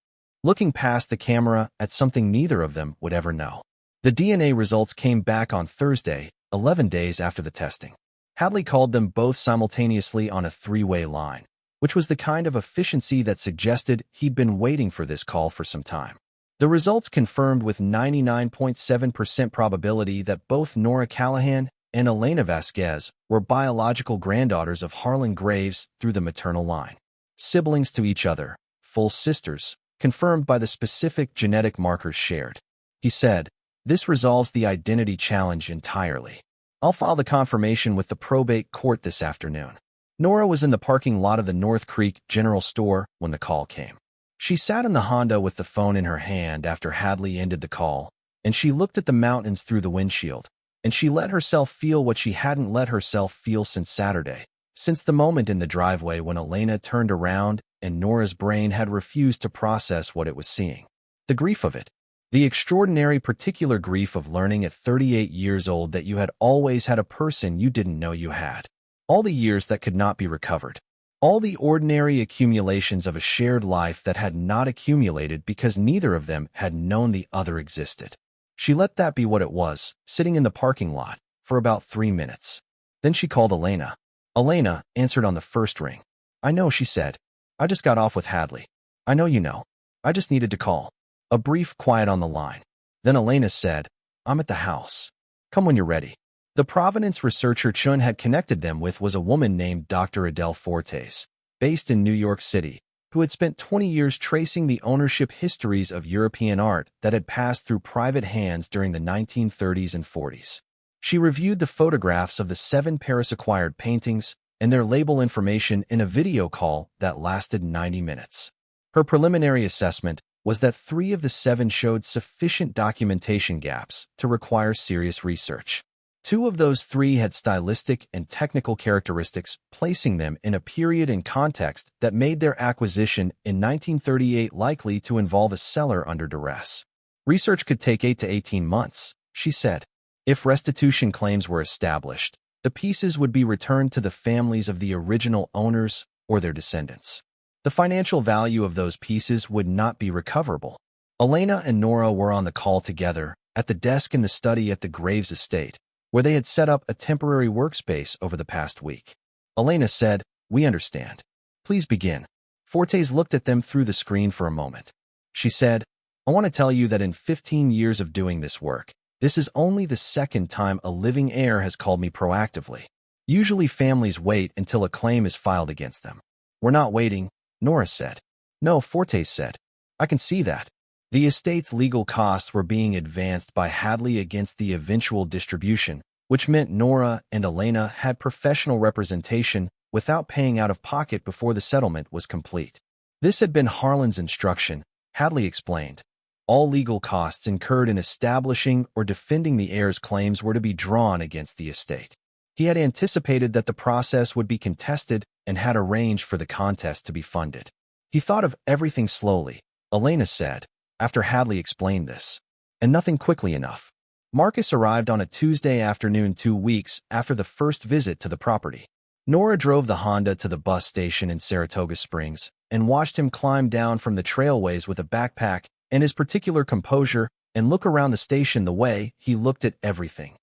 Looking past the camera at something neither of them would ever know. The DNA results came back on Thursday, 11 days after the testing. Hadley called them both simultaneously on a 3-way line, which was the kind of efficiency that suggested he'd been waiting for this call for some time. The results confirmed with 99.7% probability that both Nora Callahan and Elena Vasquez were biological granddaughters of Harlan Graves through the maternal line. Siblings to each other, full sisters, confirmed by the specific genetic markers shared. He said, "This resolves the identity challenge entirely. I'll file the confirmation with the probate court this afternoon." Nora was in the parking lot of the North Creek General Store when the call came. She sat in the Honda with the phone in her hand after Hadley ended the call, and she looked at the mountains through the windshield, and she let herself feel what she hadn't let herself feel since Saturday, since the moment in the driveway when Elena turned around and Nora's brain had refused to process what it was seeing. The grief of it. The extraordinary particular grief of learning at 38 years old that you had always had a person you didn't know you had. All the years that could not be recovered. All the ordinary accumulations of a shared life that had not accumulated because neither of them had known the other existed. She let that be what it was, sitting in the parking lot, for about 3 minutes. Then she called Elena. Elena answered on the first ring. "I know," she said. "I just got off with Hadley. I know you know. I just needed to call." A brief quiet on the line. Then Elena said, "I'm at the house. Come when you're ready." The Providence researcher Chun had connected them with was a woman named Dr. Adele Fortes, based in New York City, who had spent 20 years tracing the ownership histories of European art that had passed through private hands during the 1930s and 40s. She reviewed the photographs of the 7 Paris-acquired paintings and their label information in a video call that lasted 90 minutes. Her preliminary assessment was that 3 of the 7 showed sufficient documentation gaps to require serious research. 2 of those 3 had stylistic and technical characteristics, placing them in a period and context that made their acquisition in 1938 likely to involve a seller under duress. Research could take 8 to 18 months, she said. If restitution claims were established, the pieces would be returned to the families of the original owners or their descendants. The financial value of those pieces would not be recoverable. Elena and Nora were on the call together, at the desk in the study at the Graves estate, where they had set up a temporary workspace over the past week. Elena said, "We understand. Please begin." Fortes looked at them through the screen for a moment. She said, I want to tell you that in 15 years of doing this work, this is only the second time a living heir has called me proactively. Usually families wait until a claim is filed against them. We're not waiting, Nora said. No, Forte said. I can see that. The estate's legal costs were being advanced by Hadley against the eventual distribution, which meant Nora and Elena had professional representation without paying out of pocket before the settlement was complete. This had been Harlan's instruction, Hadley explained. All legal costs incurred in establishing or defending the heir's claims were to be drawn against the estate. He had anticipated that the process would be contested and had arranged for the contest to be funded. He thought of everything slowly, Elena said, after Hadley explained this. And nothing quickly enough. Marcus arrived on a Tuesday afternoon 2 weeks after the first visit to the property. Nora drove the Honda to the bus station in Saratoga Springs and watched him climb down from the trailways with a backpack and his particular composure and look around the station the way he looked at everything.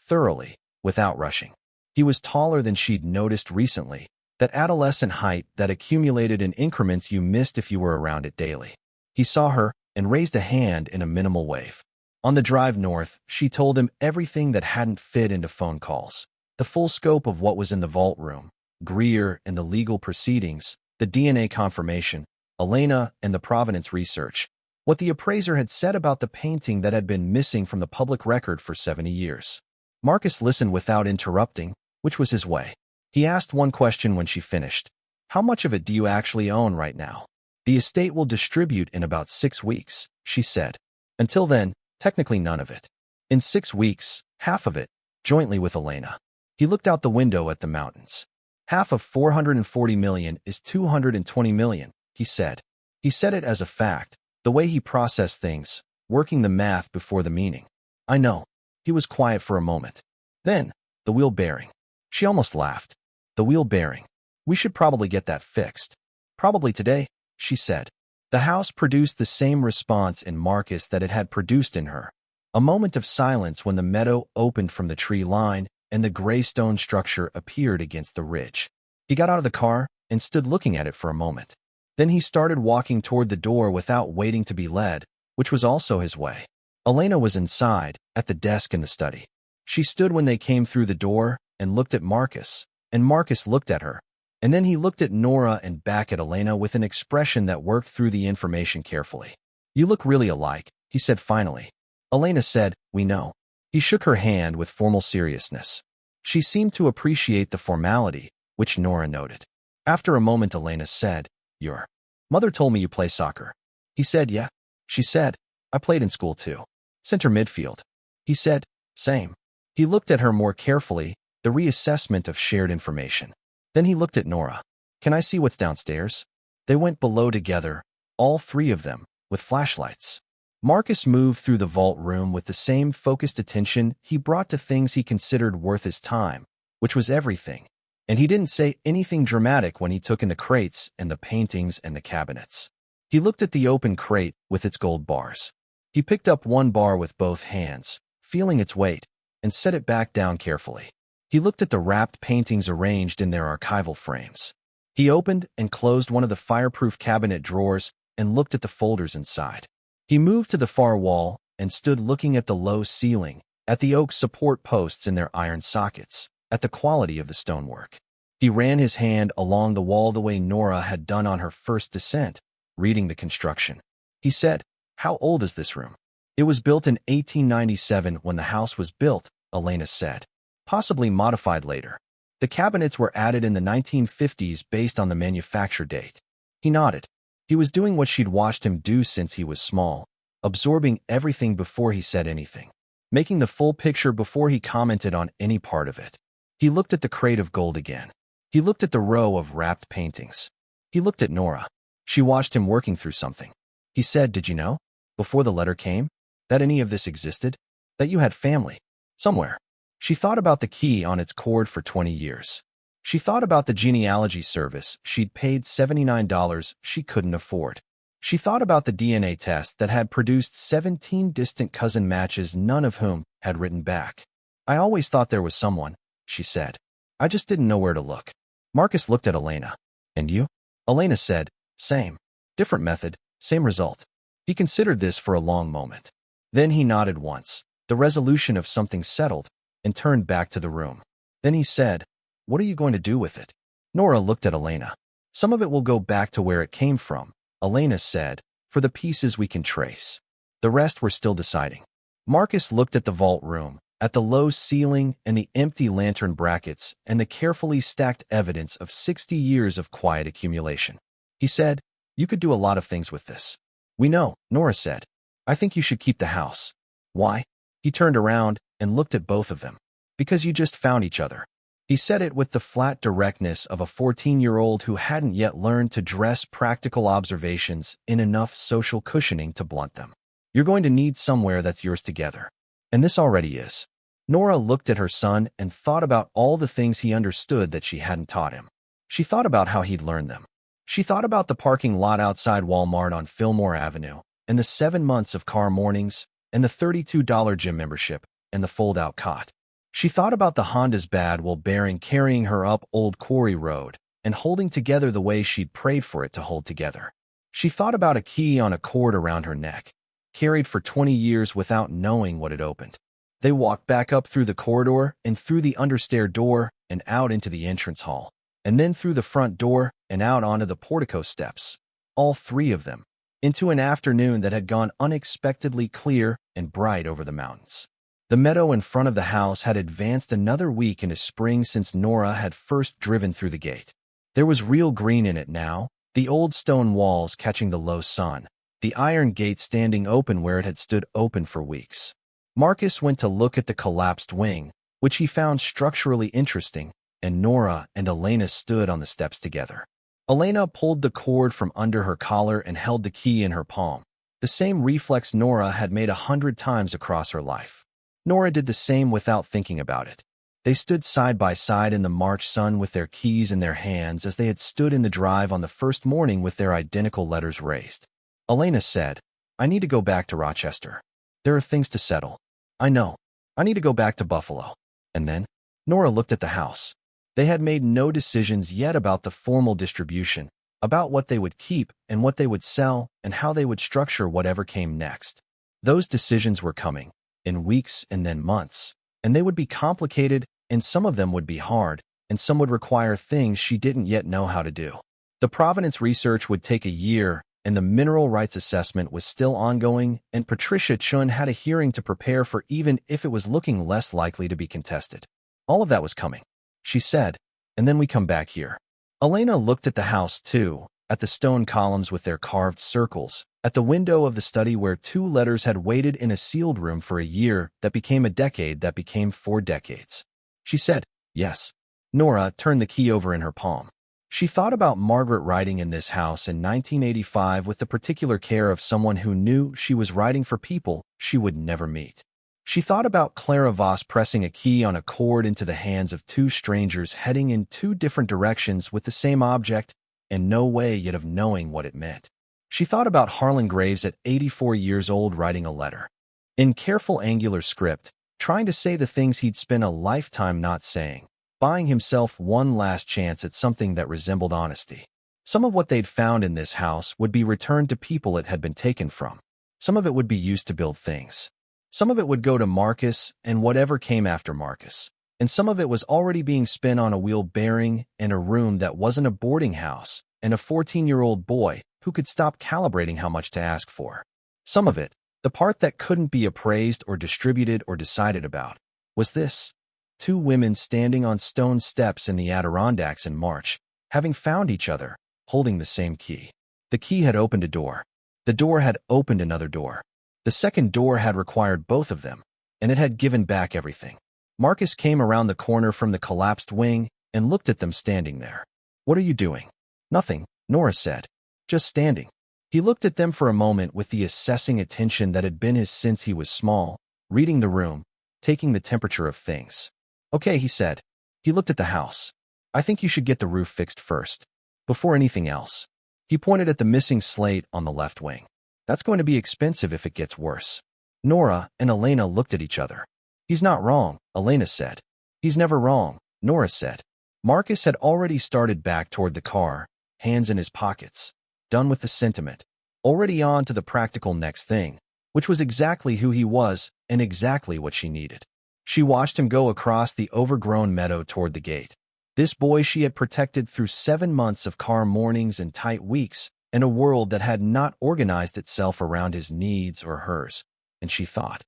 Thoroughly, without rushing. He was taller than she'd noticed recently, that adolescent height that accumulated in increments you missed if you were around it daily. He saw her and raised a hand in a minimal wave. On the drive north, she told him everything that hadn't fit into phone calls. The full scope of what was in the vault room, Greer and the legal proceedings, the DNA confirmation, Elena and the provenance research, what the appraiser had said about the painting that had been missing from the public record for 70 years. Marcus listened without interrupting, which was his way. He asked one question when she finished. How much of it do you actually own right now? The estate will distribute in about 6 weeks, she said. Until then, technically none of it. In 6 weeks, half of it, jointly with Elena. He looked out the window at the mountains. Half of 440 million is 220 million, he said. He said it as a fact, the way he processed things, working the math before the meaning. I know. He was quiet for a moment. Then, the wheel bearing. She almost laughed. The wheel bearing. We should probably get that fixed. Probably today, she said. The house produced the same response in Marcus that it had produced in her. A moment of silence when the meadow opened from the tree line and the gray stone structure appeared against the ridge. He got out of the car and stood looking at it for a moment. Then he started walking toward the door without waiting to be led, which was also his way. Elena was inside, at the desk in the study. She stood when they came through the door and looked at Marcus, and Marcus looked at her. And then he looked at Nora and back at Elena with an expression that worked through the information carefully. You look really alike, he said finally. Elena said, we know. He shook her hand with formal seriousness. She seemed to appreciate the formality, which Nora noted. After a moment, Elena said, your mother told me you play soccer. He said, yeah. She said, I played in school too. Center midfield. He said, same. He looked at her more carefully, the reassessment of shared information. Then he looked at Nora. Can I see what's downstairs? They went below together, all 3 of them, with flashlights. Marcus moved through the vault room with the same focused attention he brought to things he considered worth his time, which was everything. And he didn't say anything dramatic when he took in the crates and the paintings and the cabinets. He looked at the open crate with its gold bars. He picked up one bar with both hands, feeling its weight, and set it back down carefully. He looked at the wrapped paintings arranged in their archival frames. He opened and closed one of the fireproof cabinet drawers and looked at the folders inside. He moved to the far wall and stood looking at the low ceiling, at the oak support posts in their iron sockets, at the quality of the stonework. He ran his hand along the wall the way Nora had done on her first descent, reading the construction. He said, how old is this room? It was built in 1897 when the house was built, Elena said. Possibly modified later. The cabinets were added in the 1950s based on the manufacture date. He nodded. He was doing what she'd watched him do since he was small, absorbing everything before he said anything, making the full picture before he commented on any part of it. He looked at the crate of gold again. He looked at the row of wrapped paintings. He looked at Nora. She watched him working through something. He said, did you know, before the letter came, that any of this existed? That you had family? Somewhere. She thought about the key on its cord for 20 years. She thought about the genealogy service she'd paid $79 she couldn't afford. She thought about the DNA test that had produced 17 distant cousin matches, none of whom had written back. I always thought there was someone, she said. I just didn't know where to look. Marcus looked at Elena. And you? Elena said, same. Different method, same result. He considered this for a long moment. Then he nodded once, the resolution of something settled, and turned back to the room. Then he said, "What are you going to do with it?" Nora looked at Elena. "Some of it will go back to where it came from," Elena said, "for the pieces we can trace. The rest we're still deciding." Marcus looked at the vault room, at the low ceiling and the empty lantern brackets and the carefully stacked evidence of 60 years of quiet accumulation. He said, "You could do a lot of things with this." "We know," Nora said. "I think you should keep the house." "Why?" He turned around and looked at both of them. "Because you just found each other." He said it with the flat directness of a 14-year-old who hadn't yet learned to dress practical observations in enough social cushioning to blunt them. "You're going to need somewhere that's yours together. And this already is." Nora looked at her son and thought about all the things he understood that she hadn't taught him. She thought about how he'd learned them. She thought about the parking lot outside Walmart on Fillmore Avenue, and the 7 months of car mornings, and the $32 gym membership, and the fold-out cot. She thought about the Honda's bad while bearing carrying her up Old Quarry Road, and holding together the way she'd prayed for it to hold together. She thought about a key on a cord around her neck, carried for 20 years without knowing what it opened. They walked back up through the corridor and through the understair door and out into the entrance hall, and then through the front door and out onto the portico steps, all three of them, into an afternoon that had gone unexpectedly clear and bright over the mountains. The meadow in front of the house had advanced another week into spring since Nora had first driven through the gate. There was real green in it now, the old stone walls catching the low sun, the iron gate standing open where it had stood open for weeks. Marcus went to look at the collapsed wing, which he found structurally interesting, and Nora and Elena stood on the steps together. Elena pulled the cord from under her collar and held the key in her palm, the same reflex Nora had made 100 times across her life. Nora did the same without thinking about it. They stood side by side in the March sun with their keys in their hands as they had stood in the drive on the first morning with their identical letters raised. Elena said, "I need to go back to Rochester. There are things to settle." "I know. I need to go back to Buffalo." And then, Nora looked at the house. They had made no decisions yet about the formal distribution, about what they would keep and what they would sell and how they would structure whatever came next. Those decisions were coming, in weeks and then months, and they would be complicated, and some of them would be hard, and some would require things she didn't yet know how to do. The provenance research would take a year, and the mineral rights assessment was still ongoing, and Patricia Chun had a hearing to prepare for even if it was looking less likely to be contested. All of that was coming, she said, and then we come back here. Elena looked at the house too, at the stone columns with their carved circles, at the window of the study where 2 letters had waited in a sealed room for a year that became a decade that became 4 decades. She said, "Yes." Nora turned the key over in her palm. She thought about Margaret writing in this house in 1985 with the particular care of someone who knew she was writing for people she would never meet. She thought about Clara Voss pressing a key on a cord into the hands of 2 strangers heading in 2 different directions with the same object and no way yet of knowing what it meant. She thought about Harlan Graves at 84 years old writing a letter, in careful angular script, trying to say the things he'd spent a lifetime not saying, buying himself one last chance at something that resembled honesty. Some of what they'd found in this house would be returned to people it had been taken from. Some of it would be used to build things. Some of it would go to Marcus and whatever came after Marcus. And some of it was already being spent on a wheel bearing and a room that wasn't a boarding house and a 14-year-old boy who could stop calibrating how much to ask for. Some of it, the part that couldn't be appraised or distributed or decided about, was this: 2 women standing on stone steps in the Adirondacks in March, having found each other, holding the same key. The key had opened a door. The door had opened another door. The second door had required both of them, and it had given back everything. Marcus came around the corner from the collapsed wing and looked at them standing there. "What are you doing?" "Nothing," Nora said. "Just standing." He looked at them for a moment with the assessing attention that had been his since he was small, reading the room, taking the temperature of things. "Okay," he said. He looked at the house. "I think you should get the roof fixed first, before anything else." He pointed at the missing slate on the left wing. "That's going to be expensive if it gets worse." Nora and Elena looked at each other. "He's not wrong," Elena said. "He's never wrong," Nora said. Marcus had already started back toward the car, hands in his pockets. Done with the sentiment. already on to the practical next thing, which was exactly who he was and exactly what she needed. She watched him go across the overgrown meadow toward the gate. This boy she had protected through 7 months of calm mornings and tight weeks, and a world that had not organized itself around his needs or hers. And she thought,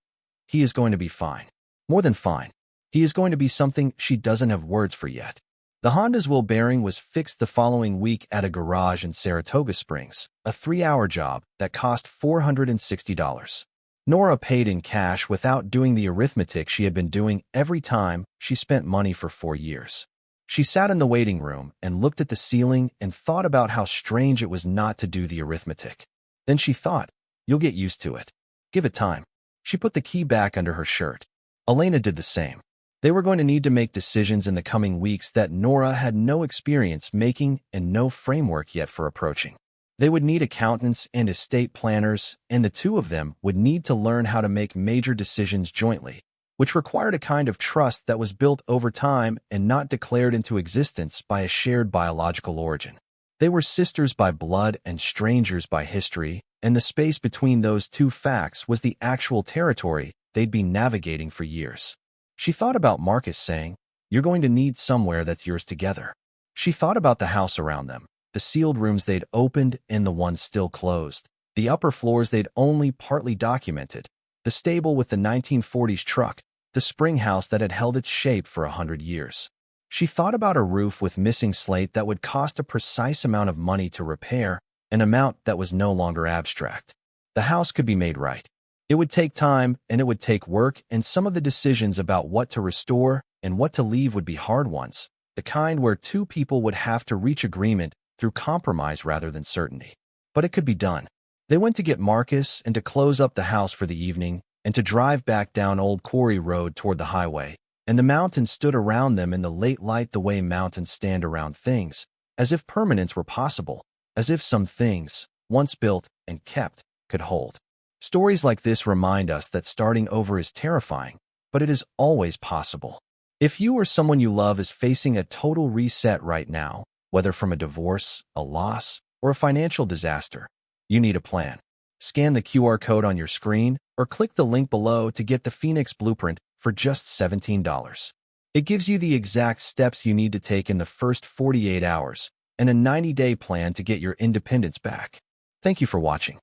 he is going to be fine. More than fine. He is going to be something she doesn't have words for yet. The Honda's wheel bearing was fixed the following week at a garage in Saratoga Springs, a 3-hour job that cost $460. Nora paid in cash without doing the arithmetic she had been doing every time she spent money for 4 years. She sat in the waiting room and looked at the ceiling and thought about how strange it was not to do the arithmetic. Then she thought, you'll get used to it. Give it time. She put the key back under her shirt. Elena did the same. They were going to need to make decisions in the coming weeks that Nora had no experience making and no framework yet for approaching. They would need accountants and estate planners, and the two of them would need to learn how to make major decisions jointly, which required a kind of trust that was built over time and not declared into existence by a shared biological origin. They were sisters by blood and strangers by history, and the space between those two facts was the actual territory they'd been navigating for years. She thought about Marcus saying, you're going to need somewhere that's yours together. She thought about the house around them, the sealed rooms they'd opened and the ones still closed, the upper floors they'd only partly documented, the stable with the 1940s truck, the spring house that had held its shape for 100 years. She thought about a roof with missing slate that would cost a precise amount of money to repair, an amount that was no longer abstract. The house could be made right. It would take time, and it would take work, and some of the decisions about what to restore and what to leave would be hard ones, the kind where two people would have to reach agreement through compromise rather than certainty. But it could be done. They went to get Marcus and to close up the house for the evening and to drive back down Old Quarry Road toward the highway, and the mountains stood around them in the late light the way mountains stand around things, as if permanence were possible, as if some things, once built and kept, could hold. Stories like this remind us that starting over is terrifying, but it is always possible. If you or someone you love is facing a total reset right now, whether from a divorce, a loss, or a financial disaster, you need a plan. Scan the QR code on your screen or click the link below to get the Phoenix Blueprint for just $17. It gives you the exact steps you need to take in the first 48 hours and a 90-day plan to get your independence back. Thank you for watching.